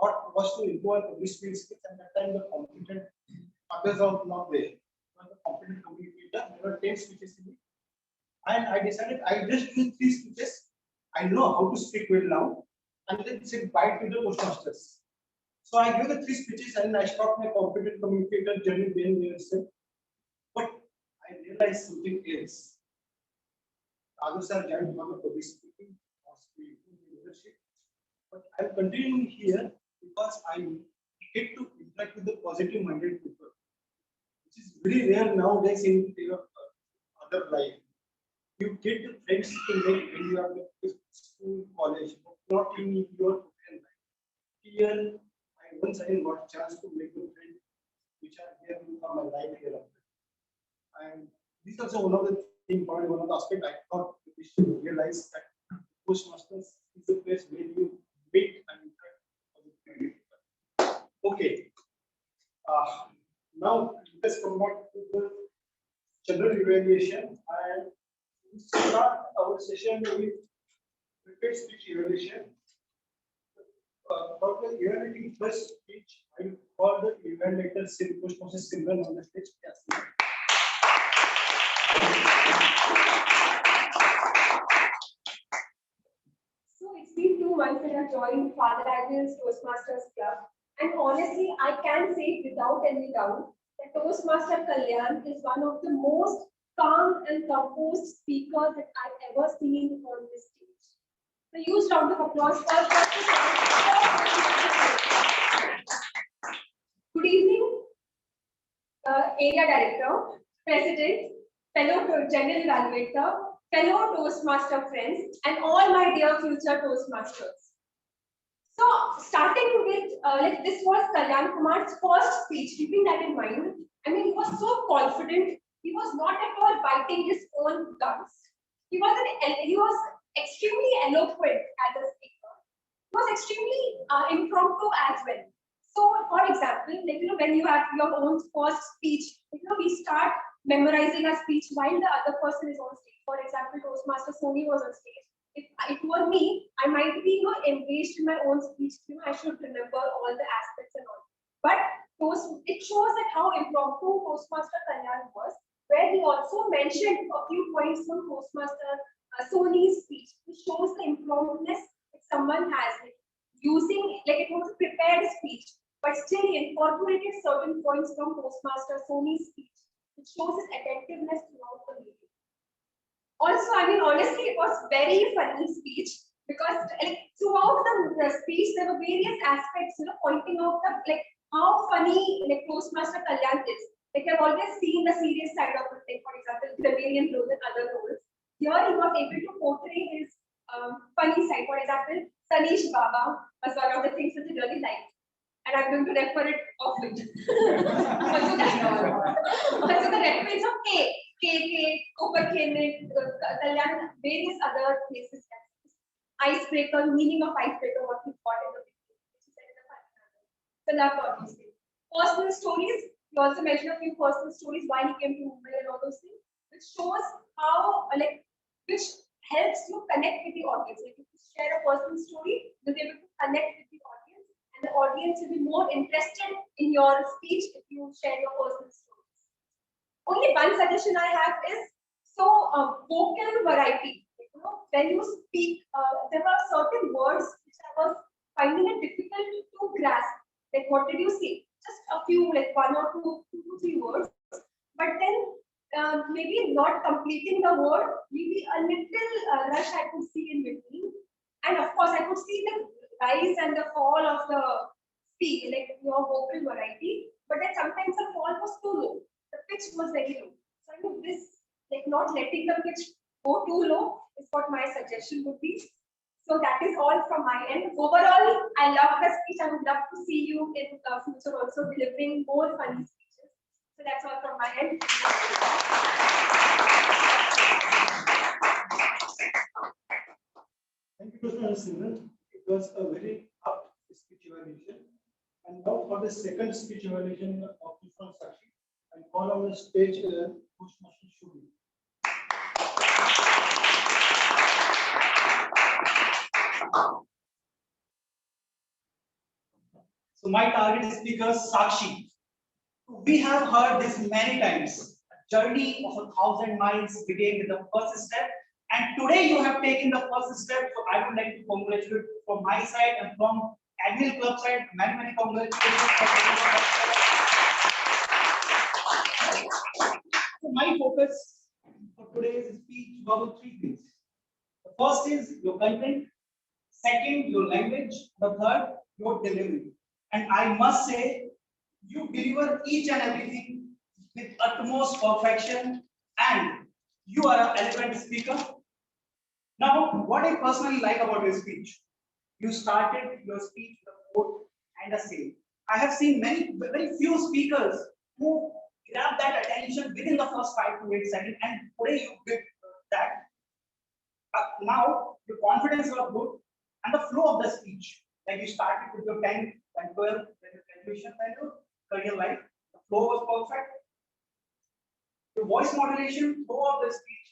thought was to improve public speaking skills, and that time the competent others are not there. The competent communicator, there were 10 speeches in it, and I decided I just do 3 speeches. I know how to speak well now, and then say bye to the Toastmasters. So I gave the 3 speeches and I stopped my competent communicator journey then there. But I realized something else. Others are joined for the public speaking or speaking leadership. But I'm continuing here because I get to interact with the positive minded people, which is very rare nowadays in your other life. You get the friends to make when you are in school, college, but not in your professional life. Here, I once again got a chance to make the friends which are here for my life hereafter. And this is also one of the things, probably one of the aspects I thought we should realize that Toastmasters is the place where you meet and interact with people. Okay. Now let's come back to the general evaluation and start our session with prepared speech evaluation. For the evaluating first speech, I will call the evaluator Toastmasters Simran on the stage. Yes. So it's been 2 months that I've joined Father Agnel's Toastmasters Club, and honestly, I can say without any doubt that Toastmaster Kalyan is one of the most calm and composed speakers that I've ever seen on this stage. A huge round of applause for Good evening, Area Director, President, fellow General Evaluator, fellow Toastmaster friends, and all my dear future Toastmasters. So starting with like this was Kalyan Kumar's first speech. Keeping that in mind, I mean, he was so confident. He was not at all biting his own gums. He was extremely eloquent as a speaker. He was extremely impromptu as well. So, for example, like when you have your own first speech, we start memorizing a speech while the other person is on stage. For example, Toastmaster Sony was on stage. If it were me, I might be engaged in my own speech. I should remember all the aspects and all. But it shows that how impromptu Toastmaster Kalyan was, where he also mentioned a few points from Toastmaster Sony's speech, which shows the impromptuness that someone has, like, using, like, it was a prepared speech, but still he incorporated certain points from Toastmaster Sony's speech, which shows his attentiveness throughout the meeting. Also, I mean, honestly, it was very funny speech because like throughout the speech, there were various aspects, pointing out the like how funny like Toastmaster Kalyan is. Like I've always seen the serious side of it, like for example, Grammarlian role and other roles. Here he was able to portray his funny side. For example, Sunish Babu was one of the things that he really liked. And I'm going to refer it often. Also the reference of K, Cooper Kenet, Kalyan, various other places. Icebreaker, meaning of icebreaker, what we got in the beginning, which is in the final. So love all these things. Personal stories, he also mentioned a few personal stories why he came to Mumbai and all those things, which shows how, which helps you connect with the audience. Like if you share a personal story, you'll be able to connect with the audience, and the audience will be more interested in your speech if you share your personal stories. Only one suggestion I have is vocal variety. When you speak, there are certain words which I was finding it difficult to grasp. Like what did you say? Just a few, like one or two to three words. But then maybe not completing the word, maybe a little rush I could see in between. And of course, I could see the rise and the fall of the speak, like your vocal variety. But then sometimes the fall was too low. The pitch was very low. So I think this, like not letting the pitch go too low is what my suggestion would be. So that is all from my end. Overall, I love the speech. I would love to see you in the future also delivering more funny speeches. So that's all from my end. Thank you, Mr. Simran. It was a very apt speech evaluation. And now for the second speech evaluation of Mr. Sakshi, I call on the stage Toastmaster Shubhi. So my target speaker Sakshi. We have heard this many times. A journey of 1,000 miles began with the first step, and today you have taken the first step. So I would like to congratulate from my side and from Agnel Club side. Many congratulations. So my focus for today's speech was on three things. The first is your content, second your language, the third your delivery. And I must say, you deliver each and everything with utmost perfection, and you are an eloquent speaker. Now, what I personally like about your speech, you started your speech with a quote and a saying. I have seen very few speakers who grab that attention within the first 5 to 8 seconds, and today you did that. Now, your confidence was good, and the flow of the speech, like you started with your 10 and 12, then your graduation, then your career life, the flow was perfect. Your voice modulation throughout the speech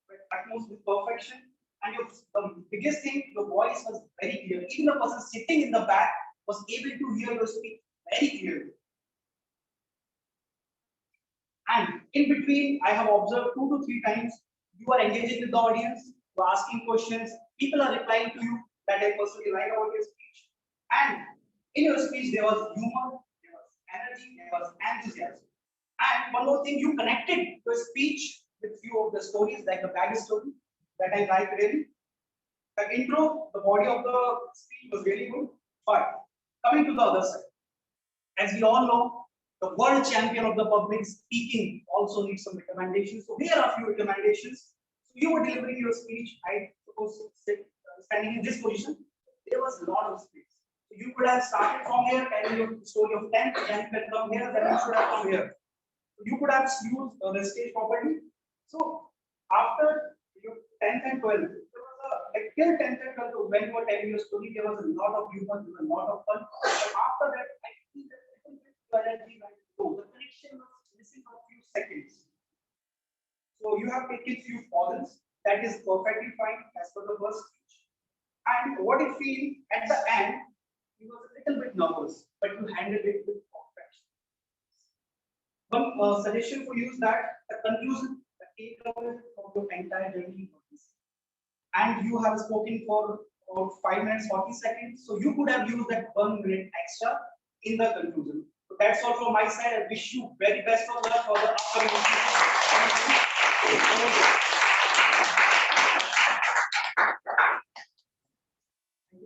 with utmost with perfection, and the biggest thing, your voice was very clear. Even the person sitting in the back was able to hear your speech very clearly. And in between, I have observed 2 to 3 times you are engaging with the audience, you are asking questions, people are replying to you. That I personally like about your speech. And in your speech, there was humor, there was energy, there was enthusiasm. And one more thing, you connected your speech with few of the stories, like the bag story that I like really. The intro, the body of the speech was very good. But coming to the other side, as we all know, the world champion of the public speaking also needs some recommendations. So here are a few recommendations. So you were delivering your speech, I suppose standing in this position, there was a lot of space. So you could have started from here, telling your story of 10th, then you can come here, then you should have come here. You could have used the stage properly. So after your 10th and 12th, there was a like till 10th and 12th, when you were telling your story, there was a lot of humor, there was a lot of fun. But after that, I think that little bit your energy went low. The connection was missing for a few seconds. So you have taken few pauses. That is perfectly fine as per the first speech. And what I feel at the end, you was a little bit nervous, but you handled it with perfection. One suggestion for you is that the conclusion, the takeaway of your entire journey was this. And you have spoken for about 5 minutes 40 seconds, so you could have used that 1 minute extra in the conclusion. So that's all from my side. I wish you very best of luck for the upcoming season. Thank you.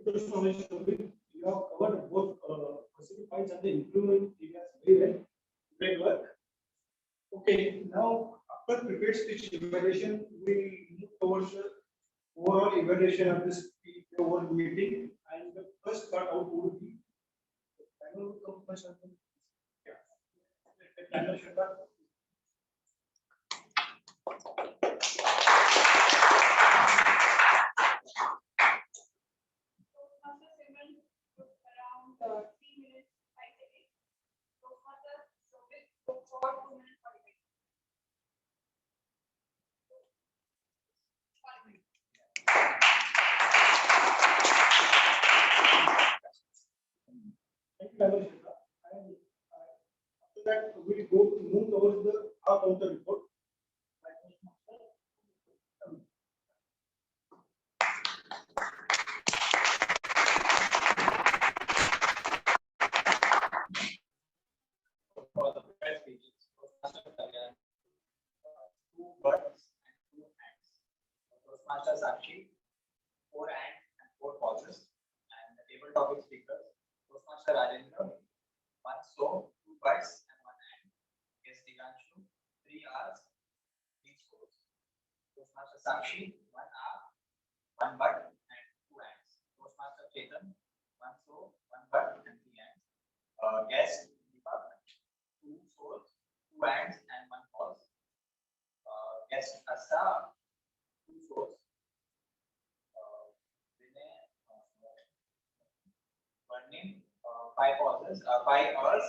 Thank you so much, Toby. You have covered both positive points and the improvement areas very well. Great work. Okay, now after prepared speech evaluation, we move towards the overall evaluation of this speech over meeting. And the first part out would be the panel come first. Yeah. The panel should have. Around 3 minutes 5 seconds. Toastmaster Shobit for 2 minutes 40 seconds. Thank you very much, Shilpa. And after that, we will go to move towards the out of the report. For the prepared speeches, Toastmasters again, 2 birds and 2 ants. Toastmasters Sakshi, 4 ants and 4 pauses. And the table topic speakers, Toastmaster Rajendra, 1 so, 2 birds and 1 ant. Guest Diganshu, 3 hours, 3 scores. Toastmaster Sakshi, 1 hour, 1 bird and 2 ants. Toastmaster Chetan, 1 so, 1 bird and 3 ants. Guest Deepak, 2 souls, 2 ants and 1 pause. Guest Asa, 2 souls. Vinay, Burning, 5 pauses, 5 hours,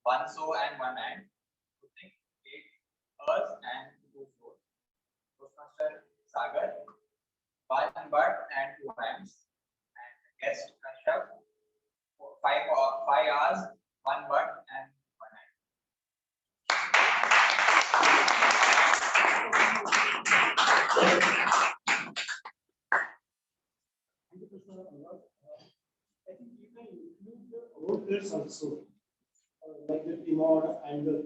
1 so and 1 ant. Putting 8 hours and 2 souls. Toastmaster Sagar, 1 bird and 2 ants. And guest Kashyap, 5 hours, 1 bird and 1 ant. Thank you, Krishna. I think you can include the role players also, like the TMoD and the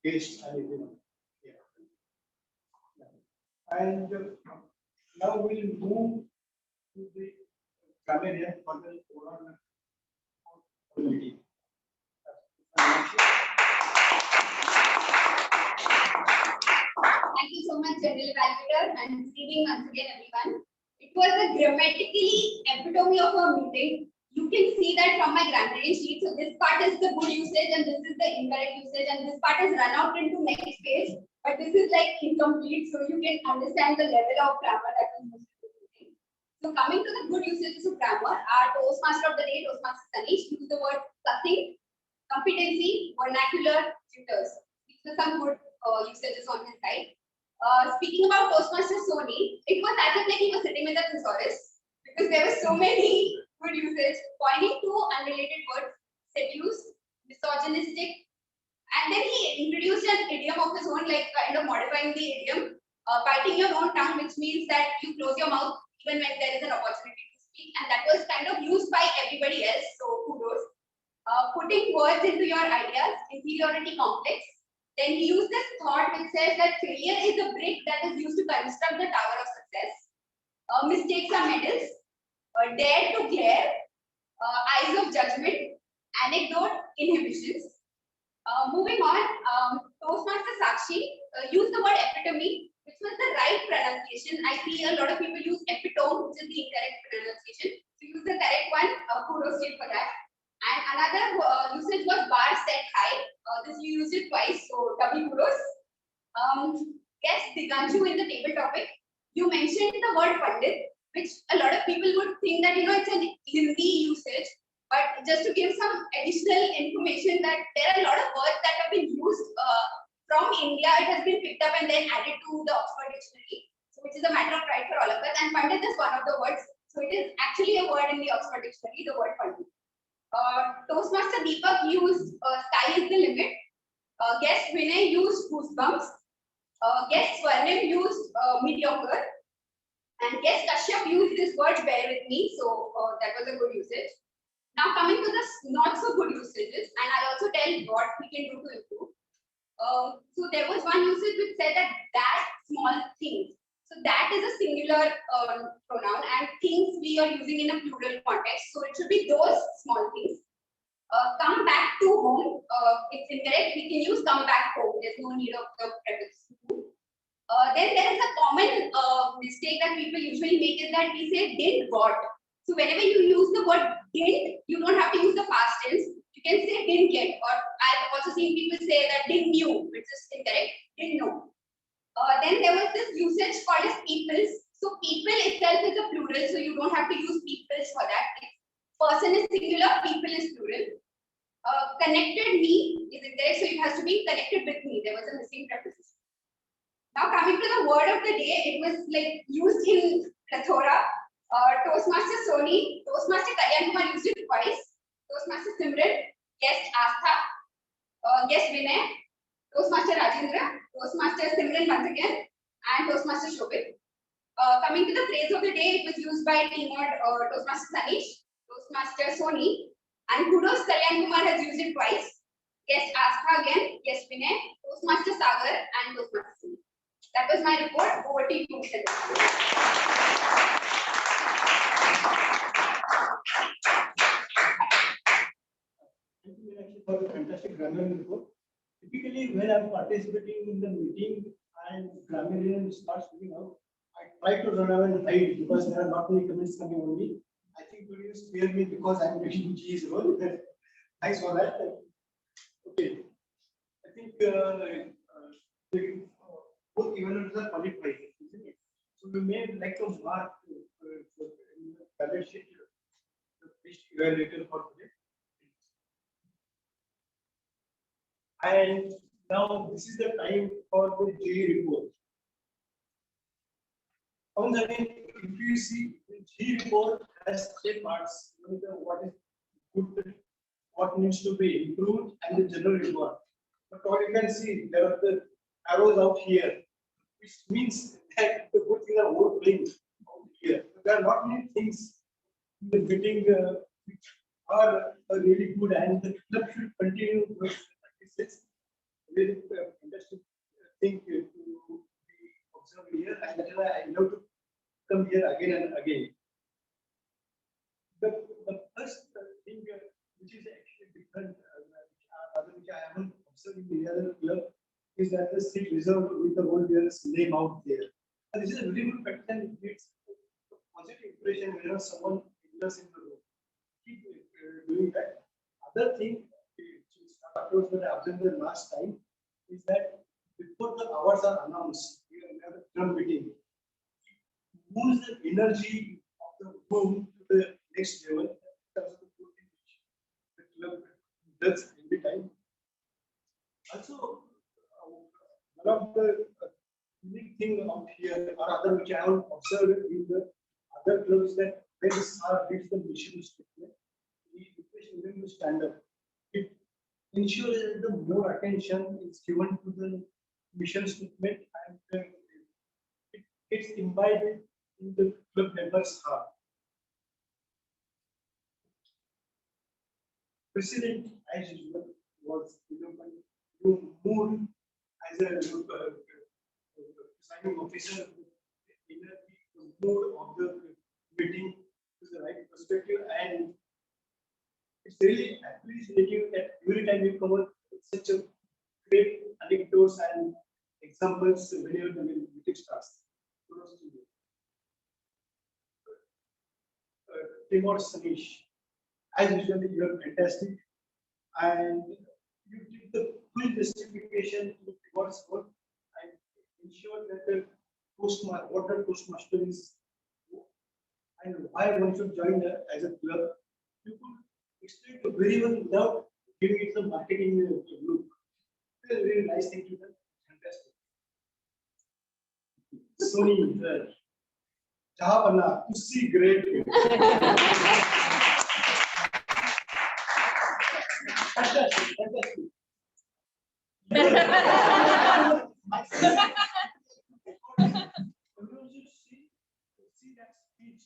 guest and everyone. Yeah. And now we'll move to the comedian for the overall meeting. Thank you so much, General Evaluator, and good evening once again, everyone. It was a grammatically epitome of a meeting. You can see that from my grammatic sheet. So this part is the good usage, and this is the incorrect usage, and this part is run out into next page. But this is like incomplete, so you can understand the level of grammar that was used in this meeting. So coming to the good usages of grammar, our Toastmaster of the day, Toastmaster Sunish, used the word succinct, competency, vernacular, tutors. These are some good usages on his side. Speaking about Toastmaster Sony, it was as if like he was sitting with a thesaurus because there were so many good usage pointing to unrelated words, seduce, misogynistic, and then he introduced an idiom of his own, like kind of modifying the idiom, biting your own tongue, which means that you close your mouth even when there is an opportunity to speak, and that was kind of used by everybody else. So kudos. Putting words into your ideas, inferiority complex. Then he used this thought which says that failure is a brick that is used to construct the tower of success. Mistakes are medals. Dare to glare. Eyes of judgment. Anecdote, inhibitions. Moving on, Toastmaster Sakshi used the word epitome. which was the right pronunciation. I see a lot of people use epitome, which is the incorrect pronunciation. So use the correct one, kudos to you for that. And another usage was bar set high. This you used it twice, so double kudos. Yes, Diganshu in the table topic, you mentioned the word pandit, which a lot of people would think that it's an Hindi usage. But just to give some additional information that there are a lot of words that have been used from India, it has been picked up and then added to the Oxford Dictionary, so which is a matter of pride for all of us. And Pandit is one of the words, so it is actually a word in the Oxford Dictionary, the word Pandit. Toastmaster Deepak used sky is the limit. Guest Vinay used goosebumps. Guest Swarnim used mediocre. And guest Kashyap used this word bear with me, so that was a good usage. Now coming to the not so good usages, and I'll also tell what we can do to improve. So there was one usage which said that small things. So that is a singular pronoun, and things we are using in a plural context. So it should be those small things. Come back to home. It's incorrect. We can use come back home. There's no need of the preface. Then there is a common mistake that people usually make is that we say did got. So whenever you use the word did, you don't have to use the past tense. You can say didn't get, or I've also seen people say that didn't knew, which is incorrect. Didn't know. Then there was this usage called as peoples. So people itself is a plural, so you don't have to use peoples for that. Person is singular, people is plural. Connected me is incorrect, so it has to be connected with me. There was a missing preposition. Now coming to the word of the day, it was like used in plethora. Toastmaster Sony, Toastmaster Kalyan Kumar used it twice. Toastmaster Simran, guest Astha, guest Vinay, Toastmaster Rajendra, Toastmaster Simran once again, and Toastmaster Shobit. Coming to the phrase of the day, it was used by TMoD Toastmaster Sunish, Toastmaster Sony, and kudos Kalyan Kumar has used it twice. Guest Astha again, guest Vinay, Toastmaster Sagar, and Toastmaster Suni. That was my report. Over to you, Mr. Thank you Meenakshi for the fantastic grammar report. Typically, when I'm participating in the meeting and grammarian starts speaking out, I try to run away and hide because there are not many comments coming on me. I think today you spare me because I'm taking G's role. Thanks for that. Okay. I think both evaluators are qualified, isn't it? So we may like to mark in the balance sheet the best evaluator for today. And now this is the time for the J report. Once again, if you see the G report has 3 parts, what is good, what needs to be improved, and the general report. But what you can see, there are the arrows out here, which means that the good things are overplaying out here. There are not many things in the meeting which are really good, and the club should continue to practice. Very interesting thing to be observed here, and that's why I love to come here again and again. The first thing which is actually different, which I haven't observed in the other club, is that the seat reserved with the whole player's name out there. And this is a very good practice and it creates a positive impression whenever someone enters in the room. Keep doing that. Other thing, approach that I observed the last time is that before the hours are announced, we have a club meeting. It moves the energy of the room to the next level. That's the good thing which the club does every time. Also, one of the unique thing out here, or other which I have observed in the other clubs, that when the star reads the mission statement, he requests them to stand up. It ensures that the more attention is given to the mission statement and it gets imbibed in the club members' heart. President, as usual, was moved as a presiding officer in the mood of the meeting to the right perspective, and it's really appreciating that every time you come up with such a great anecdotes and examples whenever the meeting starts. Kudos to you. TMoD Sunish, as usually you are fantastic, and you did the full justification to TMoD's work and ensure that the water Toastmaster is, and why one should join as a club. You could explain to very well without giving it the marketing look. It's a very nice thing to do. Fantastic. Sony, Jahabana, to see great. Fantastic, fantastic. Everyone should see that speech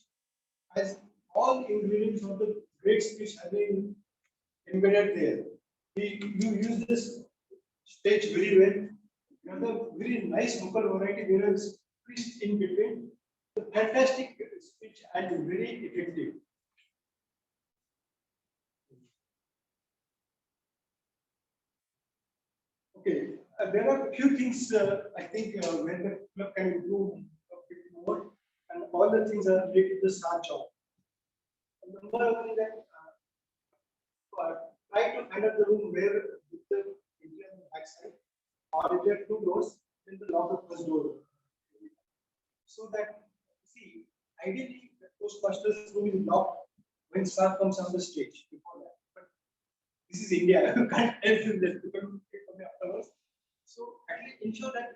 as all ingredients of the great speech have been embedded there. You use this stage very well. You have a very nice vocal variety. There is twist in between. The fantastic speech and very effective. Okay, there are a few things I think where the club can improve a bit more, and all the things are related to the star job. Number one that try to find out the room where with the Indian backside, or if there are two doors, then the lock the first door. So that, see, ideally the Toastmasters room is locked when star comes on the stage before that. But this is India, you can't help in this because you come afterwards. So at least ensure that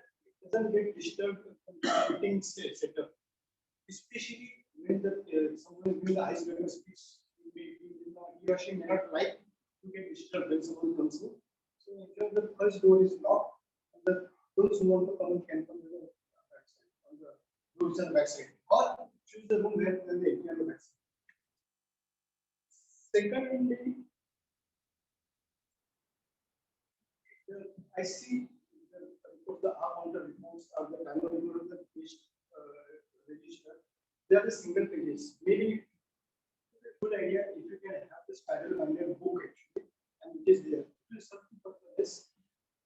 it doesn't get disturbed from the meeting setup. Especially when someone is doing the icebreaker speech, he or she may not like to get disturbed when someone comes in. So ensure the first door is locked, and those who want to come in can come to the backside, on the doors on the backside, or choose the room where they enter on the backside. Secondly, I see the arm on the reports or the manual report of the page register. They are the single pages. Maybe it's a good idea if you can have the spiral binded book actually, and it is there. It is something for this.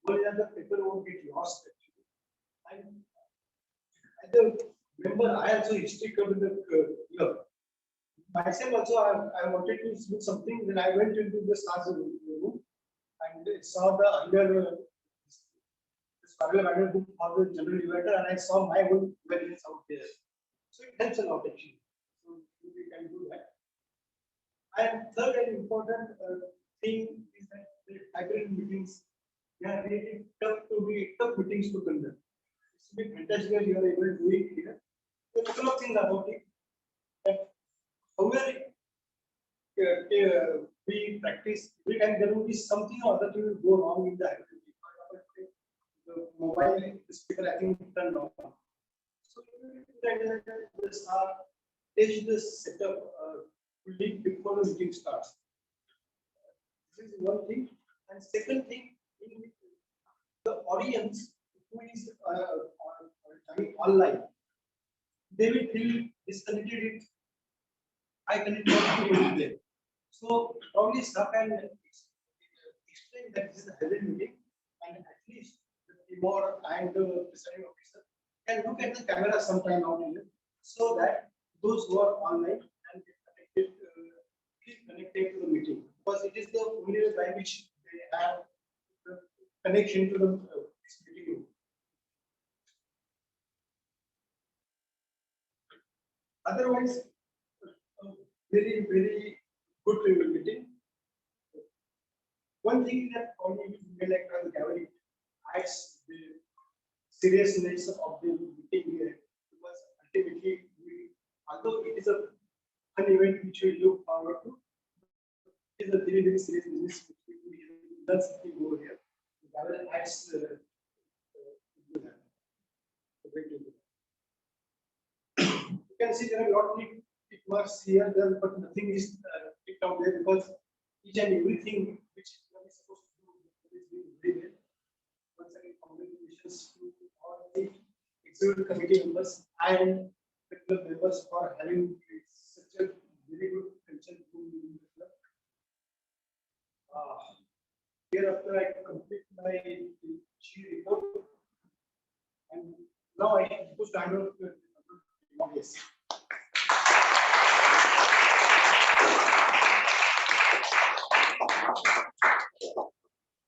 One is that the paper won't get lost actually. And as a member, I also history covered the club. Myself also, I wanted to do something. Then I went into the stars room and saw the under spiral binded book for the general divider, and I saw my own variants out there. So it helps a lot actually. So we can do that. And third and important thing is that the hybrid meetings, they are really tough meetings to conduct. It's been fantastic that you are able to do it here. There are a couple of things about it. That however we practice, every time there will be something or other will go wrong in the hybrid meeting. The mobile speaker, I think, turned off. So the star test the setup fully before the meeting starts. This is one thing. And second thing, in the audience who is online, they will feel disconnected if I connect to them. So probably staff can explain that this is a hybrid meeting, and at least the TMoD and the presiding officer can look at the camera sometime out here, so that those who are online can get connected to the meeting, because it is the only way by which they have the connection to the meeting room. Otherwise, very, very good meeting. One thing that only we like the gathering adds the seriousness of the meeting here, because ultimately, although it is a fun event which we look forward to, it is a very, very serious business which we learn something over here. The gathering adds to that. You can see there are a lot of tick marks here, but nothing is ticked out there because each and everything which one is supposed to do is being very well. Once again, congratulations to all the executive committee members and the club members for having such a very good culture in the club. Hereafter, I complete my G report. And now I push down yes.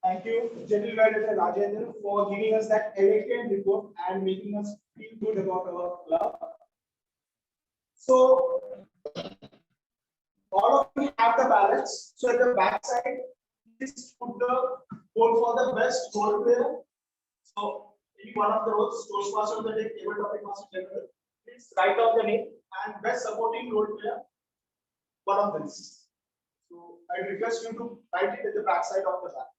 Thank you, General Manager Rajendra, for giving us that elegant report and making us feel good about our club. So, all of you have the balance. So, at the back side, please put the vote for the best role player. So, any one of the roles, Toastmaster of the day, table topic master general, please write down the name and best supporting role player, one of these. So, I request you to write it at the back side of the back.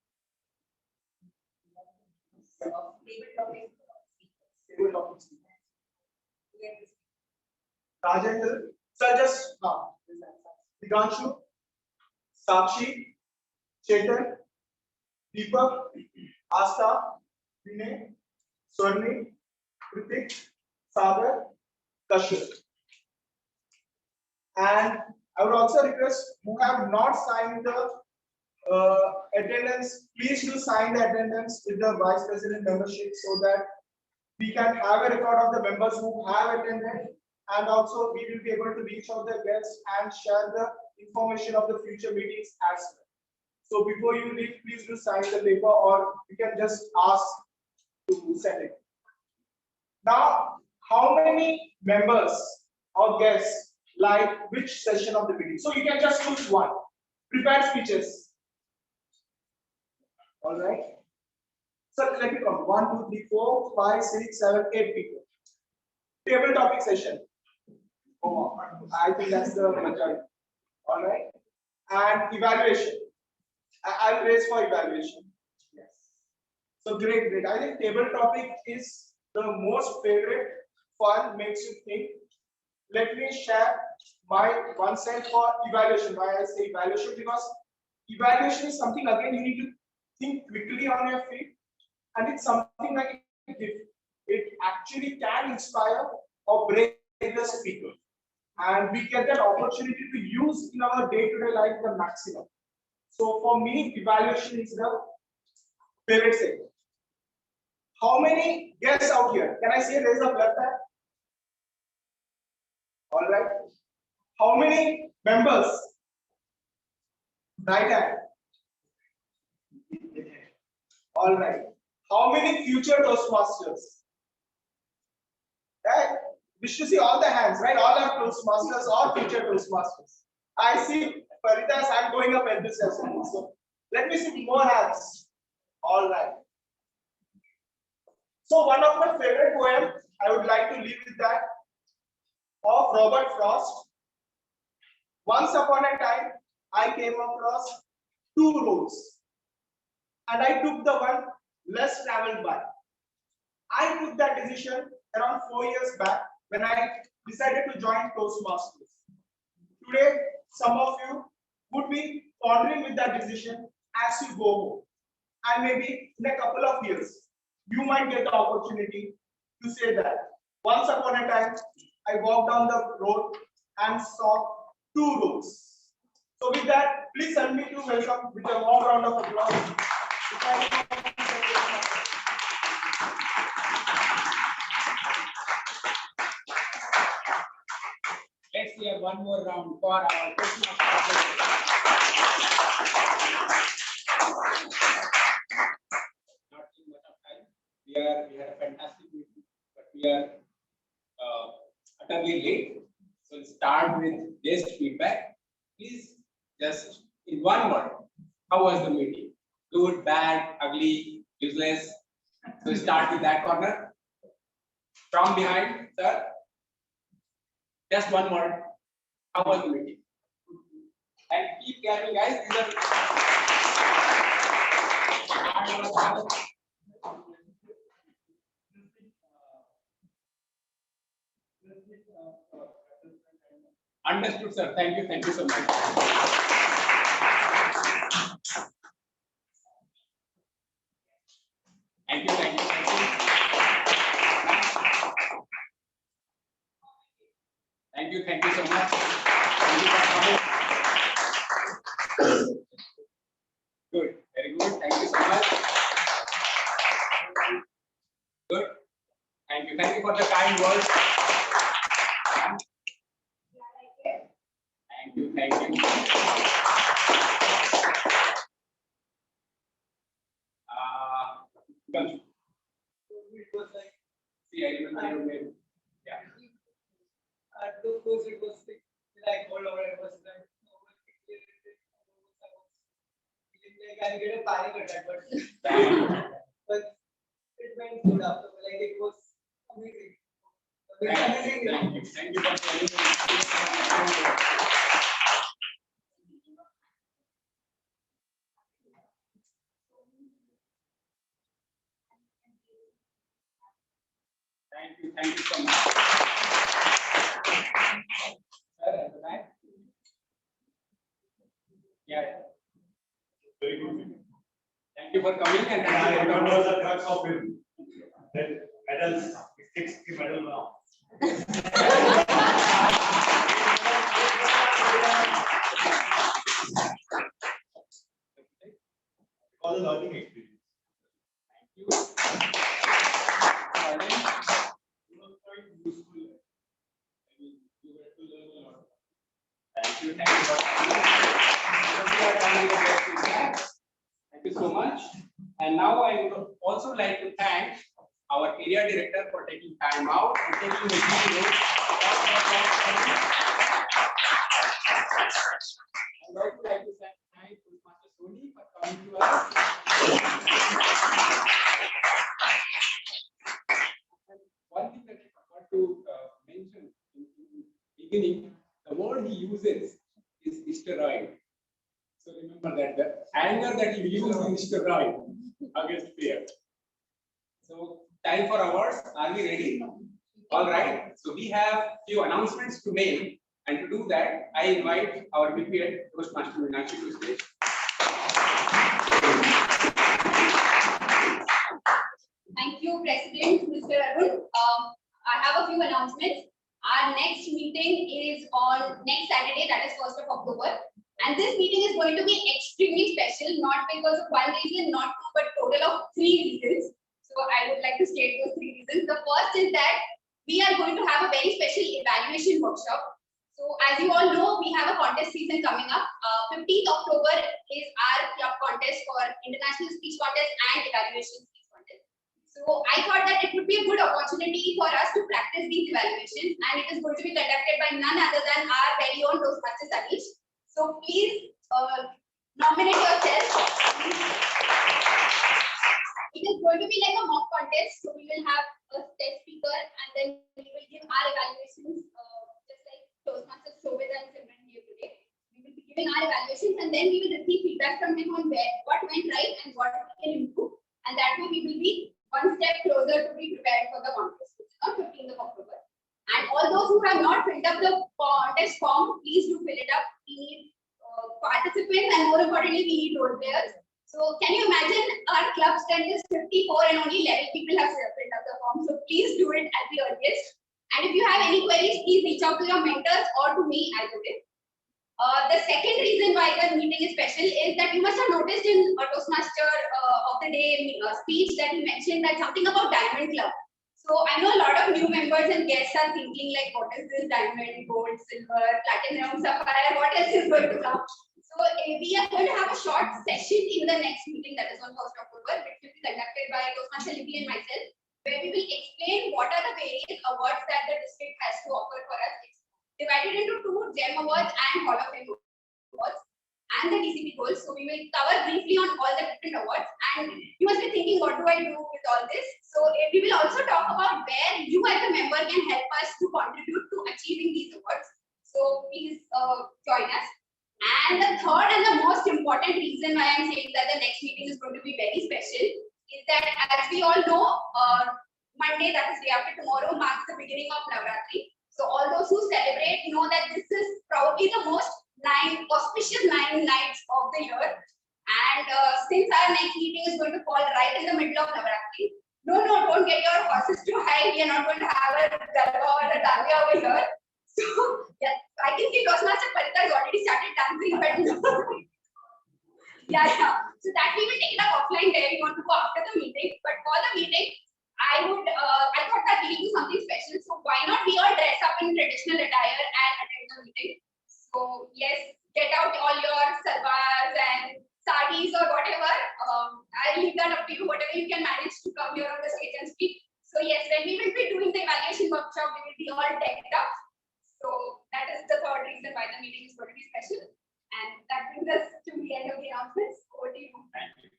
Table topic speakers. Rajendra, sir, just now. Diganshu, Sakshi, Chetan, Deepak, Asta, Vinay, Swarni, Kritik, Sagar, Kashyap. And I would also request who have not signed the attendance, please do sign the attendance with the Vice President membership so that we can have a record of the members who have attended, and also we will be able to reach out the guests and share the information of the future meetings as well. So before you leave, please do sign the paper, or you can just ask to send it. Now, how many members or guests like which session of the meeting? So you can just choose one. Prepared speeches. All right. So let me count. 1, 2, 3, 4, 5, 6, 7, 8 people. Table topic session. Oh, I think that's the majority. All right. And evaluation. I'll raise for evaluation. Yes. So great. I think table topic is the most favorite, fun, makes you think. Let me share my one side for evaluation. Why I say evaluation? Because evaluation is something, again, you need to think quickly on your feet, and it's something like it actually can inspire or break the speaker, and we get that opportunity to use in our day-to-day life the maximum. So for me, evaluation is the favorite segment. How many guests out here? Can I see a raise of left hand? All right. How many members? Right hand. All right. How many future Toastmasters? Right. We should see all the hands, right? All are Toastmasters or future Toastmasters. I see Farita's hand going up enthusiastically. So let me see more hands. All right. So one of my favorite poems, I would like to leave with that, of Robert Frost. Once upon a time, I came across two roads, and I took the one less traveled by. I took that decision around 4 years back when I decided to join Toastmasters. Today, some of you would be pondering with that decision as you go home, and maybe in a couple of years, you might get the opportunity to say that once upon a time, I walked down the road and saw two roads. So with that, please help me to welcome with a warm round of applause. Let's hear one more round for our Toastmasters. Not too much of time. We had a fantastic meeting, but we are utterly late. So we'll start with guest feedback. Please, just in one word, how was the meeting? Good, bad, ugly, useless? So start with that corner. From behind, sir. Just one word. How was the meeting? And keep carrying, guys. These are understood, sir. Thank you. Thank you so much. Thank you. Thank you. Thank you. Thank you. Thank you so much. Thank you for coming. Good. Very good. Thank you so much. Good. Thank you. Thank you for the kind words. Thank you. Thank you. It was like, See, I remember your name. Yeah. at the course it was like all over, it was like, I get a panic attack, but it went good after, like it was amazing. Thank you. Thank you for telling me. Thank you so much. Sir, at the back. Yeah. Very good. Thank you for coming and I thank you for remember coming. the crux of him. That medals, he takes the medal now. All the learning experience. Thank you. Pardon? It was quite useful. I mean, you had to learn a lot. Thank you. Thank you for coming. We are done with the best feedback. Thank you so much. And now I would also like to thank our area director for taking time out and taking the video. I would also like to thank Toastmaster Sony for coming to us. And one thing that I forgot to mention in the beginning, the word he uses is steroid. So remember that the anger that he uses is steroid against fear. So time for awards. Are we ready? All right. So we have few announcements to make, and to do that, I invite our VP Toastmaster Navi to stage. Thank you, President Mr. Arun. I have a few announcements. Our next meeting is on next Saturday, that is 1st of October. And this meeting is going to be extremely special, not because of one reason, not two, but total of 3 reasons. So I would like to state those 3 reasons. The first is that we are going to have a very special evaluation workshop. So as you all know, we have a contest season coming up. 15th October is our club contest for international speech contest and evaluation speech contest. So I thought that it would be a good opportunity for us to practice these evaluations, and it is going to be conducted by none other than our very own Toastmasters Anish. So please nominate yourself. It is going to be like a mock contest. So we will have a test speaker, and then we will give our evaluations, just like Toastmasters Shobit and Simran here today. We will be giving our evaluations, and then we will receive feedback from him on what went right and what we can improve. And that way we will be one step closer to be prepared for the contest, which is on 15th of October. And all those who have not filled up the contest form, please do fill it up. We need participants, and more importantly, we need role players. So can you imagine our club strength is 54 and only 11 people have filled up the form. So please do it at the earliest. And if you have any queries, please reach out to your mentors or to me as well. The second reason why the meeting is special is that you must have noticed in Toastmaster of the Day speech that he mentioned that something about Diamond Club. So I know a lot of new members and guests are thinking like, what is this diamond, gold, silver, platinum, sapphire, what else is going to come? So we are going to have a short session in the next meeting, that is on 1st October, which will be conducted by Toastmaster Libby and myself, where we will explain what are the various awards that the district has to offer for us. It's divided into 2 GEM awards and Hall of Fame awards and the DCP goals. So we will cover briefly on all the different awards, and you must be thinking, what do I do with all this? So we will also talk about where you as a member can help us to contribute to achieving these awards. So please join us. And the third and the most important reason why I'm saying that the next meeting is going to be very special is that, as we all know, Monday, that is day after tomorrow, marks the beginning of Navratri. So all those who celebrate know that this is probably the most auspicious 9 nights of the year. And since our next meeting is going to fall right in the middle of Navratri, don't get your horses too high. We are not going to have a Garba or a Dandiya over here. So yeah, I can see Toastmaster Parita has already started dancing, but yeah. So that we will take it up offline where we want to go after the meeting. But for the meeting, I thought that we do something special. So why not we all dress up in traditional attire and attend the meeting? So yes, get out all your salwars and saris or whatever. I'll leave that up to you. Whatever you can manage to come here on the stage and speak. So yes, when we will be doing the evaluation workshop, we will be all decked up. So that is the third reason why the meeting is going to be special. And that brings us to the end of the announcements. Over to you. Thank you.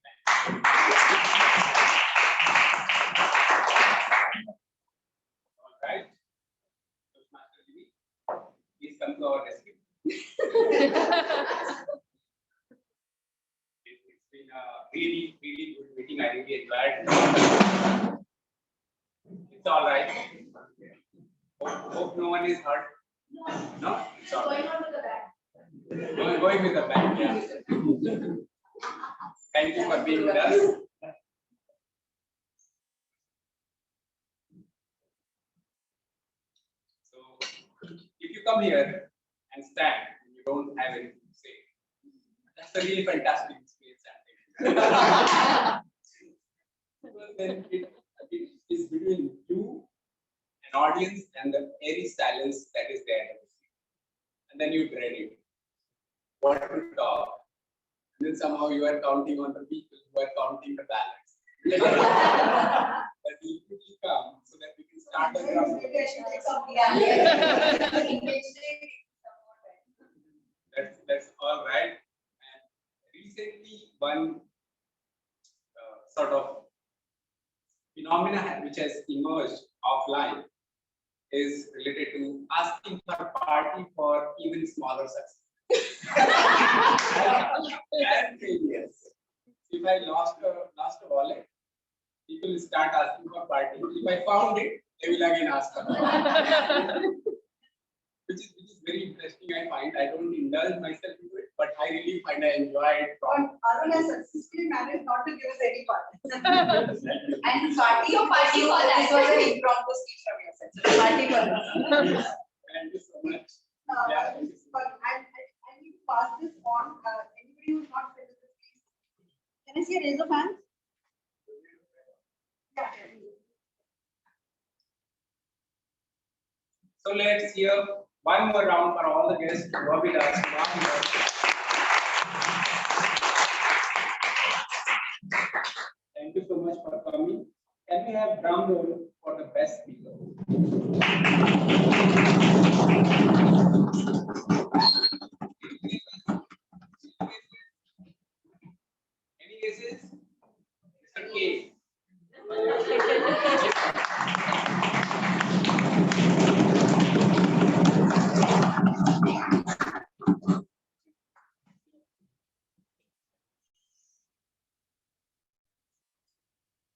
All right. Toastmaster Jimmy, please come to our rescue. It's been a really, really good meeting. I really enjoyed it. It's all right. Hope no one is hurt. No? It's all right. Going on to the back. Going with the band. Yeah. Thank you for being with us. So, if you come here and stand and you don't have anything to say, that's a really fantastic experience. Because then it is between you, an audience, and the airy silence that is there. And then you dread it. What to talk? And then somehow you are counting on the people who are counting the balance. But you quickly come so that we can start the That's all right. And recently, one sort of phenomena which has emerged offline is related to asking for a party for even smaller success. And failures. If I lost a wallet, people start asking for party. If I found it, they will again ask for party. Which is very interesting. I find I don't indulge myself into it, but I really find I enjoy it. Arun has successfully managed not to give us any party. And party for that. This was an impromptu speech from your side. So party for us. Thank you so much. But I need to pass this on. Anybody who's not finished this, please. Can I see a raise of hands? Yeah. So let's hear one more round for all the guests who are with us. Thank you so much for coming. Can we have drum roll for the best speaker? Any guesses? Mr. K.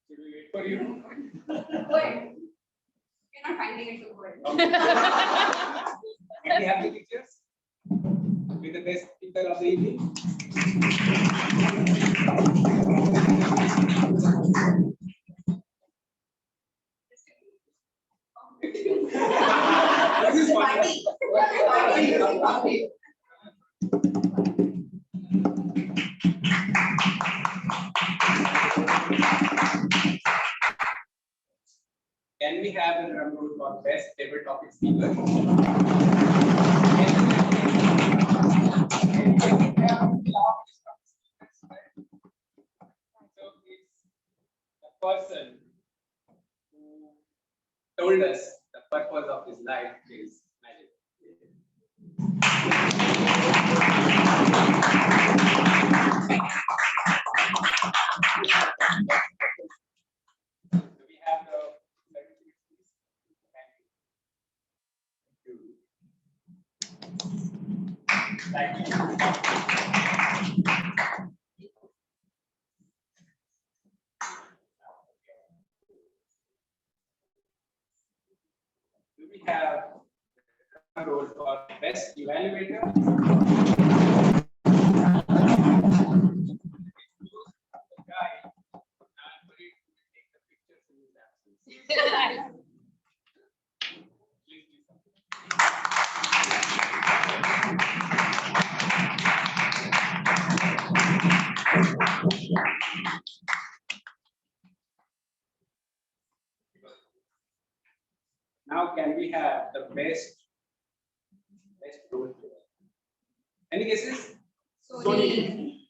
Should we wait for you? Good. You're not finding it so good. Okay. Can we have the pictures with the best speaker of the evening? This is funny. Can we have a drum roll for best ever topic speaker? So it's the person who told us the purpose of his life is magic. Do we have the certificates, please? Thank you. Do we have a role for best evaluator? The guy, I'm worried to take the pictures in his absence. Please do something. Now can we have the best role player? Any guesses? Sony.